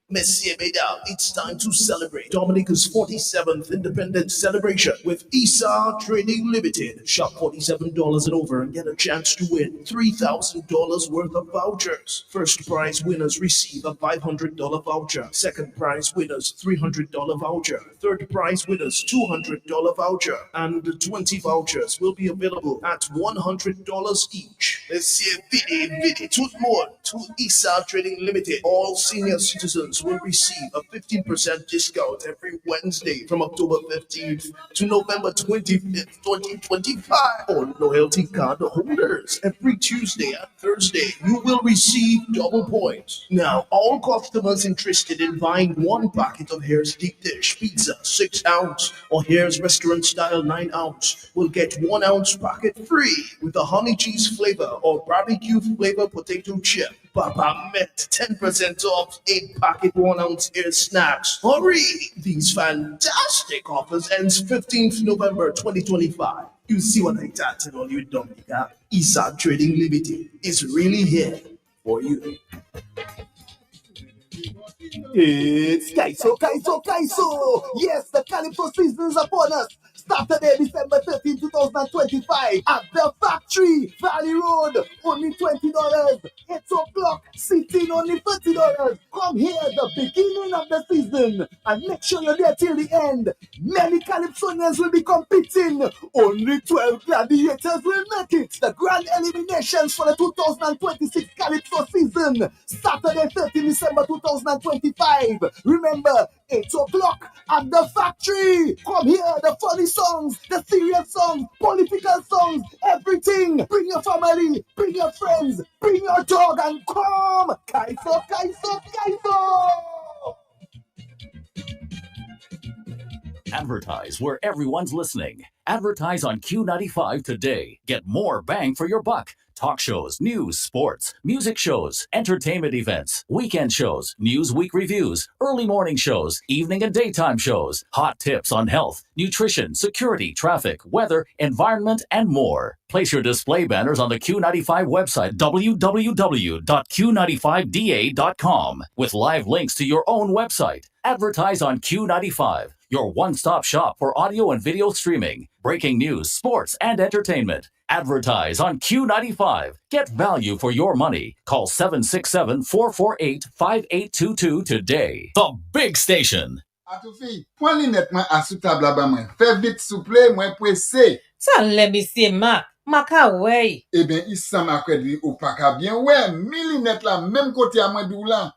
Messieurs, mesdames, it's time to celebrate Dominica's 47th Independence Celebration with ESA Trading Limited. Shop $47 and over and get a chance to win $3,000 worth of vouchers. First prize winners receive a $500 voucher. Second prize winners, $300 voucher. Third prize winners, $200 voucher. And 20 vouchers will be available at $100 each. Messieurs, vite, tout le monde to ESA Trading Limited. All senior citizens will receive a 15% discount every Wednesday from October 15th to November 25th, 2025. On loyalty card holders, every Tuesday and Thursday, you will receive double points. Now, all customers interested in buying one packet of Hare's Deep Dish Pizza 6 ounce or Hare's Restaurant Style 9 ounce will get 1 ounce packet free with a honey cheese flavor or barbecue flavor potato chip. Papa Met 10% off 8 packet 1 ounce Hare snacks. Hurry! These fantastic offers ends 15th November 2025. You see what I tatted on you, Dominica? Isa Trading Limited is really here for you. It's Kaiso! Yes, the Calypso season is upon us. Saturday, December 13, 2025 at the factory, Valley Road, only $20. 8 o'clock, seating only $30. Come here, the beginning of the season, and make sure you're there till the end. Many Calypsonians will be competing. Only 12 gladiators will make it. The grand eliminations for the 2026 Calypso season, Saturday, 13 December 2025. Remember, 8 o'clock at the factory. Come here, the funny songs, the serious songs, political songs, everything. Bring your family, bring your friends, bring your dog, and come. Kaiso! Advertise where everyone's listening. Advertise on Q95 today. Get more bang for your buck. Talk shows, news, sports, music shows, entertainment events, weekend shows, Newsweek reviews, early morning shows, evening and daytime shows, hot tips on health, nutrition, security, traffic, weather, environment, and more. Place your display banners on the Q95 website, www.q95da.com, with live links to your own website. Advertise on Q95, your one-stop shop for audio and video streaming, breaking news, sports, and entertainment. Advertise on Q95. Get value for your money. Call 767-448-5822 today. The Big Station. Atoufi, point linet mwen asou tabla ba mwen. Fè vite souple, mwen presse. San let me see, Mac. Maka wey. Eh ben, isan makwedi ou pa ka bien. Ouais, mi linet la, même côté à mwen dou la.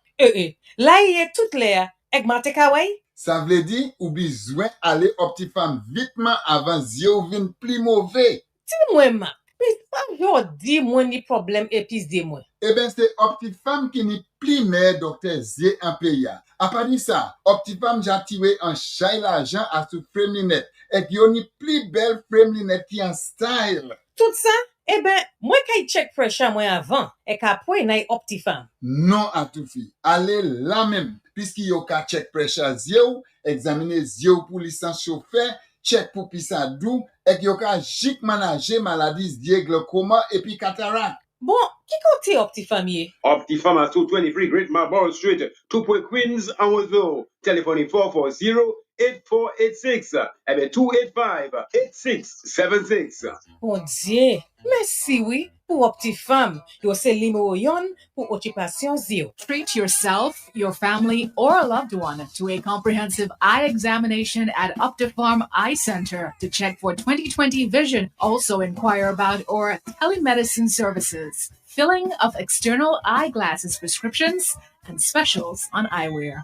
La yé tout le, ek mate ka wey? Ça vle di, ou bizwen ale Optifam vitman avant zyo vin pli mauvais. Ti mwen, Mac. Pis pa jodi mwen ni problem epis de mwen. Eh ben, c'est Optifam qui ni pli meilleur docteur zye en peya. A pa di sa, Optifam jatiwe en chay l'argent à sou frame linet. Et yo ni pli bel frame linet ki en style. Tout ça? Eh ben, mwen kay check pressure mwen avant, ek apwe nay Optifam. Non, Atoufi. Ale la même. Puisque yo ka check pressure zye ou, examine zye ou pour licence chauffeur, check pour pisa dou, et yo ka jik manager maladie zye glaucoma et puis cataracte. Bon, ki kote Optifam ye? Optifam at 223 Great Marlborough Street, 2 Point Queens, Amwazoo. Telephone 440-8486. Eh bien, 285-8676. Bon Dieu, merci oui. Pour Optifam, yo se limo yon pour occupation zero. Treat yourself, your family, or a loved one to a comprehensive eye examination at Optifarm Eye Center to check for 20/20 vision. Also inquire about our telemedicine services, filling of external eyeglasses prescriptions, and specials on eyewear.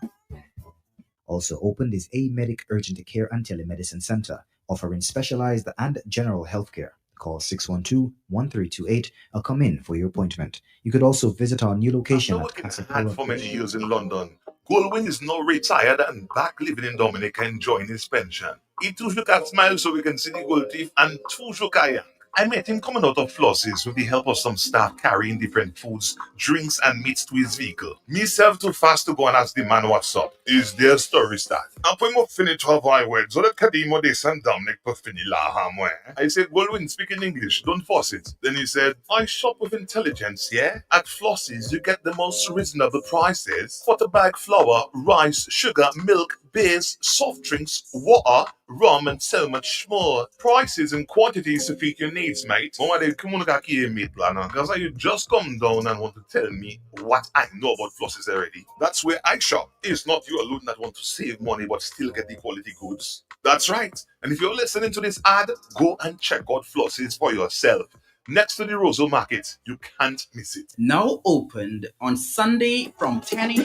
Also opened is A-Medic Urgent Care and Telemedicine Center, offering specialized and general healthcare. Call 612-1328 or come in for your appointment. You could also visit our new location at Casa Had for many years in London. Goldwyn is now retired and back living in Dominica enjoying his pension. He toujours got smile so we can see the gold teeth and toujours young. I met him coming out of Floss's with the help of some staff carrying different foods, drinks, and meats to his vehicle. Myself too fast to go and ask the man what's up. Is their story start? Après moi fini travail ouais, so that Kadimo descend Dominic pour finir la hamwe. I said, Goldwyn, speak in English, don't force it. Then he said, I shop with intelligence, yeah? At Floss's, you get the most reasonable prices for the bag flour, rice, sugar, milk, beers, soft drinks, water, rum, and so much more. Prices and quantities to fit your needs, mate. Because you just come down and want to tell me what I know about Floss's already. That's where I shop. It's not you alone that want to save money but still get the quality goods. That's right. And if you're listening to this ad, go and check out Floss's for yourself. next to the Rosal Market. You can't miss it. Now opened on Sunday from 10 a.m.